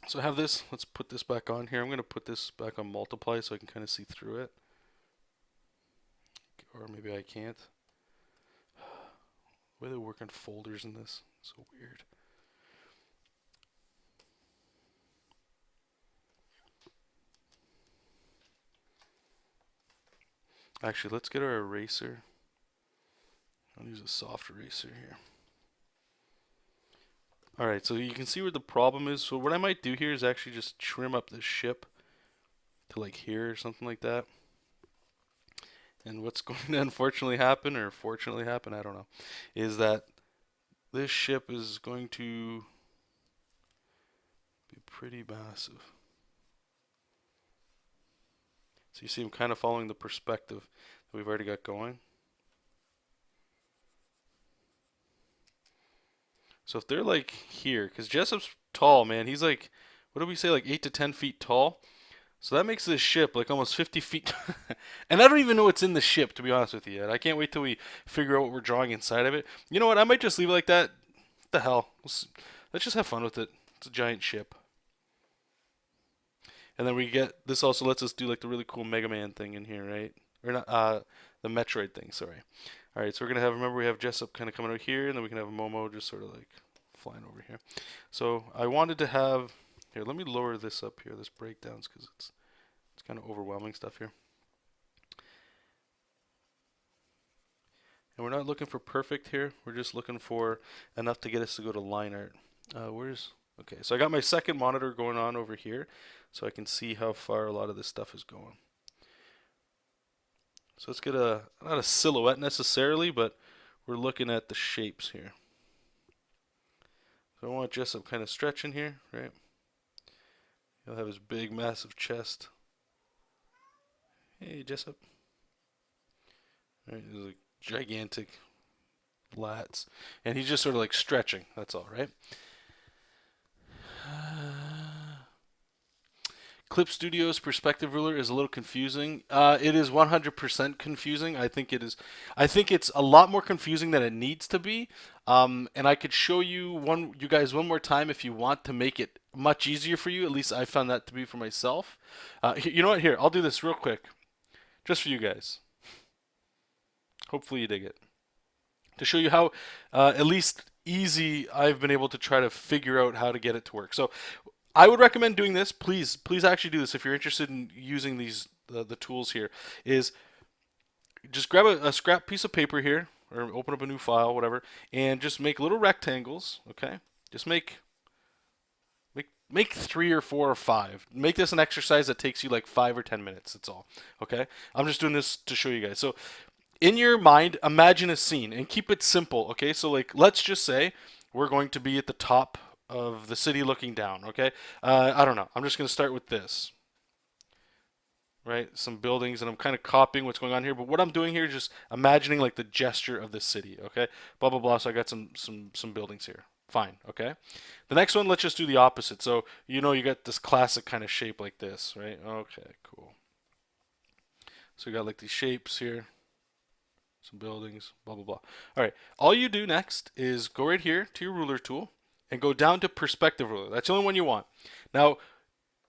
So I have this. Let's put this back on here. I'm going to put this back on multiply so I can kind of see through it. Or maybe I can't. The way they work on folders in this, so weird. Actually, let's get our eraser. I'll use a soft eraser here. Alright, so you can see where the problem is. So what I might do here is actually just trim up this ship to like here or something like that. And what's going to unfortunately happen, or fortunately happen, I don't know, is that this ship is going to be pretty massive. So you see I'm kind of following the perspective that we've already got going. So if they're like here, because Jesop's tall, man, he's like, what did we say, like 8 to 10 feet tall? So that makes this ship like almost 50 feet. And I don't even know what's in the ship, to be honest with you yet. I can't wait till we figure out what we're drawing inside of it. You know what? I might just leave it like that. What the hell? Let's just have fun with it. It's a giant ship. And then we get, this also lets us do like the really cool Mega Man thing in here, right? Or not, the Metroid thing, sorry. Alright, so we're going to have, remember we have Jesop kind of coming out here, and then we can have Momo just sort of like flying over here. So I wanted to have, here, let me lower this up here, this breakdowns, because it's kind of overwhelming stuff here. And we're not looking for perfect here, we're just looking for enough to get us to go to line art. Okay, so I got my second monitor going on over here, so I can see how far a lot of this stuff is going. So let's get not a silhouette necessarily, but we're looking at the shapes here. So I want Jesop kind of stretching here, right? He'll have his big, massive chest. Hey, Jesop. Right, he's like gigantic lats, and he's just sort of like stretching. That's all, right? Clip Studio's perspective ruler is a little confusing. It is 100% confusing. I think it is. I think it's a lot more confusing than it needs to be. And I could show you guys one more time if you want to make it much easier for you. At least I found that to be for myself. You know what? Here, I'll do this real quick, just for you guys. Hopefully you dig it. To show you how, at least easy, I've been able to try to figure out how to get it to work. So I would recommend doing this. Please actually do this if you're interested in using these the tools here. Is just grab a scrap piece of paper here, or open up a new file, whatever, and just make little rectangles. Okay, just make 3 or 4 or 5. Make this an exercise that takes you like 5 or 10 minutes. That's all. Okay, I'm just doing this to show you guys. So in your mind, imagine a scene and keep it simple. Okay, so like let's just say we're going to be at the top of the city looking down, okay? I don't know. I'm just going to start with this, right? Some buildings, and I'm kind of copying what's going on here. But what I'm doing here is just imagining like the gesture of the city, okay? Blah, blah, blah. So I got some buildings here. Fine, okay? The next one, let's just do the opposite. So, you know, you got this classic kind of shape like this, right? Okay, cool. So we got like these shapes here. Some buildings, blah, blah, blah. All right. All you do next is go right here to your ruler tool and go down to perspective ruler. That's the only one you want. Now,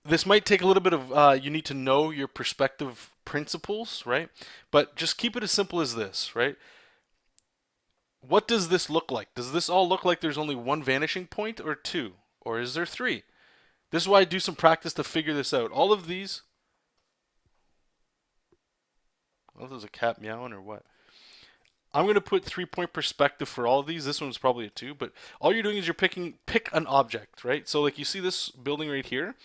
this might take a little bit of, you need to know your perspective principles, right? But just keep it as simple as this, right? What does this look like? Does this all look like there's only one vanishing point or 2? Or is there 3? This is why I do some practice to figure this out. All of these, I don't know if there's a cat meowing or what. I'm going to put 3-point perspective for all of these. This one's probably a 2, but all you're doing is you're pick an object, right? So like you see this building right here.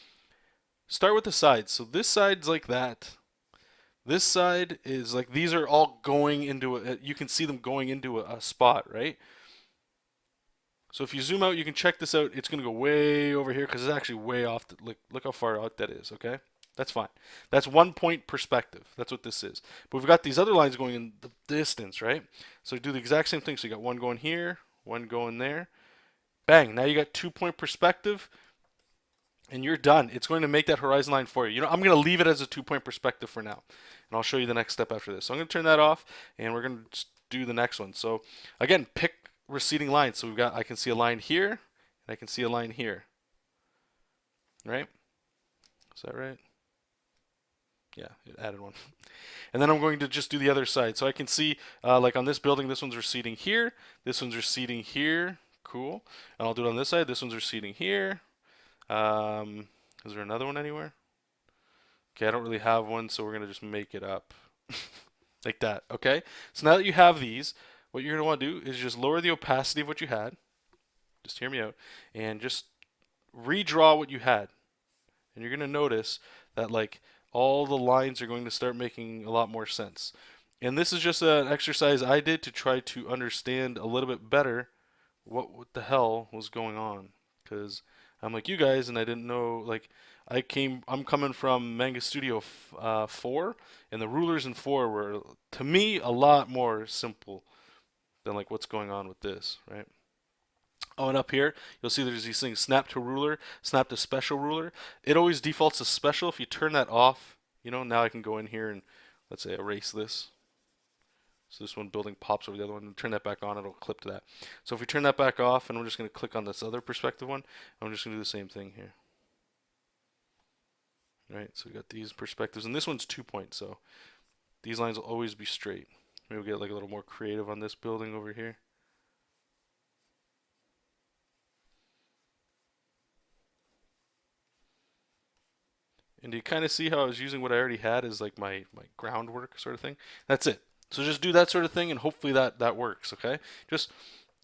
Start with the sides. So this side's like that. This side is like, these are all going into you can see them going into a spot, right? So if you zoom out, you can check this out. It's going to go way over here because it's actually way off. Look how far out that is, okay? That's fine. That's 1-point perspective. That's what this is. But we've got these other lines going in the distance, right? So do the exact same thing. So you got one going here, one going there. Bang. Now you got 2-point perspective, and you're done. It's going to make that horizon line for you. You know, I'm going to leave it as a 2-point perspective for now, and I'll show you the next step after this. So I'm going to turn that off, and we're going to do the next one. So again, pick receding lines. So we've got, I can see a line here, and I can see a line here. Right? Is that right? Yeah, it added one. And then I'm going to just do the other side. So I can see, like on this building, this one's receding here. This one's receding here. Cool. And I'll do it on this side. This one's receding here. Is there another one anywhere? Okay, I don't really have one, so we're going to just make it up. Like that, okay? So now that you have these, what you're going to want to do is just lower the opacity of what you had. Just hear me out. And just redraw what you had. And you're going to notice that like all the lines are going to start making a lot more sense. And this is just an exercise I did to try to understand a little bit better what the hell was going on. Because I'm like you guys, and I didn't know, like, I'm coming from Manga Studio 4, and the rulers in 4 were, to me, a lot more simple than like what's going on with this, right? Oh, and up here, you'll see there's these things, snap to ruler, snap to special ruler. It always defaults to special. If you turn that off, now I can go in here and, let's say, erase this. So this one building pops over the other one, and turn that back on, it'll clip to that. So if we turn that back off, and I'm just going to click on this other perspective one, I'm just going to do the same thing here. Right, so we got these perspectives, and this one's 2 point, so these lines will always be straight. Maybe we'll get like a little more creative on this building over here. And you kind of see how I was using what I already had as like my groundwork sort of thing. That's it. So just do that sort of thing, and hopefully that works, okay? It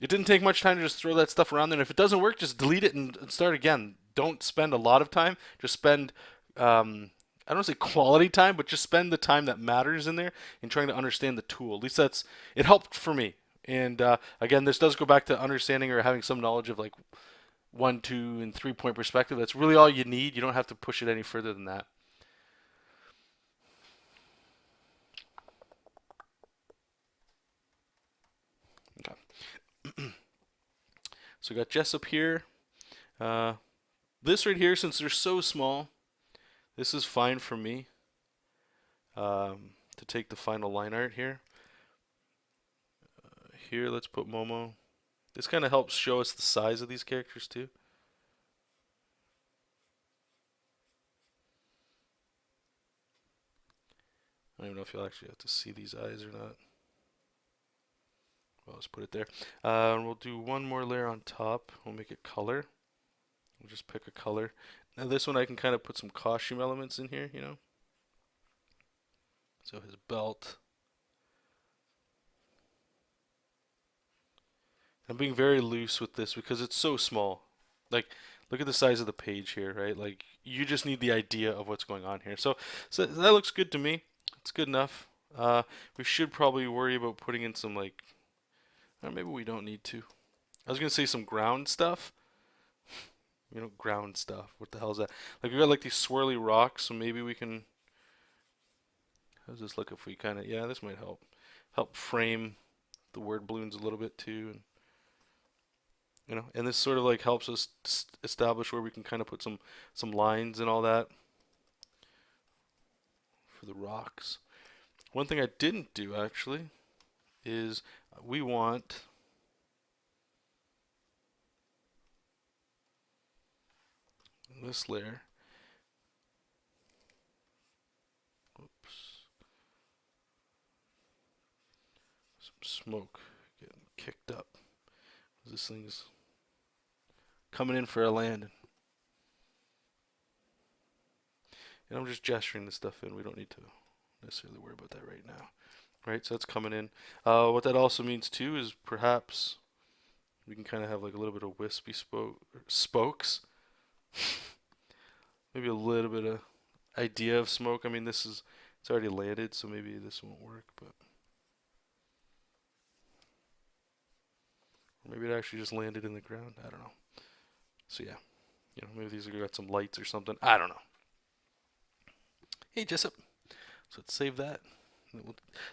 didn't take much time to just throw that stuff around there. And if it doesn't work, just delete it and start again. Don't spend a lot of time. Just spend, I don't want to say quality time, but just spend the time that matters in there in trying to understand the tool. At least it helped for me. And again, this does go back to understanding or having some knowledge of like 1, 2, and 3 point perspective. That's really all you need. You don't have to push it any further than that. Okay. So we got Jesop here. Uh, this right here, since they're so small, this is fine for me to take the final line art here. Here, let's put Momo. This kind of helps show us the size of these characters too. I don't even know if you'll actually have to see these eyes or not. Well, let's put it there. We'll do one more layer on top. We'll make it color. We'll just pick a color. Now this one I can kind of put some costume elements in here, So his belt. I'm being very loose with this because it's so small. Like, look at the size of the page here, right? Like, you just need the idea of what's going on here. So that looks good to me. It's good enough. We should probably worry about putting in some, like, or maybe we don't need to. I was going to say some ground stuff. Ground stuff. What the hell is that? Like, we got, like, these swirly rocks, so maybe we can... How does this look if we kind of... Yeah, this might help. Help frame the word balloons a little bit, too. And this sort of like helps us establish where we can kind of put some lines and all that for the rocks. One thing I didn't do actually is we want this layer. Oops. Some smoke getting kicked up. This thing's coming in for a landing. And I'm just gesturing this stuff in. We don't need to necessarily worry about that right now. Right, so that's coming in. What that also means too is perhaps we can kind of have like a little bit of wispy spokes. Maybe a little bit of idea of smoke. I mean, it's already landed, so maybe this won't work, but or maybe it actually just landed in the ground. I don't know. So yeah, maybe these have got some lights or something. I don't know. Hey, Jesop. So let's save that.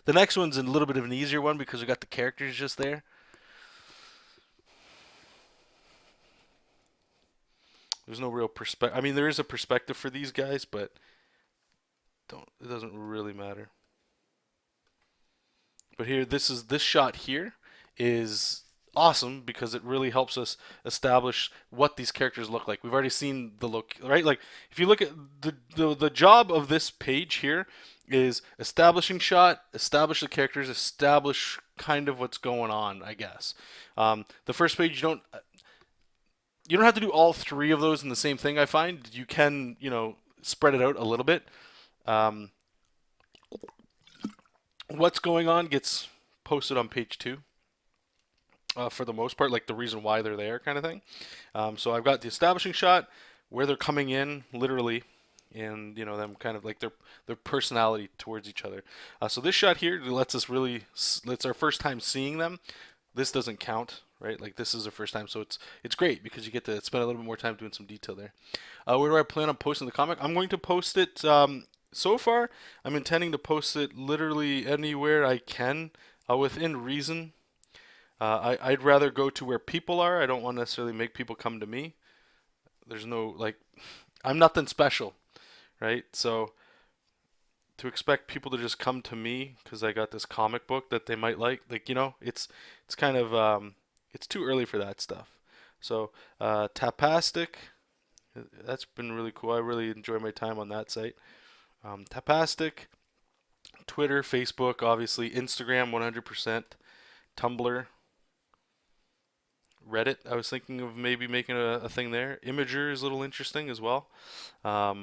The next one's a little bit of an easier one because we got the characters just there. There's no real perspective. I mean, there is a perspective for these guys, but it doesn't really matter. But here, this shot here is awesome because it really helps us establish what these characters look like. We've already seen the look, right? Like if you look at the job of this page here is establishing shot, establish the characters, establish kind of what's going on, I guess. The first page you don't have to do all three of those in the same thing. I find you can spread it out a little bit. Um, what's going on gets posted on page two. For the most part, like the reason why they're there, kind of thing. So I've got the establishing shot, where they're coming in, literally, and them kind of like their personality towards each other. So this shot here lets us really, it's our first time seeing them. This doesn't count, right? Like this is the first time, so it's great because you get to spend a little bit more time doing some detail there. Where do I plan on posting the comic? I'm going to post it. So far, I'm intending to post it literally anywhere I can, within reason. I'd rather go to where people are. I don't want to necessarily make people come to me. There's no, like, I'm nothing special, right? So to expect people to just come to me because I got this comic book that they might like, it's kind of it's too early for that stuff. So Tapastic, that's been really cool. I really enjoy my time on that site. Tapastic, Twitter, Facebook, obviously, Instagram, 100%, Tumblr. Reddit. I was thinking of maybe making a thing there. Imager is a little interesting as well. I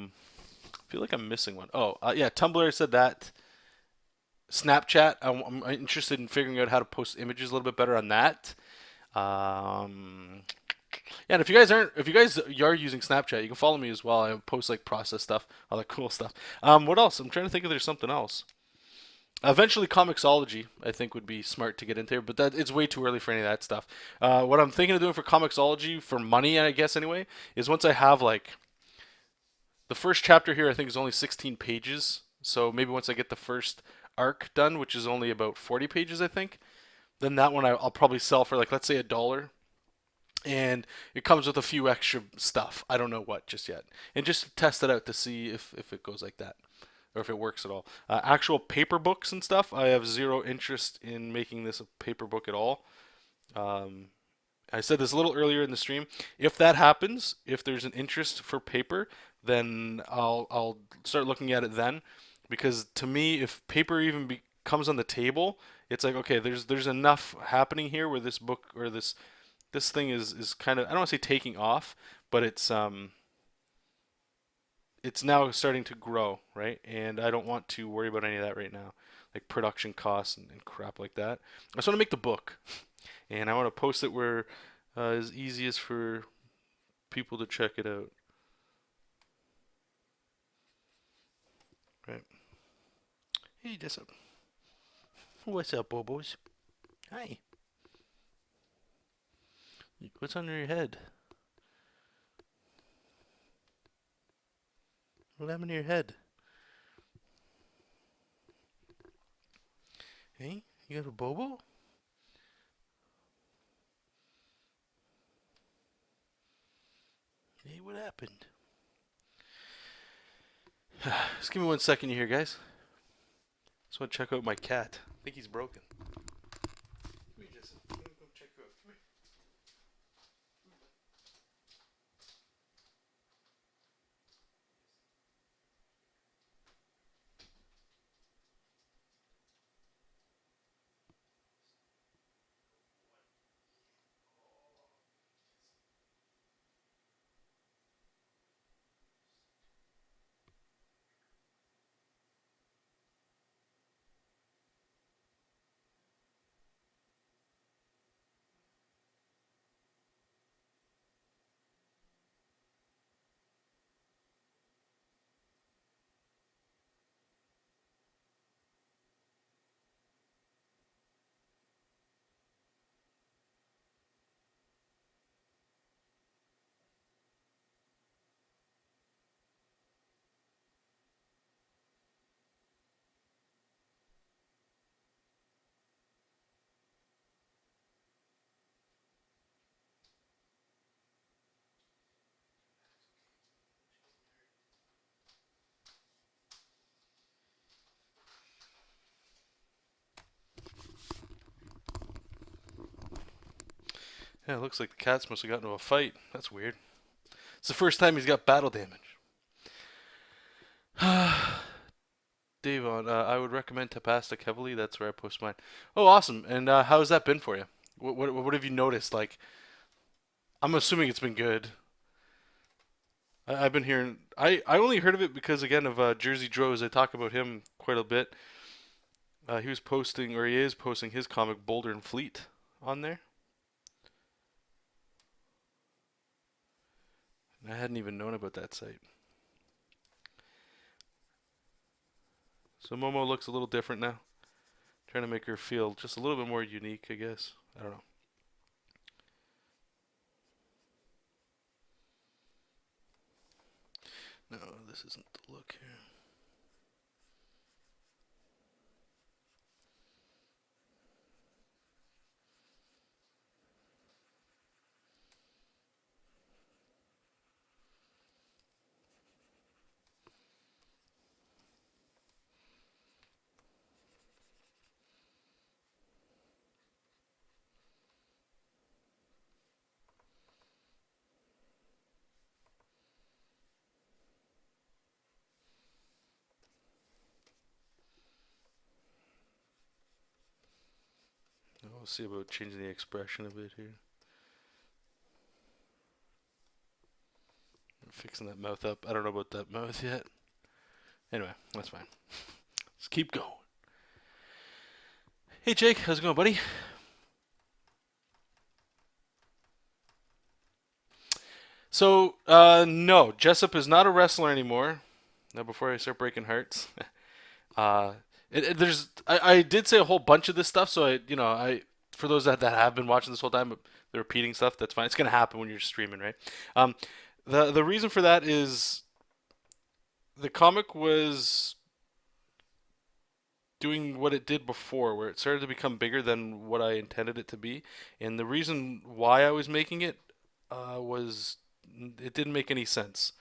feel like I'm missing one. Oh, yeah, Tumblr. I said that. Snapchat. I'm interested in figuring out how to post images a little bit better on that. Um, yeah, and if you guys are using Snapchat, you can follow me as well. I post like process stuff, all that cool stuff. What else? I'm trying to think if there's something else. Eventually, Comixology, I think, would be smart to get into here, but that it's way too early for any of that stuff. What I'm thinking of doing for Comixology, for money, I guess anyway, is once I have like the first chapter here, I think is only 16 pages. So maybe once I get the first arc done, which is only about 40 pages, I think, then that one I'll probably sell for like let's say $1, and it comes with a few extra stuff. I don't know what just yet, and just test it out to see if it goes like that or if it works at all. Actual paper books and stuff, I have zero interest in making this a paper book at all. Um, I said this a little earlier in the stream. If that happens, if there's an interest for paper, then I'll start looking at it then, because to me, if paper even comes on the table, it's like okay, there's enough happening here where this book or this thing is kind of, I don't want to say taking off, but it's now starting to grow, right? And I don't want to worry about any of that right now, like production costs and crap like that. I just want to make the book, and I want to post it where is easiest for people to check it out. Right? Hey, Jesop. What's up, Bobos? Hi. What's under your head? What happened to your head? Hey, you got a Bobo? Hey, what happened? Just give me 1 second here, guys. Just want to check out my cat. I think he's broken. Come here, Jesop. Let me go check you out. Come here. Yeah, it looks like the cats must have gotten into a fight. That's weird. It's the first time he's got battle damage. Davon, I would recommend Tapastic heavily. That's where I post mine. Oh, awesome. And how has that been for you? What have you noticed? Like, I'm assuming it's been good. I've been hearing. I only heard of it because again of Jersey Droz. I talk about him quite a bit. He was posting, or he is posting his comic Boulder and Fleet on there. And I hadn't even known about that site. So Momo looks a little different now. Trying to make her feel just a little bit more unique, I guess. I don't know. No, this isn't the look here. We'll see about changing the expression a bit here. Fixing that mouth up. I don't know about that mouth yet. Anyway, that's fine. Let's keep going. Hey Jake, how's it going, buddy? So, no, Jesop is not a wrestler anymore. Now, before I start breaking hearts, uh, I did say a whole bunch of this stuff, so for those that have been watching this whole time, they're repeating stuff. That's fine. It's gonna happen when you're streaming, right? Um, the reason for that is the comic was doing what it did before, where it started to become bigger than what I intended it to be, and the reason why I was making it was it didn't make any sense.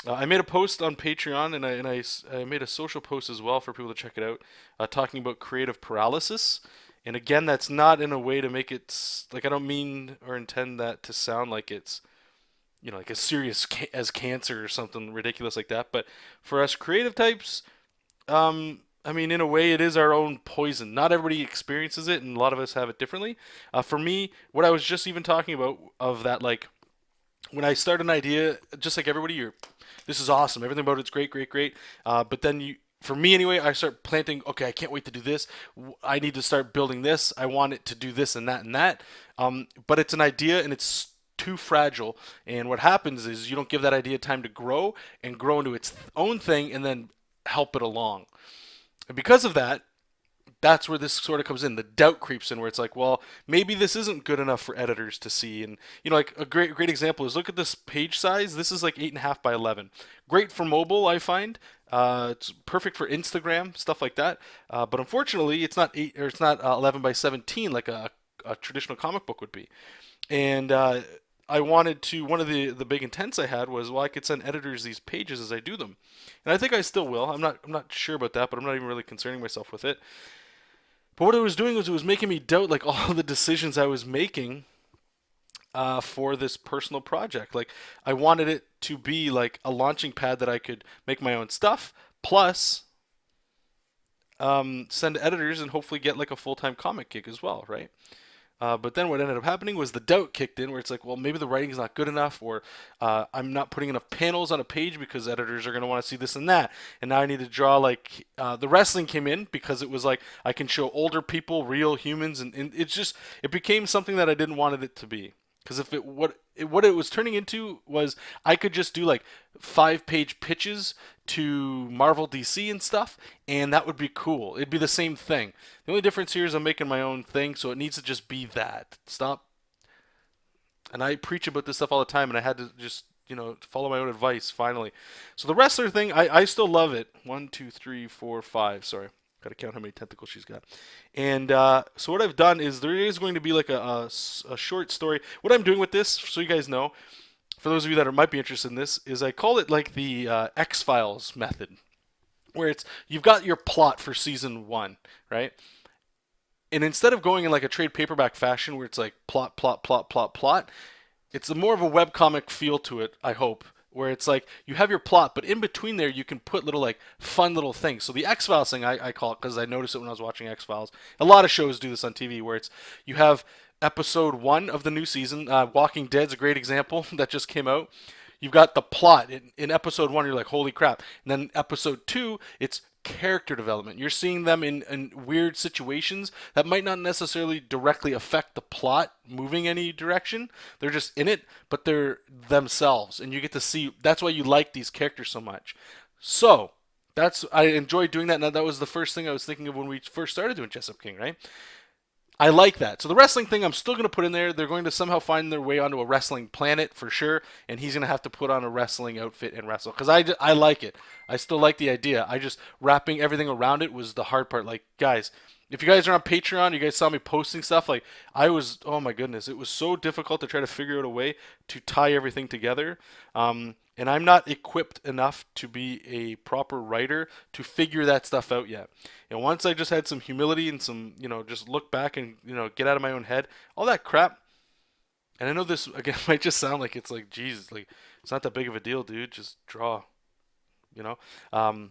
I made a post on Patreon, and I made a social post as well for people to check it out, talking about creative paralysis. And again, that's not in a way to make it like I don't mean or intend that to sound like it's like as serious as cancer or something ridiculous like that. But for us creative types, I mean, in a way, it is our own poison. Not everybody experiences it, and a lot of us have it differently. For me, what I was just even talking about of that, like when I start an idea, just like everybody, this is awesome. Everything about it's great, great, great. But then for me anyway, I start planting. Okay, I can't wait to do this. I need to start building this. I want it to do this and that and that. But it's an idea and it's too fragile. And what happens is you don't give that idea time to grow and grow into its own thing, and then help it along. And because of that, that's where this sort of comes in. The doubt creeps in, where it's like, well, maybe this isn't good enough for editors to see. And like a great example is look at this page size. This is like 8.5 by 11. Great for mobile, I find. It's perfect for Instagram, stuff like that. But unfortunately, it's not 11 by 17 like a traditional comic book would be. And I wanted to. One of the big intents I had was, well, I could send editors these pages as I do them, and I think I still will. I'm not sure about that, but I'm not even really concerning myself with it. But what it was doing was it was making me doubt like all the decisions I was making for this personal project. Like I wanted it to be like a launching pad that I could make my own stuff, plus send editors and hopefully get like a full time comic gig as well, right? But then what ended up happening was the doubt kicked in, where it's like, well, maybe the writing's not good enough, or I'm not putting enough panels on a page because editors are going to want to see this and that. And now I need to draw like the wrestling came in because it was like I can show older people, real humans, and it became something that I didn't want it to be. Because if what it was turning into was I could just do like 5-page pitches to Marvel, DC, and stuff, and that would be cool. It'd be the same thing. The only difference here is I'm making my own thing, so it needs to just be that. Stop. And I preach about this stuff all the time, and I had to just follow my own advice finally. So the wrestler thing, I still love it. 1, 2, 3, 4, 5. Sorry. Got to count how many tentacles she's got. And so what I've done is there is going to be like a short story. What I'm doing with this, so you guys know, for those of you that might be interested in this, is I call it like the X-Files method, where it's you've got your plot for season 1, right? And instead of going in like a trade paperback fashion where it's like plot, plot, plot, plot, plot, it's a more of a webcomic feel to it, I hope, where it's like you have your plot, but in between there you can put little like fun little things. So the X Files thing, I call it because I noticed it when I was watching X Files. A lot of shows do this on TV where it's you have episode one of the new season. Walking Dead's a great example that just came out. You've got the plot in episode one. You're like, holy crap! And then episode two, it's character development. You're seeing them in weird situations that might not necessarily directly affect the plot moving any direction. They're just in it, but they're themselves, and you get to see. That's why you like these characters so much. So that's I enjoy doing that. And that was the first thing I was thinking of when we first started doing Jesop King, right? I like that. So the wrestling thing, I'm still going to put in there. They're going to somehow find their way onto a wrestling planet for sure, and he's going to have to put on a wrestling outfit and wrestle because I like it. I still like the idea. I just wrapping everything around it was the hard part. Like guys, if you guys are on Patreon, you guys saw me posting stuff. Like I was, oh my goodness, it was so difficult to try to figure out a way to tie everything together. And I'm not equipped enough to be a proper writer to figure that stuff out yet. And once I just had some humility and some, just look back and, get out of my own head, all that crap. And I know this, again, might just sound like it's like, Jesus, like, it's not that big of a deal, dude. Just draw, you know? Um,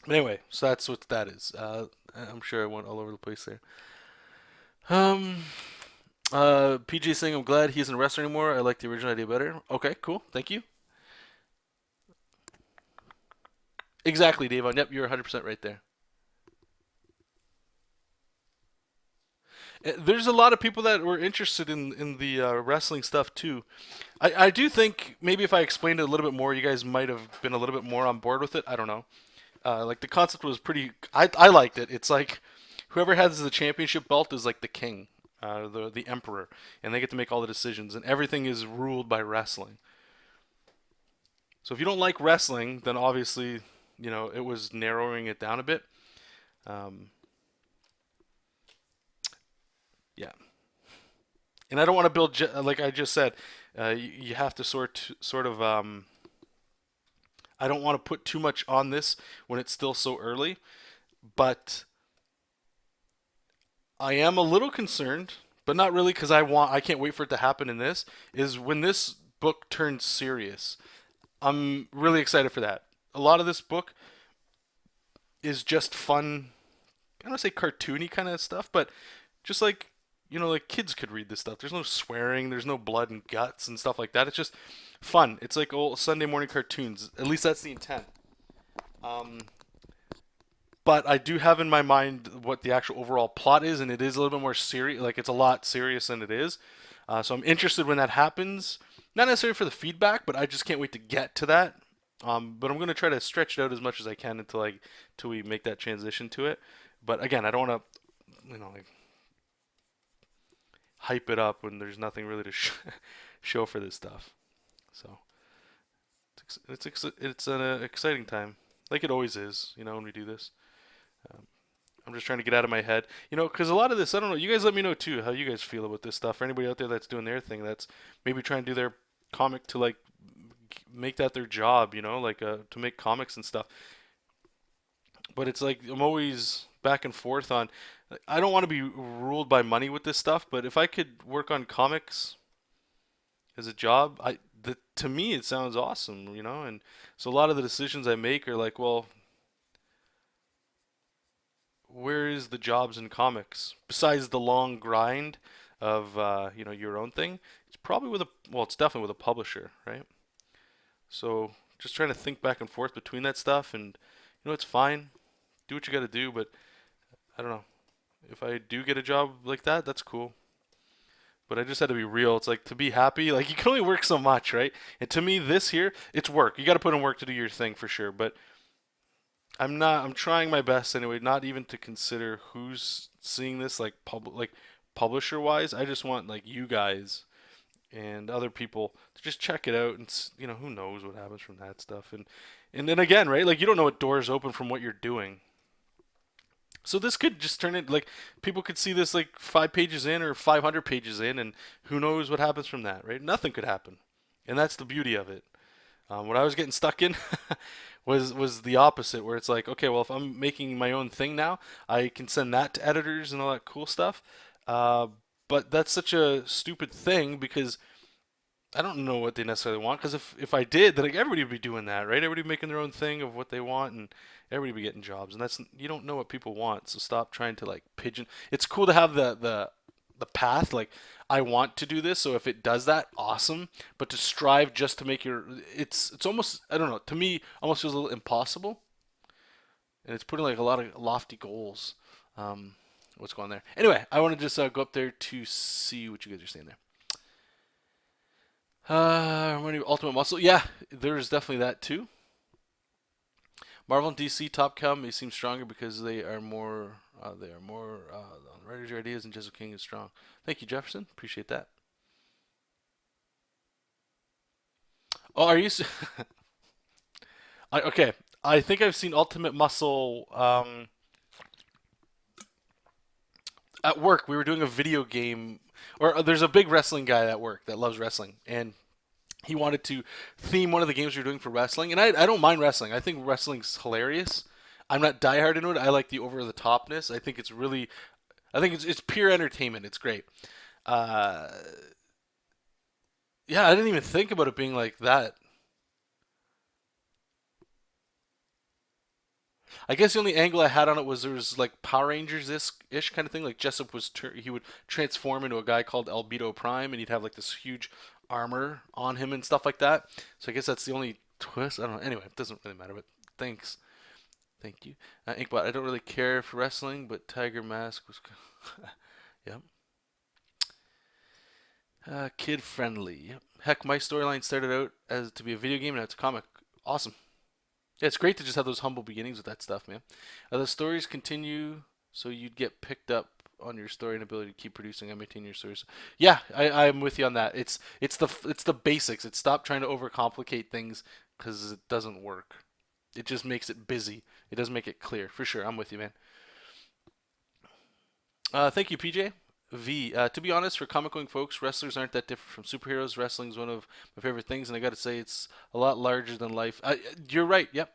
but anyway, so that's what that is. I'm sure I went all over the place there. Um, PJ saying, I'm glad he isn't a wrestler anymore. I like the original idea better. Okay, cool. Thank you. Exactly, Davon. Yep, you're 100% right there. There's a lot of people that were interested in the wrestling stuff too. I do think maybe if I explained it a little bit more, you guys might have been a little bit more on board with it. I don't know. Like the concept was pretty. I liked it. It's like whoever has the championship belt is like the king, the emperor, and they get to make all the decisions, and everything is ruled by wrestling. So if you don't like wrestling, then obviously it was narrowing it down a bit. Um, yeah. And I don't want to build like I just said. You have to sort of. I don't want to put too much on this when it's still so early, but I am a little concerned, but not really because I can't wait for it to happen in this. Is when this book turns serious. I'm really excited for that. A lot of this book is just fun. I don't want to say cartoony kind of stuff, but just like like kids could read this stuff. There's no swearing, there's no blood and guts and stuff like that. It's just fun. It's like old Sunday morning cartoons. At least that's the intent. Um, but I do have in my mind what the actual overall plot is, and it is a little bit more serious. Like it's a lot serious than it is. So I'm interested when that happens. Not necessarily for the feedback, but I just can't wait to get to that. But I'm gonna try to stretch it out as much as I can until we make that transition to it. But again, I don't want to like hype it up when there's nothing really to show for this stuff. So it's an exciting time, like it always is. When we do this. Um, I'm just trying to get out of my head, because a lot of this, I don't know. You guys let me know too how you guys feel about this stuff. For anybody out there that's doing their thing, that's maybe trying to do their comic to like make that their job, like to make comics and stuff. But it's like I'm always back and forth on. I don't want to be ruled by money with this stuff, but if I could work on comics as a job, to me it sounds awesome, And so a lot of the decisions I make are like, well, where is the jobs in comics besides the long grind of your own thing? It's probably it's definitely with a publisher, right? So just trying to think back and forth between that stuff, and it's fine, do what you got to do, but I don't know. If I do get a job like that, that's cool. But I just had to be real. It's like to be happy, like you can only work so much, right? And to me, this here, it's work. You got to put in work to do your thing for sure. But I'm trying my best anyway, not even to consider who's seeing this like publisher wise. I just want like you guys and other people to just check it out and who knows what happens from that stuff. And then again, right? Like you don't know what doors open from what you're doing. So this could just turn it like people could see this like 5 pages in or 500 pages in, and who knows what happens from that, right? Nothing could happen, and that's the beauty of it. What I was getting stuck in was the opposite, where it's like, okay, well, if I'm making my own thing now, I can send that to editors and all that cool stuff. Uh, but that's such a stupid thing because I don't know what they necessarily want. Because if I did, then like everybody would be doing that, right? Everybody making their own thing of what they want, and everybody would be getting jobs. And that's you don't know what people want, so stop trying to like pigeon. It's cool to have the path. Like I want to do this, so if it does that, awesome. But to strive just to make your, it's almost I don't know. To me, almost feels a little impossible, and it's putting like a lot of lofty goals. Um, what's going on there? Anyway, I want to just go up there to see what you guys are saying there. Ultimate Muscle. Yeah, there's definitely that too. Marvel and DC Top Cow may seem stronger because they are more on writers your ideas and Jesop King is strong. Thank you, Jefferson. Appreciate that. Oh, are you? Okay, I think I've seen Ultimate Muscle at work. We were doing a video game, or there's a big wrestling guy at work that loves wrestling, and he wanted to theme one of the games we were doing for wrestling, and I don't mind wrestling. I think wrestling's hilarious. I'm not diehard into it. I like the over the topness. I think it's pure entertainment. It's great. Uh, yeah, I didn't even think about it being like that. I guess the only angle I had on it was there was like Power Rangers ish kind of thing. Like Jessup he would transform into a guy called Albedo Prime, and he'd have like this huge armor on him and stuff like that. So I guess that's the only twist. I don't know. Anyway, it doesn't really matter. But thanks, thank you, Inkbot. I don't really care for wrestling, but Tiger Mask was, yep, kid friendly. Yep. Heck, my storyline started out as to be a video game, and now it's a comic. Awesome. Yeah, it's great to just have those humble beginnings with that stuff, man. The stories continue, so you'd get picked up on your story and ability to keep producing and maintain your stories. Yeah, I'm with you on that. It's the basics. It's stop trying to overcomplicate things because it doesn't work. It just makes it busy. It doesn't make it clear. For sure, I'm with you, man. Thank you, PJ. V. To be honest, for comic going folks, wrestlers aren't that different from superheroes. Wrestling's one of my favorite things, and I got to say, it's a lot larger than life. You're right. Yep,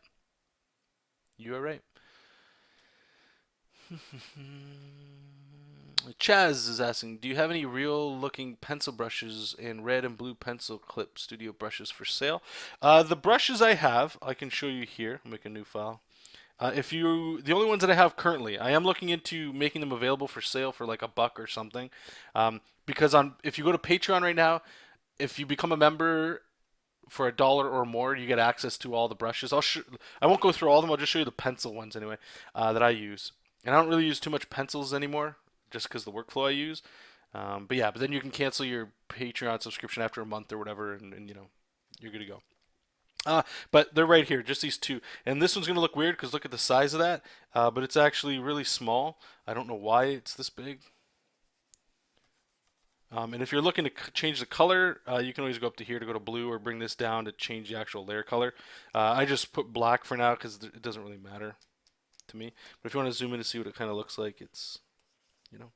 you are right. Chaz is asking, do you have any real looking pencil brushes and red and blue pencil clip studio brushes for sale? The brushes I have, I can show you here. I'll make a new file. The only ones that I have currently, I am looking into making them available for sale for like $1 or something. Because if you go to Patreon right now, if you become a member for $1 or more, you get access to all the brushes. I won't go through all of them. I'll just show you the pencil ones anyway that I use. And I don't really use too much pencils anymore, just because the workflow I use. But yeah, but then you can cancel your Patreon subscription after a month or whatever, and you're good to go. But they're right here, just these two. And this one's gonna look weird because look at the size of that. But it's actually really small. I don't know why it's this big. And if you're looking to change the color, you can always go up to here to go to blue or bring this down to change the actual layer color. I just put black for now because it doesn't really matter to me. But if you want to zoom in to see what it kind of looks like, you know,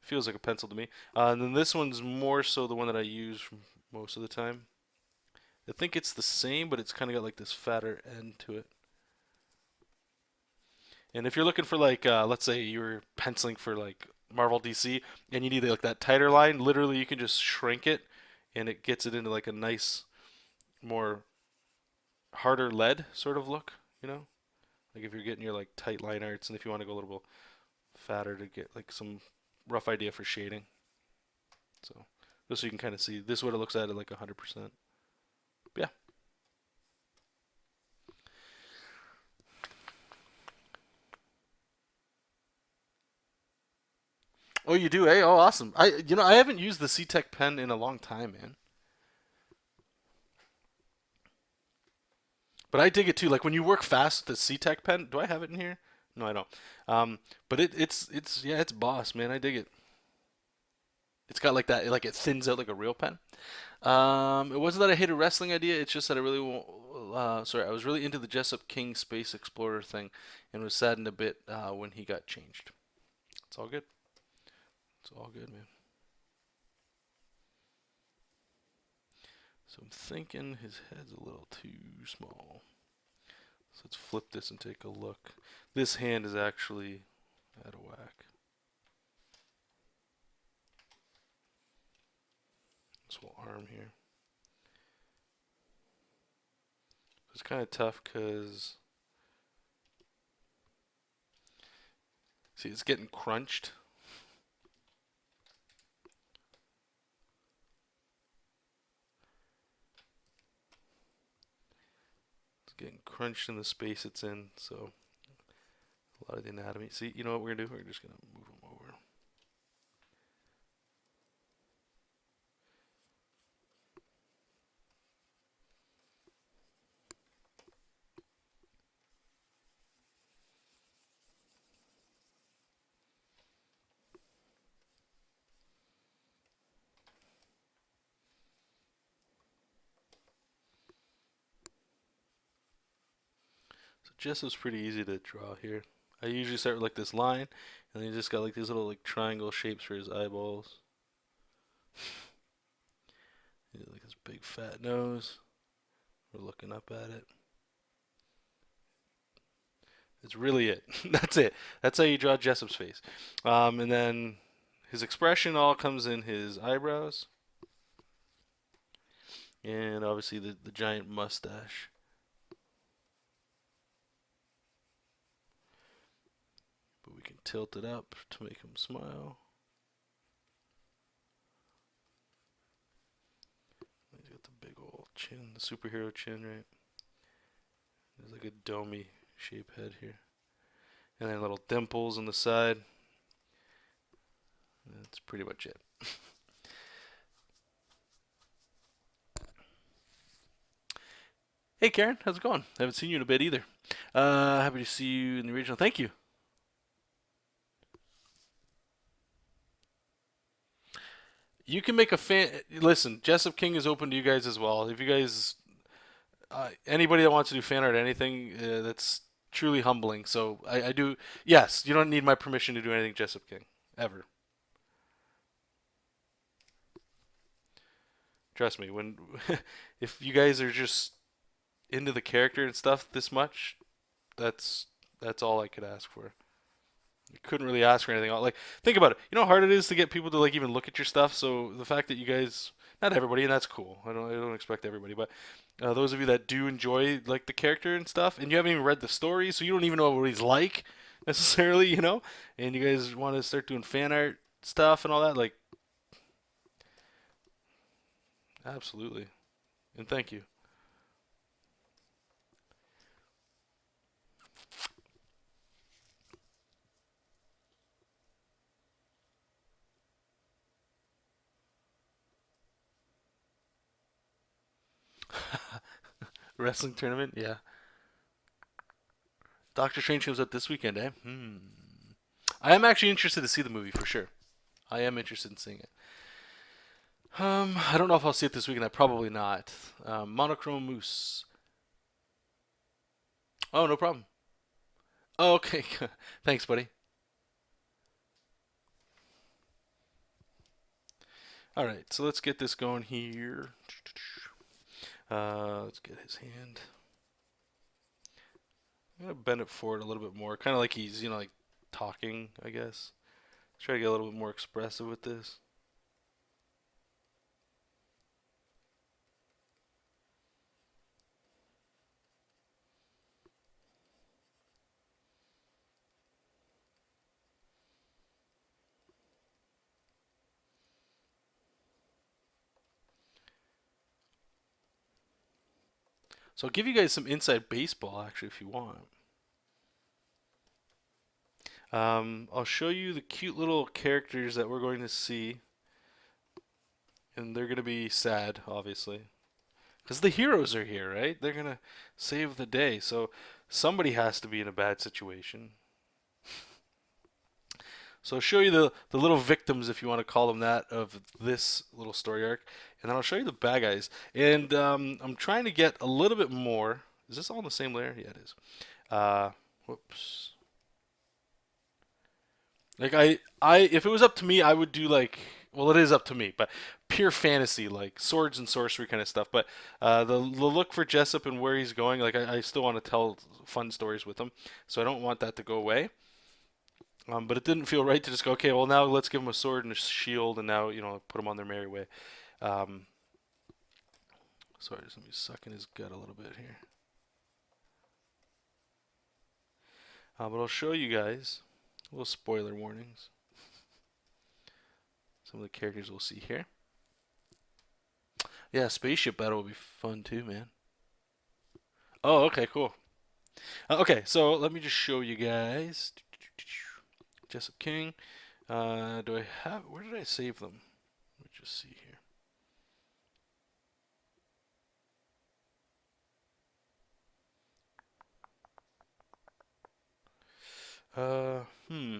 feels like a pencil to me. And then this one's more so the one that I use most of the time. I think it's the same, but it's kind of got like this fatter end to it. And if you're looking for like, let's say you're penciling for like Marvel DC, and you need like that tighter line, literally you can just shrink it, and it gets it into like a nice, more harder lead sort of look. You know, like if you're getting your like tight line arts, and if you want to go a little bit fatter to get like some rough idea for shading. So just so you can kind of see this is what it looks at like 100%. Yeah. Oh, you do, eh? Oh, awesome. I haven't used the Cintiq pen in a long time, man. But I dig it too. Like when you work fast with the Cintiq pen, do I have it in here? No, I don't. But it's yeah, it's boss, man. I dig it. It's got like that, like it thins out like a real pen. It wasn't that I hate a wrestling idea. It's just that sorry, I was really into the Jessup King Space Explorer thing, and was saddened a bit when he got changed. It's all good. It's all good, man. So I'm thinking his head's a little too small. So let's flip this and take a look. This hand is actually out of whack. This whole arm here. It's kind of tough because, see, it's getting crunched. It's getting crunched in the space it's in, so a lot of the anatomy. See, you know what we're going to do? We're just going to move them over. So Jesop's pretty easy to draw here. I usually start with like this line, and then you just got like these little like triangle shapes for his eyeballs. Like his big fat nose. We're looking up at it. It's really it. That's it. That's how you draw Jesop's face. And then his expression all comes in his eyebrows. And obviously the giant mustache. But we can tilt it up to make him smile. He's got the big old chin, the superhero chin, right? There's like a domey shape head here. And then little dimples on the side. That's pretty much it. Hey Karen, how's it going? I haven't seen you in a bit either. Happy to see you in the original. Thank you. You can make a fan. Listen, Jesop King is open to you guys as well. If you guys, anybody that wants to do fan art, or anything, that's truly humbling. So I do. Yes, you don't need my permission to do anything, Jesop King, ever. Trust me. When, if you guys are just into the character and stuff this much, that's that's all I could ask for. You couldn't really ask for anything. Like, think about it. You know how hard it is to get people to like even look at your stuff. So the fact that you guys, not everybody, and that's cool. I don't expect everybody, but those of you that do enjoy like the character and stuff, and you haven't even read the story, so you don't even know what he's like necessarily, and you guys want to start doing fan art stuff and all that, like, absolutely, and thank you. Wrestling tournament, yeah. Doctor Strange comes out this weekend, eh? I am actually interested to see the movie for sure. I am interested in seeing it. I don't know if I'll see it this weekend. I probably not. Monochrome Moose. Oh, no problem. Oh, okay. Thanks, buddy. All right, so let's get this going here. Let's get his hand. I'm gonna bend it forward a little bit more, kind of like he's, like talking, I guess. Try to get a little bit more expressive with this. So I'll give you guys some inside baseball, actually, if you want. I'll show you the cute little characters that we're going to see, and they're going to be sad, obviously, because the heroes are here, right? They're going to save the day, so somebody has to be in a bad situation. So I'll show you the little victims, if you want to call them that, of this little story arc, and then I'll show you the bad guys. And I'm trying to get a little bit more. Is this all in the same layer? Yeah, it is. Whoops. Like if it was up to me, I would do like, well, it is up to me, but pure fantasy, like swords and sorcery kind of stuff. But the look for Jessup and where he's going, like I still want to tell fun stories with him, so I don't want that to go away. But it didn't feel right to just go, okay, well now let's give him a sword and a shield, and now put him on their merry way. Um, Sorry, just let me suck in his gut a little bit here. But I'll show you guys little spoiler warnings. Some of the characters we'll see here. Yeah, spaceship battle will be fun too, man. Oh, okay, cool. Okay, so let me just show you guys. Jessup King. Do I have? Where did I save them? Let me just see here. Uh, hmm.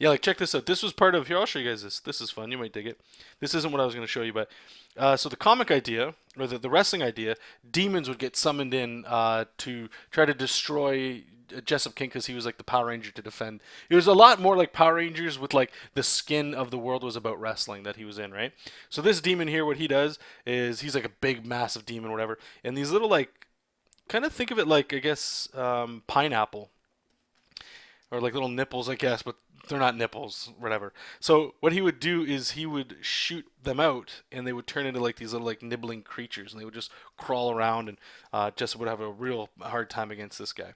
Yeah, like check this out. This was part of here. I'll show you guys this. This is fun. You might dig it. This isn't what I was going to show you, but so the comic idea or the wrestling idea, demons would get summoned in to try to destroy Jessup King because he was like the Power Ranger to defend. It was a lot more like Power Rangers with like the skin of the world was about wrestling that he was in, right? So this demon here, what he does is he's like a big, massive demon, whatever, and these little like kind of think of it like I guess pineapple or like little nipples, I guess, but they're not nipples, whatever. So what he would do is he would shoot them out, and they would turn into like these little like nibbling creatures, and they would just crawl around, and Jessup would have a real hard time against this guy.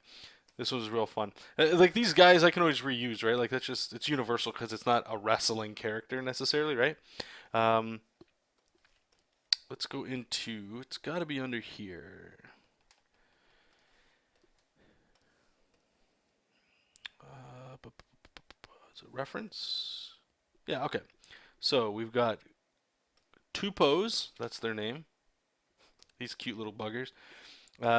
This was real fun. Like these guys, I can always reuse, right? Like that's just it's universal because it's not a wrestling character necessarily, right? Um, let's go into. It's got to be under here. Is it reference? Yeah, okay. So we've got two pose. That's their name. These cute little buggers.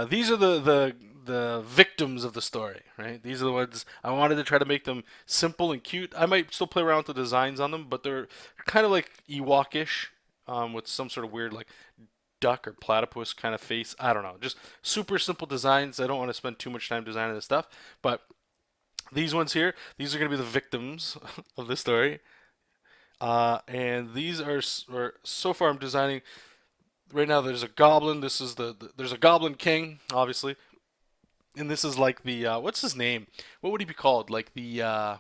These are the victims of the story, right? These are the ones I wanted to try to make them simple and cute. I might still play around with the designs on them, but they're kind of like Ewokish, with some sort of weird like duck or platypus kind of face. I don't know. Just super simple designs. I don't want to spend too much time designing this stuff, but these ones here, these are going to be the victims of the story. And these are so far I'm designing right now. There's a goblin. This is there's a goblin king, obviously, and this is like the what's his name? What would he be called? Like the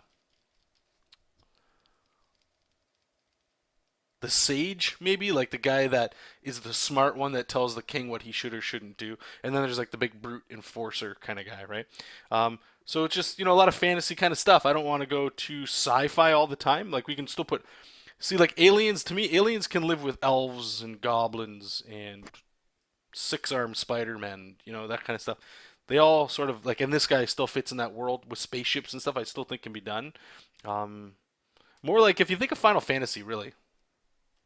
sage, maybe like the guy that is the smart one that tells the king what he should or shouldn't do. And then there's like the big brute enforcer kind of guy, right? So it's just a lot of fantasy kind of stuff. I don't want to go too sci-fi all the time. Like we can still put see like aliens. To me, aliens can live with elves and goblins and six-armed Spider-Man. That kind of stuff. They all sort of like, and this guy still fits in that world with spaceships and stuff. I still think can be done. Um, More like if you think of Final Fantasy, really.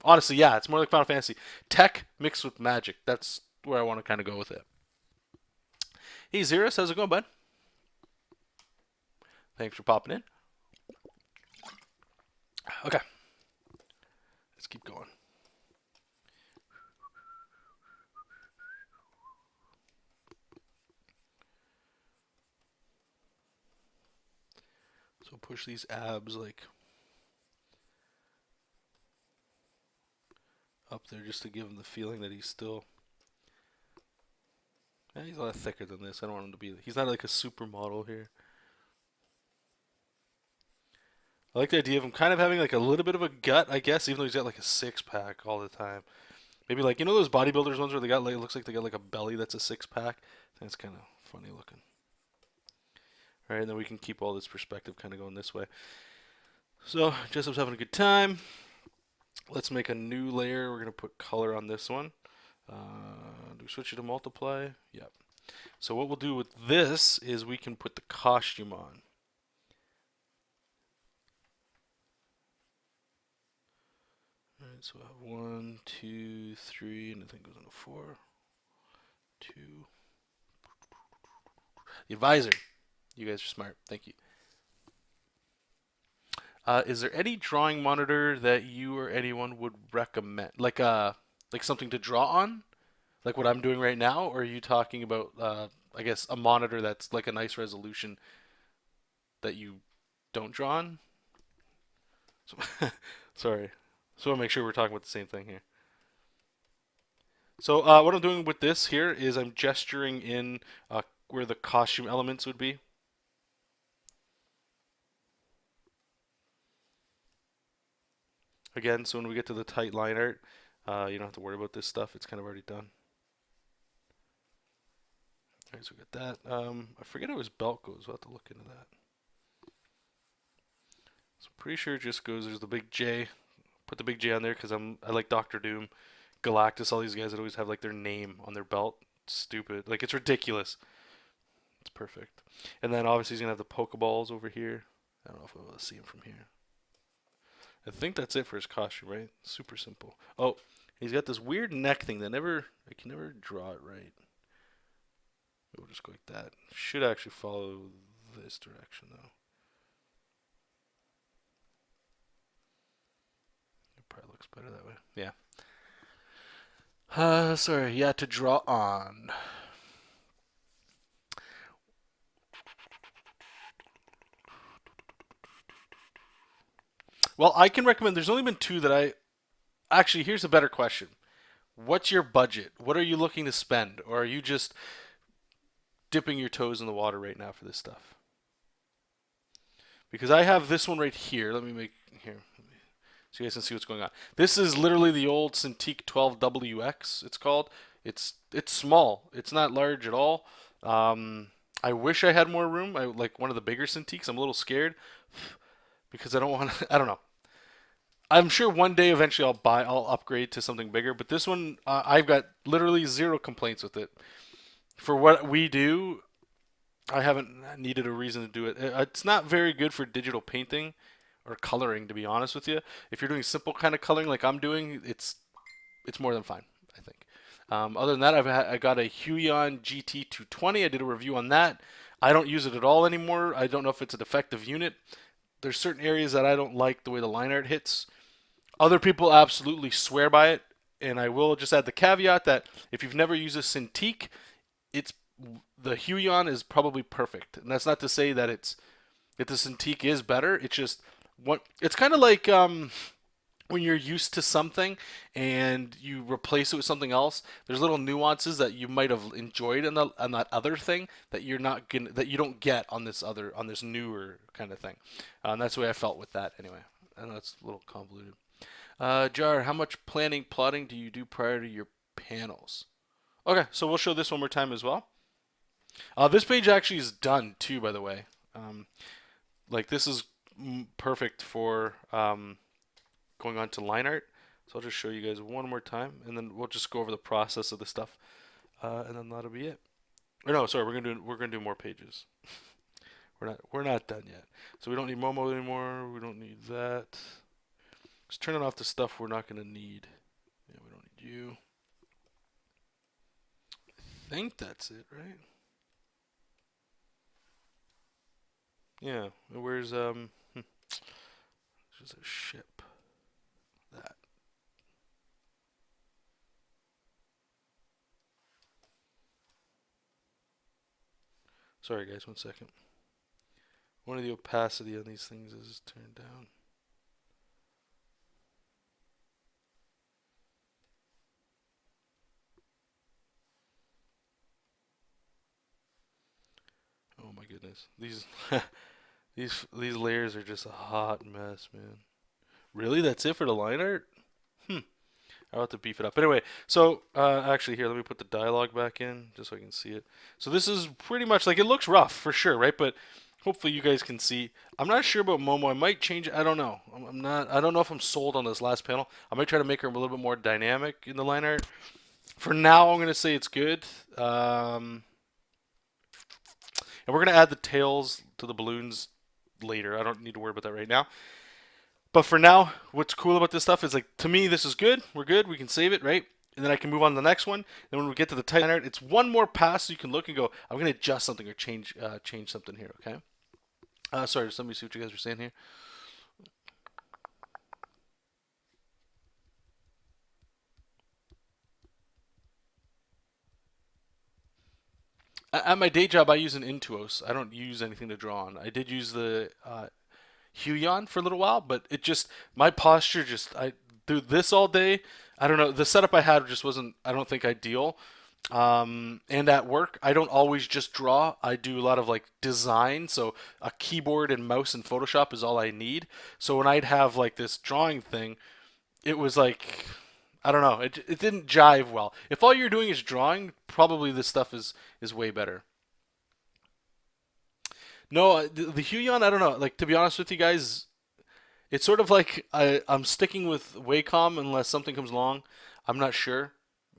Honestly, yeah, it's more like Final Fantasy. Tech mixed with magic. That's where I want to kind of go with it. Hey, Xeris, how's it going, bud? Thanks for popping in. Okay, let's keep going. So push these abs like up there just to give him the feeling that he's still. Yeah, he's a lot thicker than this. I don't want him to be. He's not like a supermodel here. I like the idea of him kind of having like a little bit of a gut, I guess, even though he's got like a six pack all the time. Maybe like those bodybuilders ones where they got like it looks like they got like a belly that's a six pack. That's kind of funny looking. All right, and then we can keep all this perspective kind of going this way. So Jessup's having a good time. Let's make a new layer. We're gonna put color on this one. Do we switch it to multiply? Yep. So what we'll do with this is we can put the costume on. Alright, so I have 1, 2, 3, and I think it goes into 4. 2. The advisor. You guys are smart. Thank you. Is there any drawing monitor that you or anyone would recommend? Like something to draw on? Like what I'm doing right now? Or are you talking about, I guess, a monitor that's like a nice resolution that you don't draw on? So, sorry. So I want to make sure we're talking about the same thing here. So what I'm doing with this here is I'm gesturing in where the costume elements would be. Again, so when we get to the tight line art, you don't have to worry about this stuff. It's kind of already done. All right, so we got that. I forget how his belt goes. We'll have to look into that. So I'm pretty sure it just goes. There's the big J. Put the big J on there because I like Doctor Doom, Galactus, all these guys that always have like their name on their belt. It's stupid. Like it's ridiculous. It's perfect. And then obviously he's gonna have the Pokeballs over here. I don't know if we'll see him from here. I think that's it for his costume, right? Super simple. Oh, he's got this weird neck thing that I can never draw it right. We'll just go like that. Should actually follow this direction though. It probably looks better that way. Yeah. Sorry. Yeah, to draw on. Well, I can recommend. There's only been two that I actually. Here's a better question. What's your budget? What are you looking to spend, or are you just dipping your toes in the water right now for this stuff? Because I have this one right here. Let me make here so you guys can see what's going on. This is literally the old Cintiq 12WX. It's called. It's small. It's not large at all. I wish I had more room. I like one of the bigger Cintiqs. I'm a little scared because I don't want to. I don't know. I'm sure one day eventually I'll upgrade to something bigger. But this one, I've got literally zero complaints with it. For what we do, I haven't needed a reason to do it. It's not very good for digital painting or coloring, to be honest with you. If you're doing simple kind of coloring like I'm doing, it's more than fine, I think. Other than that, I got a Huion GT220. I did a review on that. I don't use it at all anymore. I don't know if it's a defective unit. There's certain areas that I don't like the way the line art hits. Other people absolutely swear by it, and I will just add the caveat that if you've never used a Cintiq, it's the Huion is probably perfect, and that's not to say that that the Cintiq is better. It's just it's kind of like when you're used to something and you replace it with something else. There's little nuances that you might have enjoyed on that other thing that that you don't get on this newer kind of thing. And that's the way I felt with that anyway. I know it's a little convoluted. Jar, how much planning, plotting do you do prior to your panels? Okay, so we'll show this one more time as well. This page actually is done too, by the way. Like this is perfect for going on to line art. So I'll just show you guys one more time, and then we'll just go over the process of the stuff, and then that'll be it. Or no, sorry, we're gonna do more pages. We're not done yet. So we don't need Momo anymore. We don't need that. Just turning off the stuff we're not gonna need. Yeah, we don't need you. I think that's it, right? Yeah. Where's just a ship. That. Sorry guys, one second. One of the opacity on these things is turned down. Oh my goodness. These these layers are just a hot mess, man. Really? That's it for the line art? Hmm. I'll have to beef it up. Anyway, so actually here, let me put the dialogue back in just so I can see it. So this is pretty much like it looks rough for sure, right? But hopefully you guys can see. I'm not sure about Momo. I might change it. I don't know. I'm not. I don't know if I'm sold on this last panel. I might try to make her a little bit more dynamic in the line art. For now, I'm gonna say it's good. And we're gonna add the tails to the balloons later. I don't need to worry about that right now. But for now, what's cool about this stuff is like to me this is good. We're good. We can save it, right? And then I can move on to the next one. Then when we get to the tight art, it's one more pass so you can look and go, I'm gonna adjust something or change something here, okay? Sorry, just let me see what you guys are saying here. At my day job, I use an Intuos. I don't use anything to draw on. I did use the Huion for a little while, but it just my posture just I do this all day. I don't know. The setup I had just wasn't, I don't think, ideal. And at work, I don't always just draw. I do a lot of like design. So a keyboard and mouse in Photoshop is all I need. So when I'd have like this drawing thing, it was like, I don't know. It didn't jive well. If all you're doing is drawing, probably this stuff is way better. No, the Huion, I don't know. Like, to be honest with you guys, it's sort of like I'm sticking with Wacom unless something comes along. I'm not sure.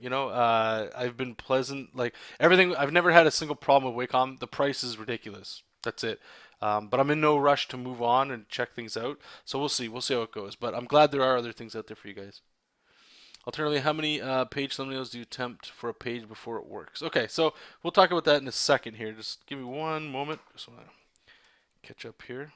I've been pleasant. Like everything, I've never had a single problem with Wacom. The price is ridiculous. That's it. But I'm in no rush to move on and check things out. So we'll see. We'll see how it goes. But I'm glad there are other things out there for you guys. Alternatively, how many page thumbnails do you attempt for a page before it works? Okay, so we'll talk about that in a second here. Just give me one moment. Just want to catch up here.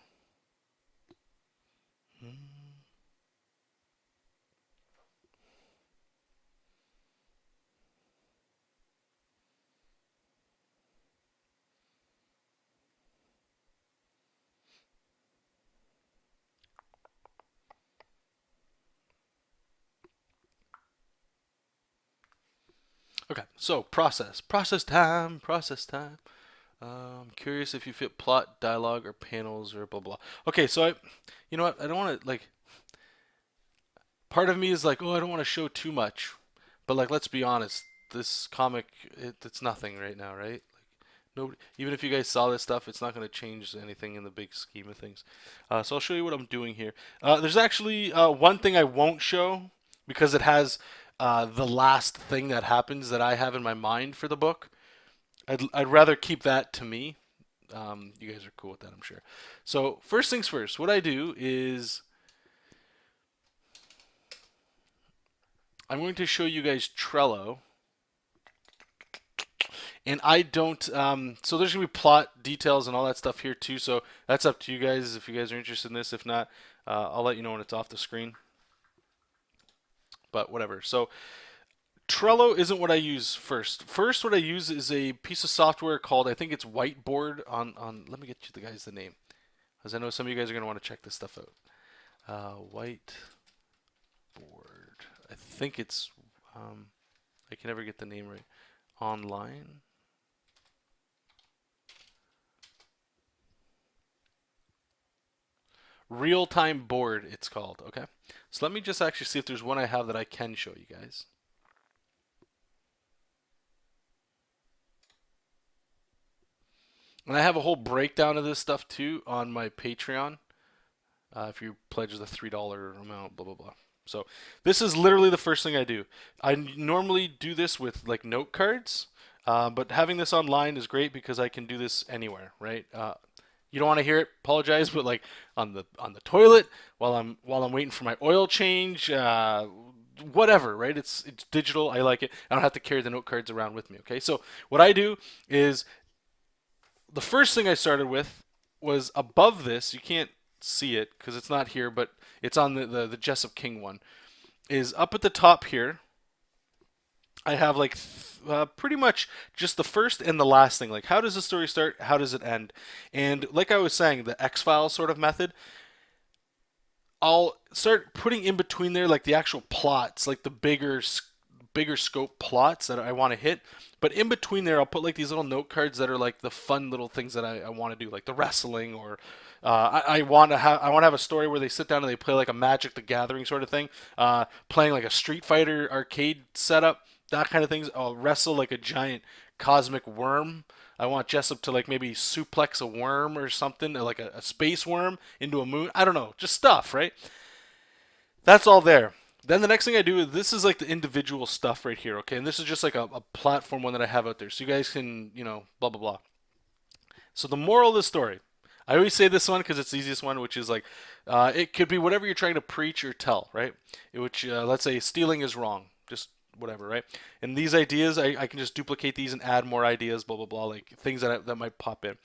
Okay, so process time, process time. Curious if you fit plot, dialogue, or panels, or blah blah. Okay, so you know what? I don't want to like. Part of me is like, oh, I don't want to show too much, but like, let's be honest. This comic, it's nothing right now, right? Like, nobody. Even if you guys saw this stuff, it's not going to change anything in the big scheme of things. So I'll show you what I'm doing here. There's actually one thing I won't show because it has the last thing that happens that I have in my mind for the book. I'd rather keep that to me. You guys are cool with that, I'm sure. So first things first, what I do is I'm going to show you guys Trello. And I don't, so there's going to be plot details and all that stuff here too. So that's up to you guys if you guys are interested in this. If not, I'll let you know when it's off the screen. But whatever. So Trello isn't what I use first. First, what I use is a piece of software called, I think it's Whiteboard on let me get you the guys the name. Because I know some of you guys are going to want to check this stuff out. Whiteboard. I think it's, I can never get the name right. Online. Real-time board, it's called. Okay. So let me just actually see if there's one I have that I can show you guys. And I have a whole breakdown of this stuff too on my Patreon. If you pledge the $3 amount, blah blah blah. So this is literally the first thing I do. I normally do this with like note cards, but having this online is great because I can do this anywhere, right? You don't want to hear it, apologize, but like on the toilet while I'm waiting for my oil change, whatever, right? It's digital. I like it. I don't have to carry the note cards around with me. Okay, so what I do is the first thing I started with was above this. You can't see it because it's not here, but it's on the Jesop King one. Is up at the top here. I have like pretty much just the first and the last thing. Like, how does the story start? How does it end? And like I was saying, the X-Files sort of method. I'll start putting in between there like the actual plots, like the bigger scope plots that I want to hit. But in between there, I'll put like these little note cards that are like the fun little things that I want to do, like the wrestling, or I want to have a story where they sit down and they play like a Magic the Gathering sort of thing, playing like a Street Fighter arcade setup, that kind of things. I'll wrestle like a giant cosmic worm. I want Jesop to like maybe suplex a worm or something, like a space worm into a moon. I don't know, just stuff, right? That's all there. Then the next thing I do is this is like the individual stuff right here, okay? And this is just like a platform one that I have out there. So you guys can, blah, blah, blah. So the moral of the story, I always say this one because it's the easiest one, which is like, it could be whatever you're trying to preach or tell, right? Which, let's say stealing is wrong. Just whatever, right? And these ideas, I can just duplicate these and add more ideas, blah, blah, blah, like things that might pop in.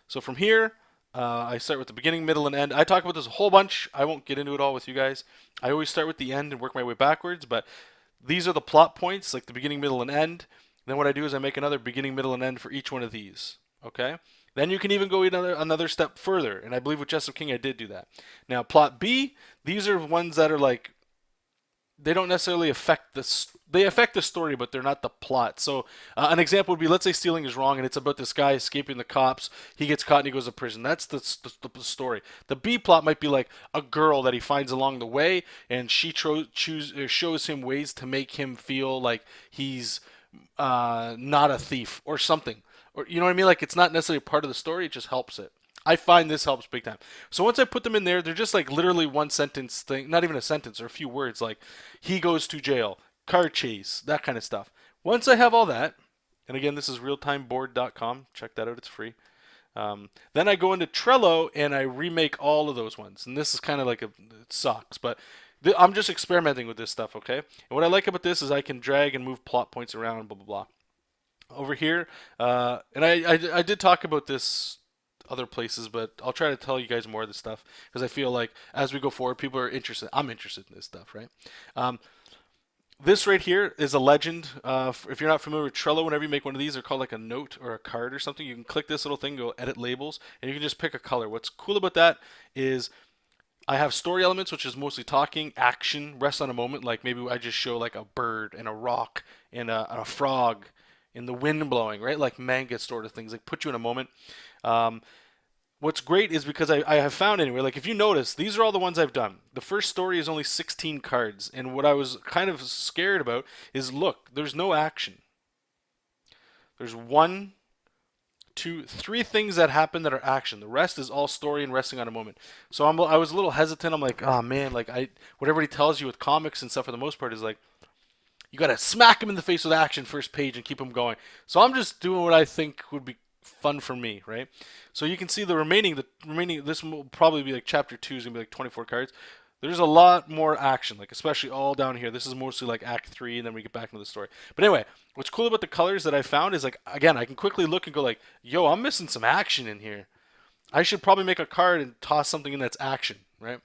So from here, I start with the beginning, middle, and end. I talk about this a whole bunch. I won't get into it all with you guys. I always start with the end and work my way backwards, but these are the plot points, like the beginning, middle, and end. Then what I do is I make another beginning, middle, and end for each one of these. Okay? Then you can even go another step further, and I believe with Jesop King I did do that. Now plot B, these are ones that are like they don't necessarily affect they affect the story, but they're not the plot. So an example would be, let's say stealing is wrong and it's about this guy escaping the cops. He gets caught and he goes to prison. That's the story. The B plot might be like a girl that he finds along the way, and she shows him ways to make him feel like he's not a thief or something. Or you know what I mean? Like it's not necessarily part of the story. It just helps it. I find this helps big time. So once I put them in there, they're just like literally one sentence thing, not even a sentence or a few words, like he goes to jail, car chase, that kind of stuff. Once I have all that, and again, this is realtimeboard.com. Check that out, it's free. Then I go into Trello and I remake all of those ones. And this is kind of like it sucks, but I'm just experimenting with this stuff, okay? And what I like about this is I can drag and move plot points around, blah, blah, blah. Over here, and I did talk about this other places, but I'll try to tell you guys more of this stuff because I feel like as we go forward, people are interested. I'm interested in this stuff, right? This right here is a legend. If you're not familiar with Trello, whenever you make one of these, they're called like a note or a card or something. You can click this little thing, go edit labels, and you can just pick a color. What's cool about that is I have story elements, which is mostly talking, action, rest on a moment. Like maybe I just show like a bird and a rock and a frog and the wind blowing, right? Like manga sort of things, like put you in a moment. Um, what's great is because I have found anyway, like if you notice, these are all the ones I've done. The first story is only 16 cards, and what I was kind of scared about is look, there's no action. There's one, two, three things that happen that are action. The rest is all story and resting on a moment. So I was a little hesitant. I'm like, oh man, like what everybody tells you with comics and stuff for the most part is like you gotta smack him in the face with action first page and keep him going. So I'm just doing what I think would be fun for me, right? So you can see the remaining this will probably be like chapter 2 is gonna be like 24 cards. There's a lot more action, like especially all down here. This is mostly like Act 3, and then we get back into the story. But anyway, what's cool about the colors that I found is like again, I can quickly look and go like, yo, I'm missing some action in here. I should probably make a card and toss something in that's action, right?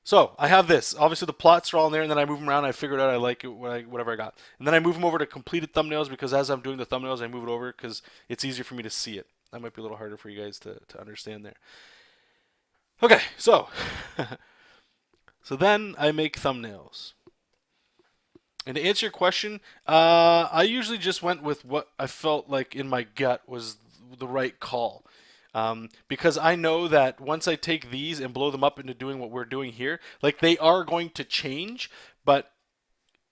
So I have this. Obviously, the plots are all in there, and then I move them around. I figure out I like it, whatever I got, and then I move them over to completed thumbnails because as I'm doing the thumbnails, I move it over because it's easier for me to see it. That might be a little harder for you guys to understand there. Okay, so so then I make thumbnails. And to answer your question, I usually just went with what I felt like in my gut was the right call. Because I know that once I take these and blow them up into doing what we're doing here, like they are going to change, but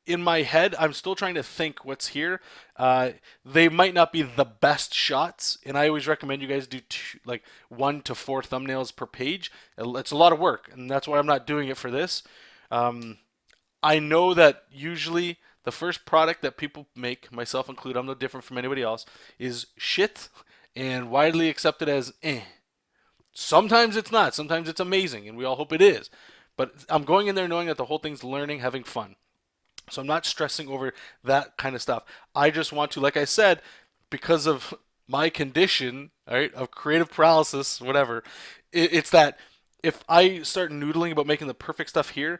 in my head, I'm still trying to think what's here. They might not be the best shots, and I always recommend you guys do like 1 to 4 thumbnails per page. It's a lot of work, and that's why I'm not doing it for this. I know that usually the first product that people make, myself included, I'm no different from anybody else, is shit and widely accepted as eh. Sometimes it's not. Sometimes it's amazing, and we all hope it is. But I'm going in there knowing that the whole thing's learning, having fun. So I'm not stressing over that kind of stuff. I just want to, like I said, because of my condition, right, of creative paralysis, whatever, it's that if I start noodling about making the perfect stuff here,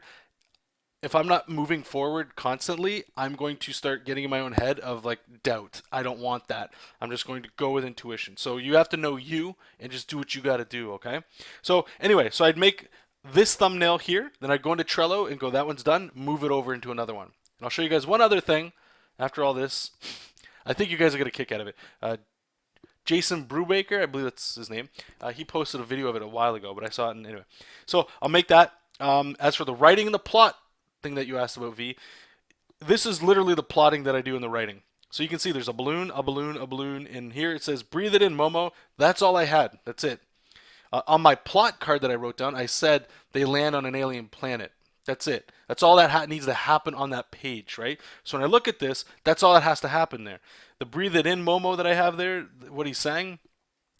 if I'm not moving forward constantly, I'm going to start getting in my own head of like doubt. I don't want that. I'm just going to go with intuition. So you have to know you and just do what you got to do, okay? So anyway, so I'd make this thumbnail here, then I'd go into Trello and go, that one's done, move it over into another one. And I'll show you guys one other thing after all this. I think you guys are going to kick out of it. Jason Brubaker, I believe that's his name. He posted a video of it a while ago, but I saw it anyway. So I'll make that. As for the writing and the plot thing that you asked about, V, this is literally the plotting that I do in the writing. So you can see there's a balloon, a balloon, a balloon, and here it says, breathe it in, Momo. That's all I had. That's it. On my plot card that I wrote down, I said they land on an alien planet. That's it. That's all that needs to happen on that page, right? So when I look at this, that's all that has to happen there. The breathe it in Momo that I have there, what he's saying,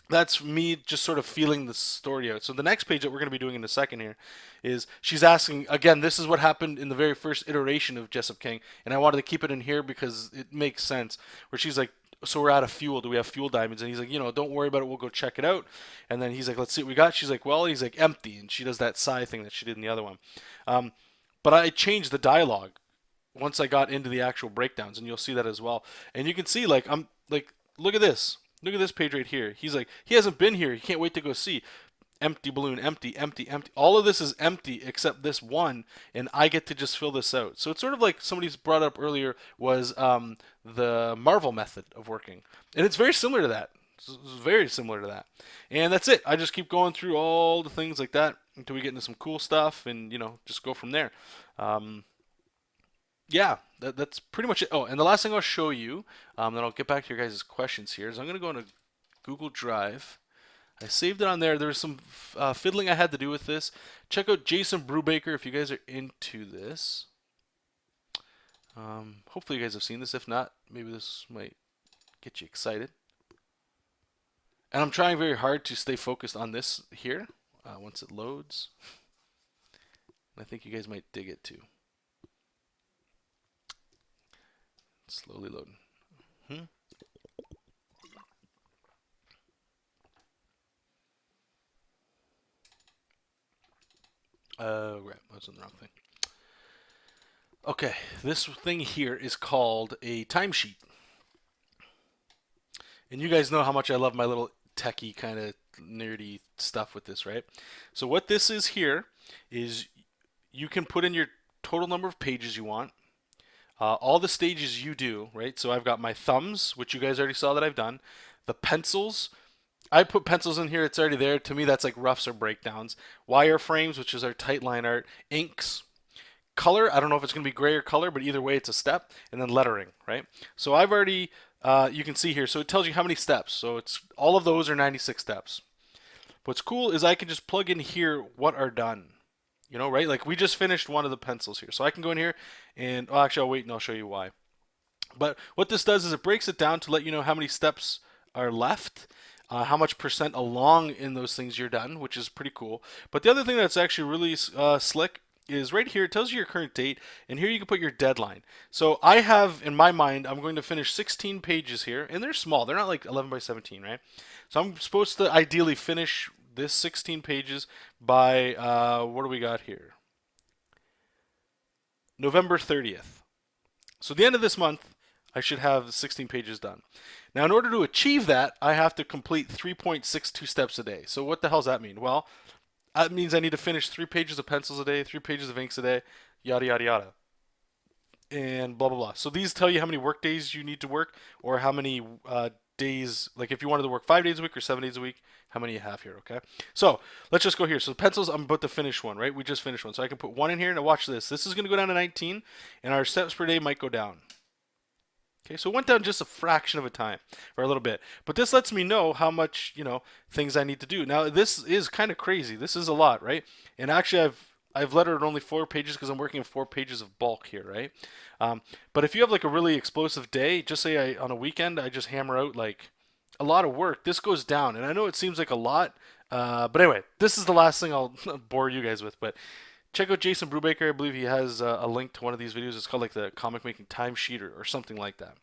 that's me just sort of feeling the story out. So the next page that we're going to be doing in a second here is she's asking, again, this is what happened in the very first iteration of Jesop King, and I wanted to keep it in here because it makes sense, where she's like, so we're out of fuel. Do we have fuel diamonds? And he's like, don't worry about it. We'll go check it out. And then he's like, let's see what we got. She's like, well, he's like, empty. And she does that sigh thing that she did in the other one. But I changed the dialogue once I got into the actual breakdowns, and you'll see that as well. And you can see, like, I'm like, look at this. Look at this page right here. He's like, he hasn't been here. He can't wait to go see. Empty balloon, empty, empty, empty. All of this is empty except this one, and I get to just fill this out. So it's sort of like somebody's brought up earlier was the Marvel method of working, and it's very similar to that. It's very similar to that, and that's it. I just keep going through all the things like that until we get into some cool stuff, and just go from there. Um, yeah, that's pretty much it. Oh, and the last thing I'll show you, then I'll get back to your guys' questions here, is I'm going to go into Google Drive. I saved it on there. There was some fiddling I had to do with this. Check out Jason Brubaker if you guys are into this. Hopefully you guys have seen this. If not, maybe this might get you excited. And I'm trying very hard to stay focused on this here once it loads. I think you guys might dig it too. Slowly loading. Right, I was on the wrong thing. Okay, this thing here is called a timesheet. And you guys know how much I love my little techie kind of nerdy stuff with this, right? So what this is here is you can put in your total number of pages you want, all the stages you do, right? So I've got my thumbs, which you guys already saw that I've done, the pencils. I put pencils in here, it's already there. To me, that's like roughs or breakdowns. Wireframes, which is our tight line art. Inks. Color, I don't know if it's going to be gray or color, but either way, it's a step. And then lettering, right? So I've already, you can see here, so it tells you how many steps. So it's all of those are 96 steps. What's cool is I can just plug in here what are done. Right? Like we just finished one of the pencils here. So I can go in here and, actually, I'll wait and I'll show you why. But what this does is it breaks it down to let you know how many steps are left. How much percent along in those things you're done, which is pretty cool. But the other thing that's actually really slick is right here. It tells you your current date, and here you can put your deadline. So I have, in my mind, I'm going to finish 16 pages here, and they're small. They're not like 11 by 17, right? So I'm supposed to ideally finish this 16 pages by, what do we got here? November 30th. So the end of this month, I should have 16 pages done. Now, in order to achieve that, I have to complete 3.62 steps a day. So what the hell does that mean? Well, that means I need to finish 3 pages of pencils a day, 3 pages of inks a day, yada, yada, yada. And blah, blah, blah. So these tell you how many work days you need to work, or how many days, like if you wanted to work 5 days a week or 7 days a week, how many you have here, okay? So let's just go here. So the pencils, I'm about to finish one, right? We just finished one. So I can put one in here, and watch this. This is going to go down to 19, and our steps per day might go down. Okay, so it went down just a fraction of a time, or a little bit. But this lets me know how much, things I need to do. Now, this is kind of crazy. This is a lot, right? And actually, I've lettered only 4 pages because I'm working in 4 pages of bulk here, right? But if you have like a really explosive day, just say on a weekend, I just hammer out like a lot of work. This goes down, and I know it seems like a lot, but anyway, this is the last thing I'll bore you guys with, but check out Jason Brubaker. I believe he has a link to one of these videos. It's called like the comic making timesheet or something like that.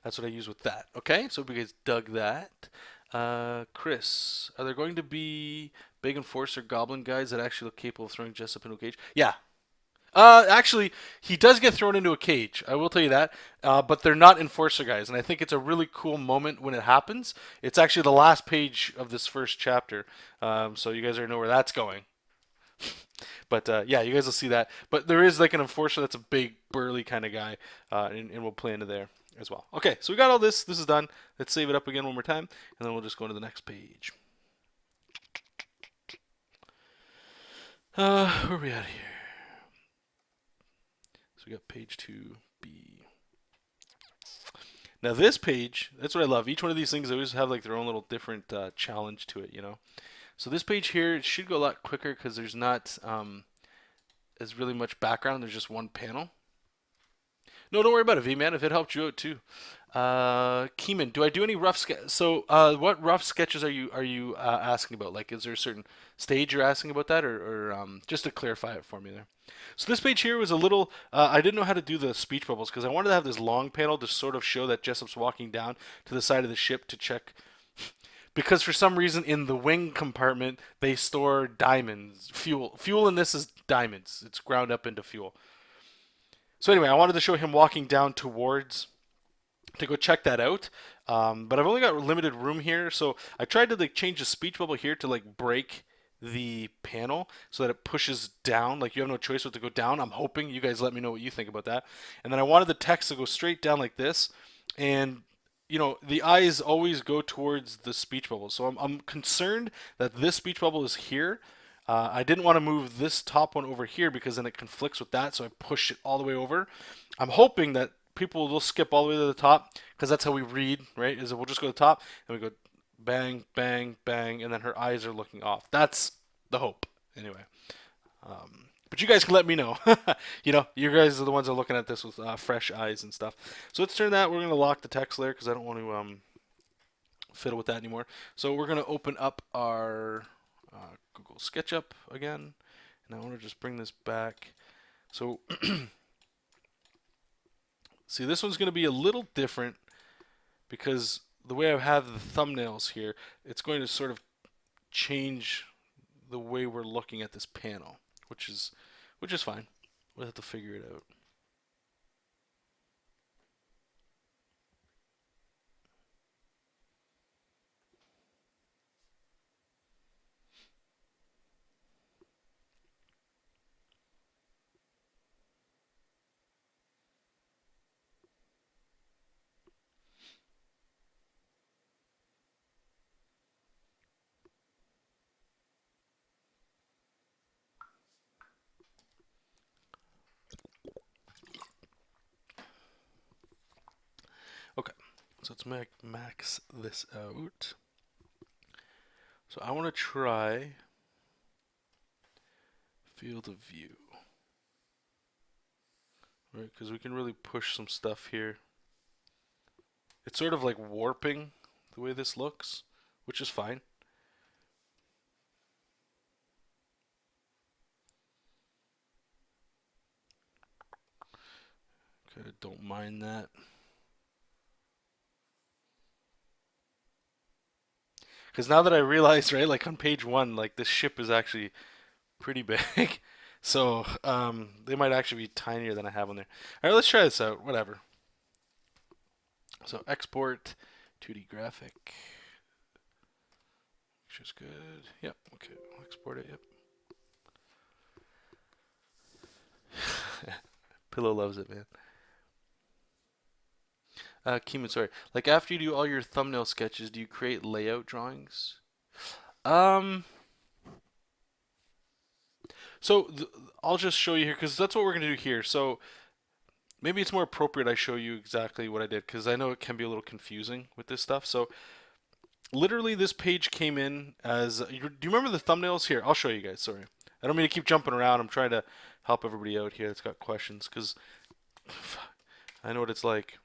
That's what I use with that. Okay, so hope you guys dug that. Chris, are there going to be big enforcer goblin guys that actually look capable of throwing Jesop into a cage? Yeah. Actually, he does get thrown into a cage. I will tell you that. But they're not enforcer guys, and I think it's a really cool moment when it happens. It's actually the last page of this first chapter, so you guys already know where that's going. But yeah, you guys will see that. But there is like an enforcer that's a big, burly kind of guy, and we'll play into there as well. Okay, so we got all this. This is done. Let's save it up again one more time, and then we'll just go into the next page. Where are we at here? So we got page 2B. Now this page, that's what I love. Each one of these things, they always have like their own little different challenge to it, So this page here, it should go a lot quicker because there's not as really much background. There's just one panel. No, don't worry about it, V-Man, if it helped you out too. Keeman, do I do any rough sketches? So what rough sketches are you asking about? Like, is there a certain stage you're asking about that, or just to clarify it for me there? So this page here was a little, I didn't know how to do the speech bubbles because I wanted to have this long panel to sort of show that Jesop's walking down to the side of the ship to check. Because for some reason in the wing compartment, they store diamonds, fuel. Fuel in this is diamonds. It's ground up into fuel. So anyway, I wanted to show him walking down towards to go check that out. But I've only got limited room here, so I tried to like change the speech bubble here to like break the panel so that it pushes down. Like you have no choice but to go down. I'm hoping you guys let me know what you think about that. And then I wanted the text to go straight down like this, and the eyes always go towards the speech bubble. So I'm concerned that this speech bubble is here. I didn't want to move this top one over here because then it conflicts with that, so I pushed it all the way over. I'm hoping that people will skip all the way to the top because that's how we read, right? Is we'll just go to the top and we go bang, bang, bang, and then her eyes are looking off. That's the hope, anyway. But you guys can let me know. You guys are the ones that are looking at this with fresh eyes and stuff. So let's turn that. We're going to lock the text layer because I don't want to fiddle with that anymore. So we're going to open up our Google SketchUp again. And I want to just bring this back. So see, this one's going to be a little different because the way I have the thumbnails here, it's going to sort of change the way we're looking at this panel, which is fine. We'll have to figure it out. Okay, so let's max this out. So I want to try field of view, right? Because we can really push some stuff here. It's sort of like warping the way this looks, which is fine. Okay, don't mind that. Because now that I realize, right, like on page one, like this ship is actually pretty big. So they might actually be tinier than I have on there. All right, let's try this out. Whatever. So export 2D graphic. Which is good. Yep. Okay. I'll export it. Yep. Pillow loves it, man. Keeman, sorry. Like after you do all your thumbnail sketches, do you create layout drawings? Um, so I'll just show you here because that's what we're gonna do here. So maybe it's more appropriate I show you exactly what I did because I know it can be a little confusing with this stuff. So literally, this page came in as. Do you remember the thumbnails here? I'll show you guys. Sorry, I don't mean to keep jumping around. I'm trying to help everybody out here that's got questions because I know what it's like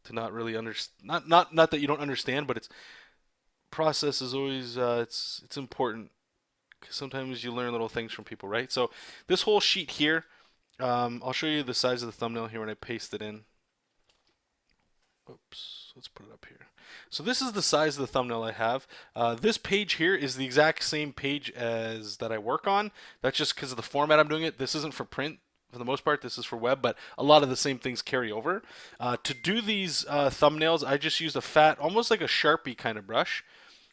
to not really understand. Not that you don't understand, but it's process is always it's important because sometimes you learn little things from people, right? So this whole sheet here, I'll show you the size of the thumbnail here when I paste it in. Oops, let's put it up here. So this is the size of the thumbnail I have. This page here is the exact same page as that I work on. That's just because of the format I'm doing it. This isn't for print. For the most part, this is for web, but a lot of the same things carry over. To do these thumbnails, I just used a fat, almost like a Sharpie kind of brush.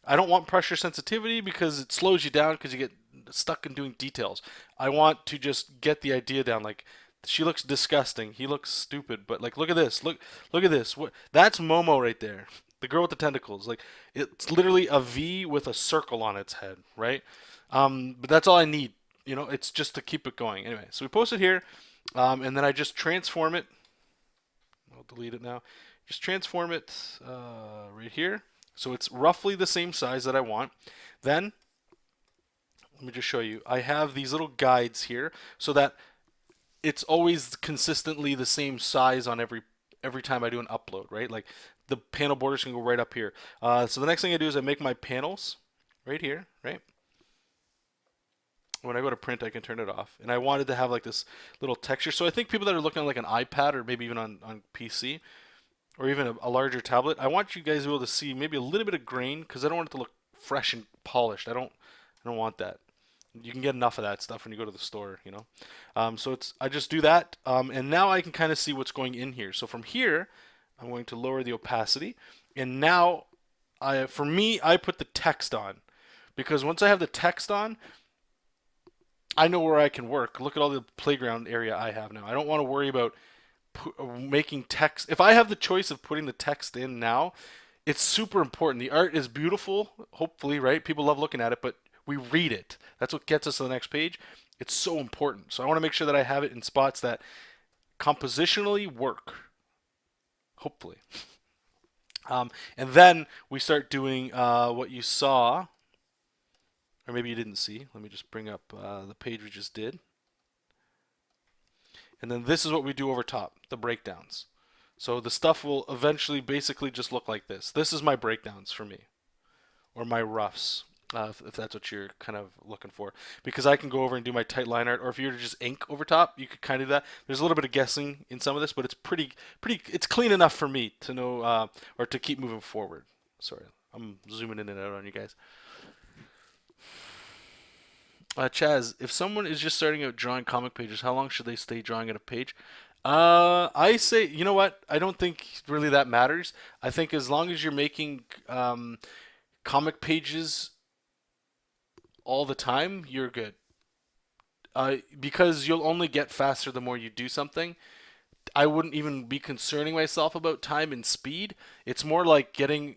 I don't want pressure sensitivity because it slows you down because you get stuck in doing details. I want to just get the idea down. Like she looks disgusting. He looks stupid. But like, look at this. Look at this. What? That's Momo right there. The girl with the tentacles. Like it's literally a V with a circle on its head, right? But that's all I need. It's just to keep it going. Anyway, so we post it here, and then I just transform it. I'll delete it now. Just transform it right here. So it's roughly the same size that I want. Then, let me just show you. I have these little guides here so that it's always consistently the same size on every time I do an upload, right? Like the panel borders can go right up here. So the next thing I do is I make my panels right here, right? When I go to print, I can turn it off. And I wanted to have like this little texture. So I think people that are looking at like an iPad or maybe even on PC or even a larger tablet, I want you guys to be able to see maybe a little bit of grain because I don't want it to look fresh and polished. I don't want that. You can get enough of that stuff when you go to the store. So I just do that, and now I can kind of see what's going in here. So from here, I'm going to lower the opacity. And now, for me, I put the text on. Because once I have the text on, I know where I can work. Look at all the playground area I have now. I don't want to worry about making text. If I have the choice of putting the text in now, it's super important. The art is beautiful, hopefully, right? People love looking at it, but we read it. That's what gets us to the next page. It's so important. So I want to make sure that I have it in spots that compositionally work, hopefully. And then we start doing what you saw, or maybe you didn't see. Let me just bring up the page we just did. And then this is what we do over top, the breakdowns. So the stuff will eventually basically just look like this. This is my breakdowns for me, or my roughs, if that's what you're kind of looking for. Because I can go over and do my tight line art, or if you were to just ink over top, you could kind of do that. There's a little bit of guessing in some of this, but it's it's clean enough for me to know, or to keep moving forward. Sorry, I'm zooming in and out on you guys. Chaz, if someone is just starting out drawing comic pages, how long should they stay drawing at a page? I say, you know what? I don't think really that matters. I think as long as you're making comic pages all the time, you're good. Because you'll only get faster the more you do something. I wouldn't even be concerning myself about time and speed. It's more like getting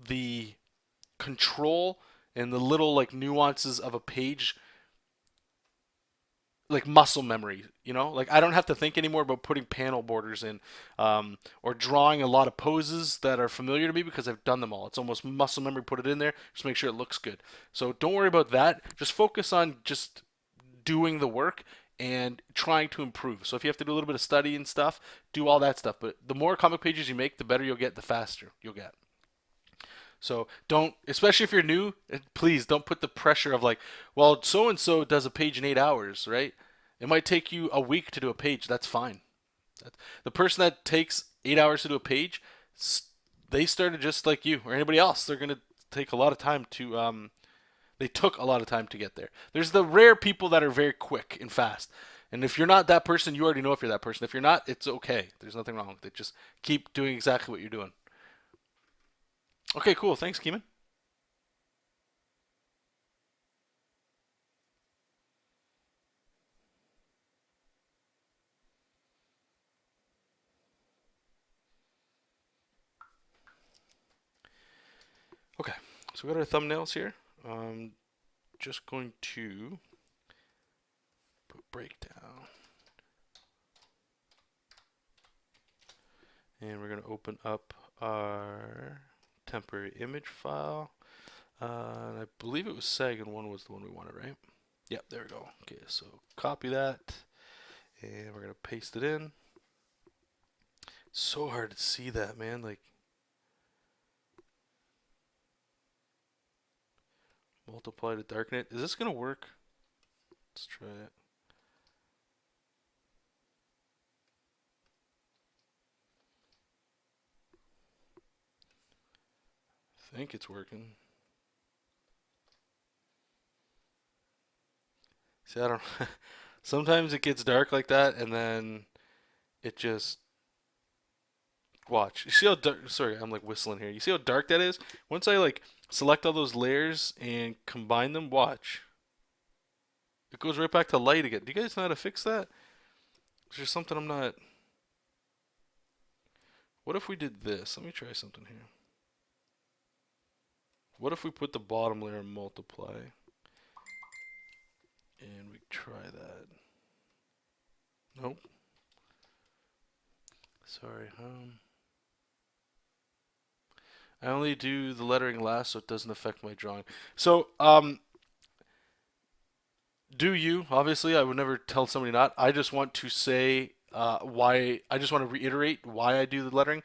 the control and the little like nuances of a page, like muscle memory, you know, like I don't have to think anymore about putting panel borders in, or drawing a lot of poses that are familiar to me because I've done them all. It's almost muscle memory. Put it in there, just make sure it looks good. So don't worry about that. Just focus on just doing the work and trying to improve. So if you have to do a little bit of study and stuff, do all that stuff. But the more comic pages you make, the better you'll get, the faster you'll get. So don't, especially if you're new, please don't put the pressure of like, well, so and so does a page in 8 hours, right? It might take you a week to do a page. That's fine. The person that takes 8 hours to do a page, they started just like you or anybody else. They're gonna take a lot of time to. They took a lot of time to get there. There's the rare people that are very quick and fast. And if you're not that person, you already know if you're that person. If you're not, it's okay. There's nothing wrong with it. Just keep doing exactly what you're doing. Okay, cool. Thanks, Keeman. Okay, so we got our thumbnails here. Just going to put breakdown, and we're going to open up our temporary image file. I believe it was Sagan one was the one we wanted, right? Yep, there we go. Okay, so copy that, and we're going to paste it in. So hard to see that, man. Like, multiply to darken it. Is this going to work? Let's try it. I think it's working. See, I don't. Sometimes it gets dark like that, and then it just watch. You see how dark? Sorry, I'm like whistling here. You see how dark that is? Once I like select all those layers and combine them, watch. It goes right back to light again. Do you guys know how to fix that? Is there something I'm not? What if we did this? Let me try something here. What if we put the bottom layer and multiply? And we try that. Nope. Sorry. I only do the lettering last so it doesn't affect my drawing. So, do you? Obviously, I would never tell somebody not. I just want to say why. I just want to reiterate why I do the lettering.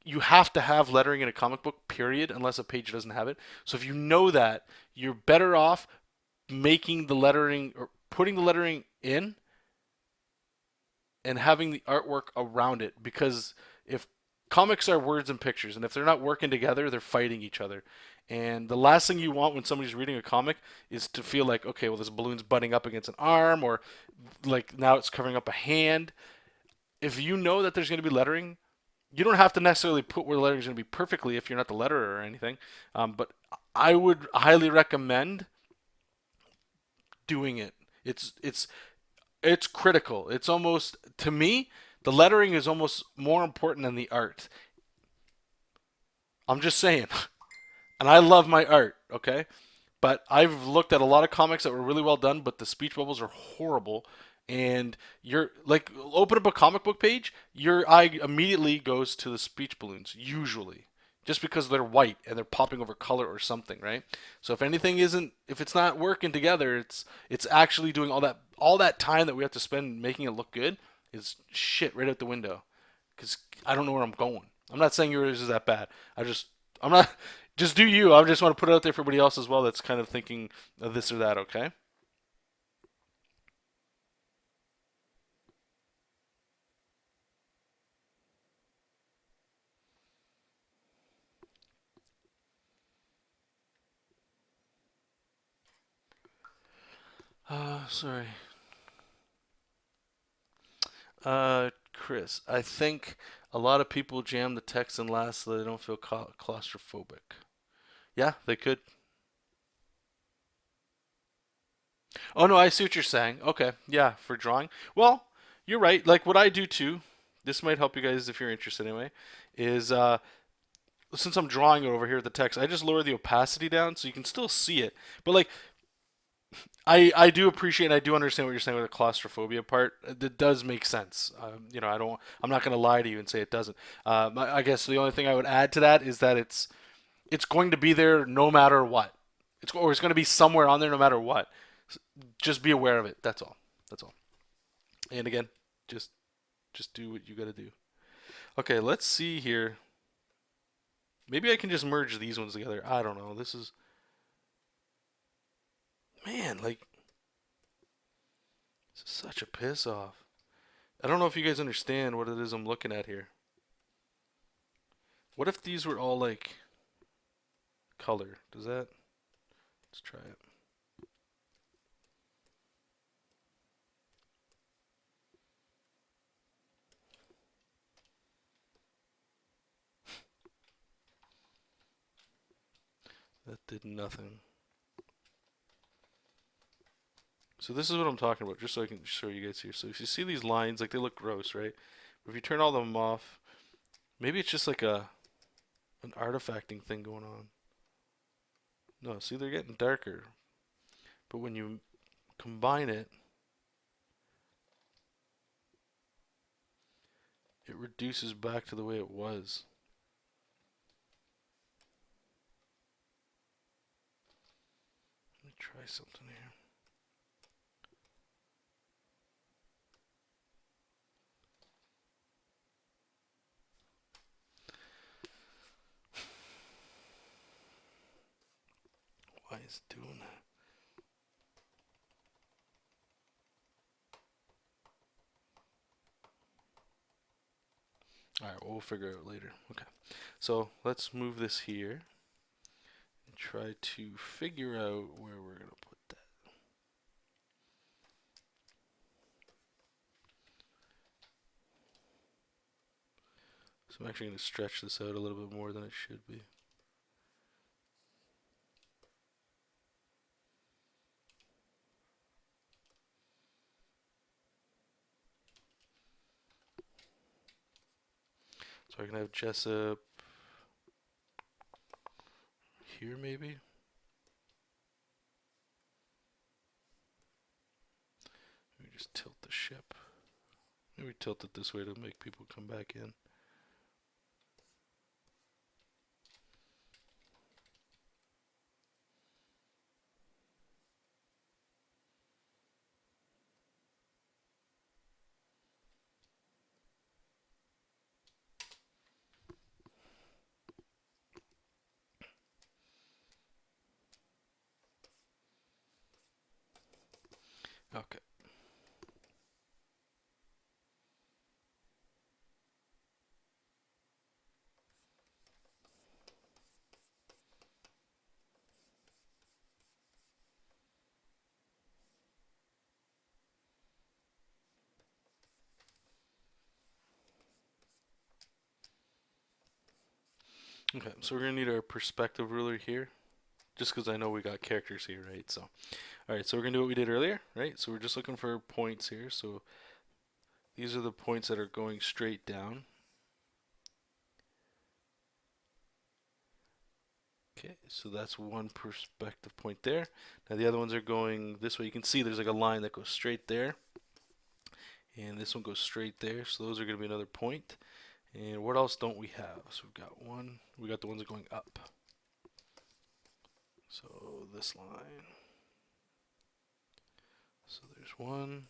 You have to have lettering in a comic book, period, unless a page doesn't have it. So if you know that, you're better off making the lettering or putting the lettering in and having the artwork around it. Because if comics are words and pictures, and if they're not working together, they're fighting each other. And the last thing you want when somebody's reading a comic is to feel like, okay, well, this balloon's butting up against an arm, or like now it's covering up a hand. if you know that there's going to be lettering, you don't have to necessarily put where the lettering is going to be perfectly if you're not the letterer or anything. But I would highly recommend doing it. It's critical. It's almost, to me, the lettering is almost more important than the art. I'm just saying. And I love my art, okay? But I've looked at a lot of comics that were really well done, but the speech bubbles are horrible. And you're like, open up a comic book page, your eye immediately goes to the speech balloons, usually, just because they're white and they're popping over color or something, right? So if anything isn't, if it's not working together, it's actually doing all that time that we have to spend making it look good is shit right out the window. Because I don't know where I'm going. I'm not saying yours is that bad. I'm not. Just do you. I just want to put it out there for everybody else as well that's kind of thinking of this or that. Okay. Sorry. Chris, I think a lot of people jam the text in last so they don't feel claustrophobic. Yeah, they could. Oh no, I see what you're saying. Okay, yeah, for drawing. Well, you're right. Like what I do too. This might help you guys if you're interested anyway. Is since I'm drawing it over here at the text, I just lower the opacity down so you can still see it. But like I do appreciate and I do understand what you're saying with the claustrophobia part. It does make sense. I'm not going to lie to you and say it doesn't. I guess the only thing I would add to that is that it's going to be there no matter what. It's going to be somewhere on there no matter what. Just be aware of it. That's all. That's all. And again, just just do what you got to do. Okay, let's see here. Maybe I can just merge these ones together. I don't know. This is, man, like, this is such a piss off. I don't know if you guys understand what it is I'm looking at here. What if these were all like color? Does that? Let's try it. That did nothing. So this is what I'm talking about, just so I can show you guys here. So if you see these lines, like they look gross, right? But if you turn all of them off, maybe it's just like an artifacting thing going on. No, see they're getting darker. But when you combine it, it reduces back to the way it was. Let me try something here. Why is it doing that? Alright, well, we'll figure it out later. Okay. So let's move this here and try to figure out where we're going to put that. So I'm actually going to stretch this out a little bit more than it should be. So I can have Jesop here maybe. Maybe just tilt the ship. Maybe tilt it this way to make people come back in. Okay. Okay, so we're gonna need our perspective ruler here, just because I know we got characters here, right? So, all right, so we're gonna do what we did earlier, right? So we're just looking for points here. So these are the points that are going straight down. Okay, so that's one perspective point there. Now the other ones are going this way. You can see there's like a line that goes straight there, and this one goes straight there. So those are gonna be another point. And what else don't we have? So we've got one. We got the ones going up. So this line. So there's one.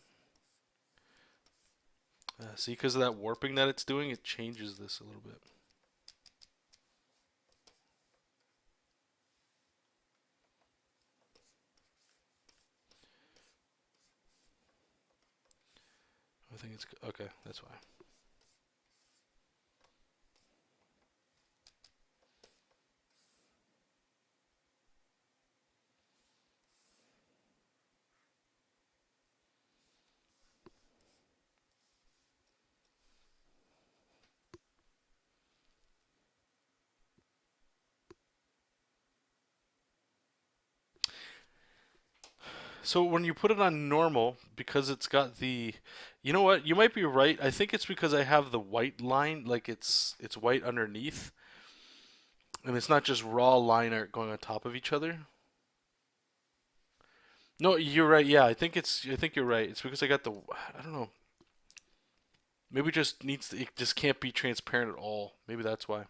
See, because of that warping that it's doing, it changes this a little bit. I think it's okay. That's why. So when you put it on normal, because it's got the, you know what? You might be right. I think it's because I have the white line, like it's white underneath, and it's not just raw line art going on top of each other. No, you're right. Yeah, I think you're right. It's because I got the, I don't know. Maybe it just needs to, it just can't be transparent at all. Maybe that's why.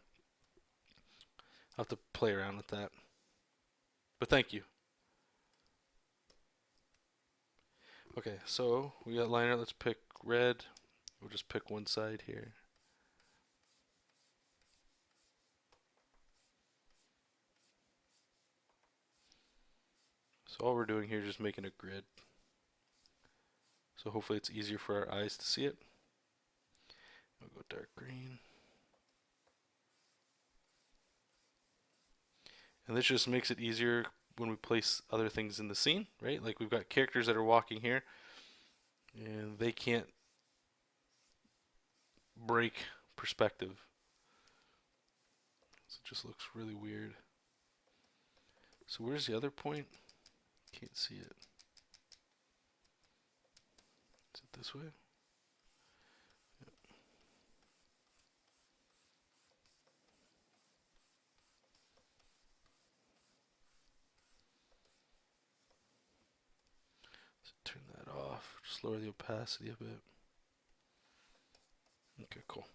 I'll have to play around with that. But thank you. Okay, so we got line art. Let's pick red. We'll just pick one side here. So all we're doing here is just making a grid. So hopefully it's easier for our eyes to see it. We'll go dark green. And this just makes it easier when we place other things in the scene, right? Like we've got characters that are walking here, and they can't break perspective. So it just looks really weird. So where's the other point? Can't see it. Is it this way? So turn that off. Just lower the opacity a bit. Okay, cool.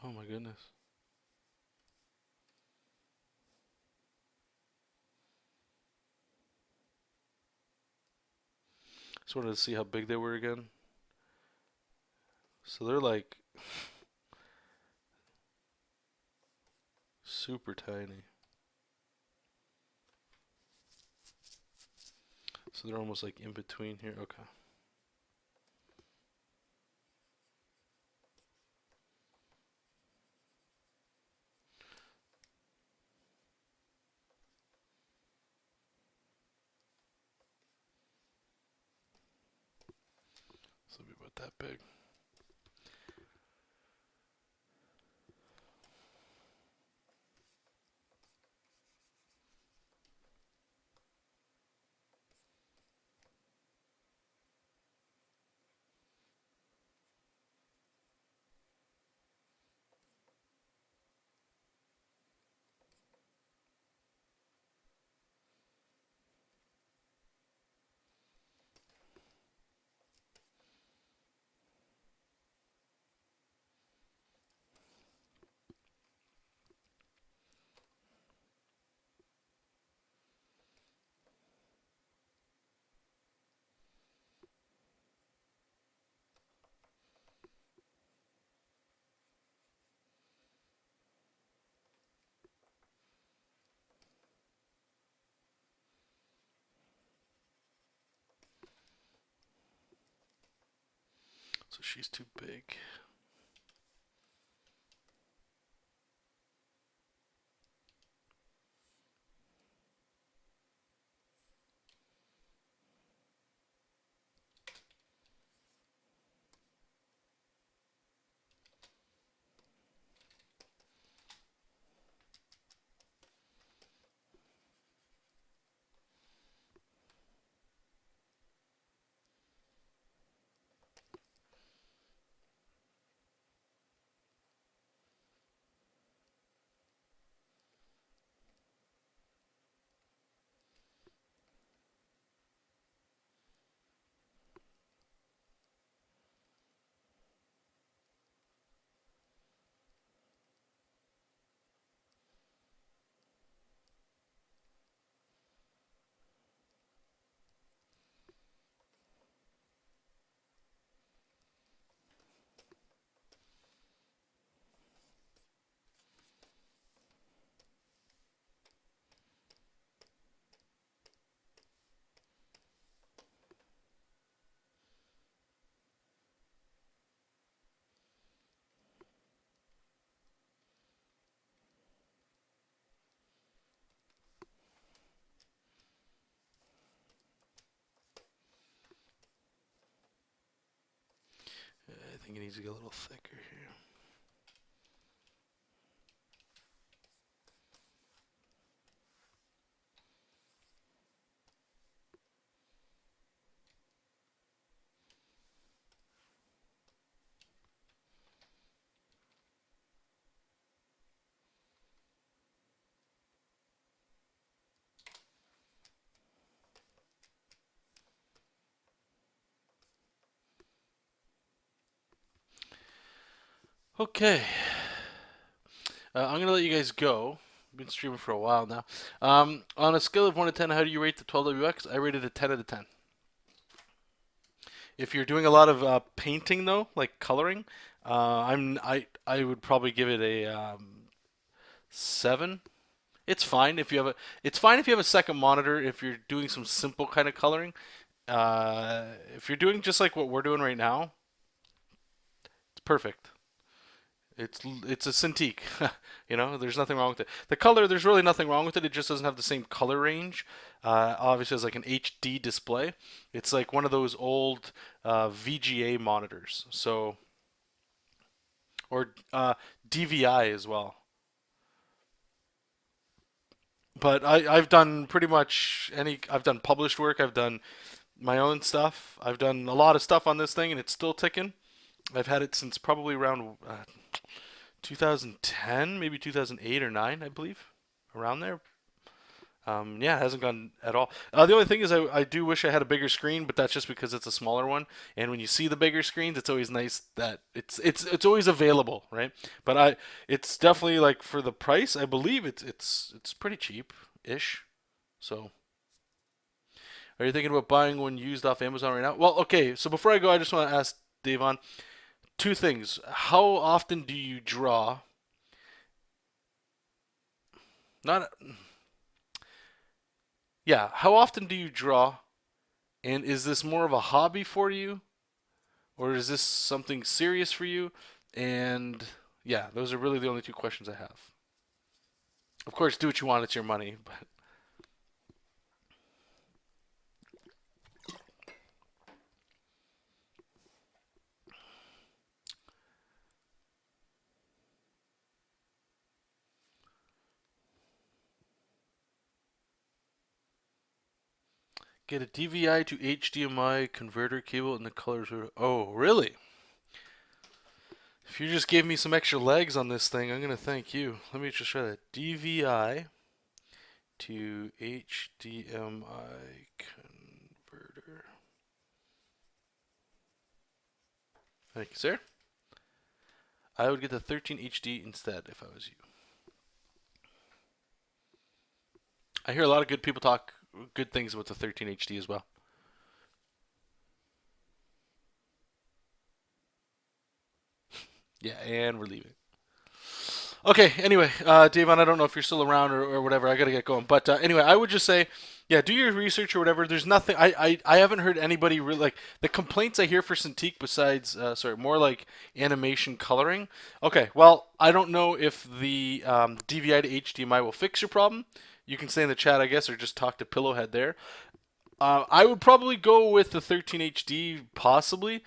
Oh my goodness. Just wanted to see how big they were again. So they're like super tiny. So they're almost like in between here. Okay. So it'll be about that big. So she's too big. think it needs to get a little thicker here. Okay. I'm going to let you guys go. I've been streaming for a while now. On a scale of 1 to 10, how do you rate the 12WX? I rated it 10 out of 10. If you're doing a lot of painting though, like coloring, I would probably give it a 7. It's fine if you have a second monitor if you're doing some simple kind of coloring. If you're doing just like what we're doing right now, it's perfect. It's a Cintiq, you know. There's nothing wrong with it. The color, there's really nothing wrong with it. It just doesn't have the same color range. Obviously, it's like an HD display. It's like one of those old VGA monitors. So, or DVI as well. But I've done pretty much any. I've done published work. I've done my own stuff. I've done a lot of stuff on this thing, and it's still ticking. I've had it since probably around 2010, maybe 2008 or 9, I believe, around there. Yeah, it hasn't gone at all. The only thing is I do wish I had a bigger screen, but that's just because it's a smaller one. And when you see the bigger screens, it's always nice that it's always available, right? But it's definitely like for the price, I believe it's pretty cheap-ish. So, are you thinking about buying one used off Amazon right now? Well, okay. So before I go, I just want to ask Davon two things. How often do you draw? Not Yeah, how often do you draw? And is this more of a hobby for you? Or is this something serious for you? And yeah, those are really the only two questions I have. Of course, do what you want, it's your money, but get a DVI to HDMI converter cable and the colors are... Oh, really? If you just gave me some extra legs on this thing, I'm going to thank you. Let me just try that. DVI to HDMI converter. Thank you, sir. I would get the 13 HD instead if I was you. I hear a lot of good people talk good things about the 13 HD as well. Yeah, and we're leaving. Okay, anyway, Davon, I don't know if you're still around or whatever. I got to get going. But anyway, I would just say, yeah, do your research or whatever. There's nothing, I haven't heard anybody really, like, the complaints I hear for Cintiq besides, more like animation coloring. Okay, well, I don't know if the DVI to HDMI will fix your problem. You can say in the chat, I guess, or just talk to Pillowhead there. I would probably go with the 13 HD, possibly.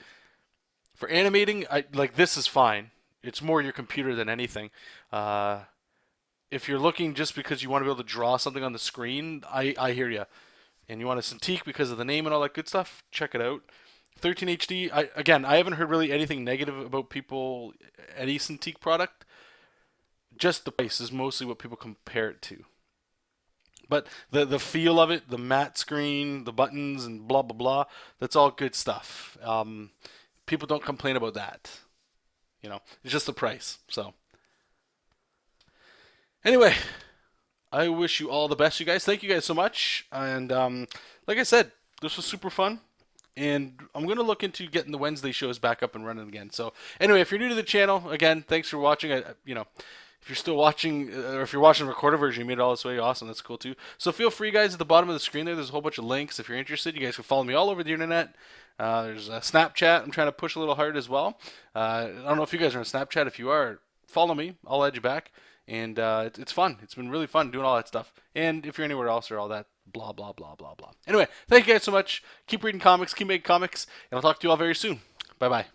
For animating, like this is fine. It's more your computer than anything. If you're looking just because you want to be able to draw something on the screen, I hear you. And you want a Cintiq because of the name and all that good stuff, check it out. 13 HD, again, I haven't heard really anything negative about people, any Cintiq product. Just the price is mostly what people compare it to. But the feel of it, the matte screen, the buttons, and blah, blah, blah, that's all good stuff. People don't complain about that. You know, it's just the price. So, anyway, I wish you all the best, you guys. Thank you guys so much. And like I said, this was super fun. And I'm going to look into getting the Wednesday shows back up and running again. So, anyway, if you're new to the channel, again, thanks for watching. If you're still watching, or if you're watching the recorded version, you made it all this way, awesome, that's cool too. So feel free, guys, at the bottom of the screen there's a whole bunch of links. If you're interested, you guys can follow me all over the internet. There's a Snapchat I'm trying to push a little hard as well. I don't know if you guys are on Snapchat. If you are, follow me. I'll add you back. And it's fun. It's been really fun doing all that stuff. And if you're anywhere else or all that, blah, blah, blah, blah, blah. Anyway, thank you guys so much. Keep reading comics, keep making comics, and I'll talk to you all very soon. Bye-bye.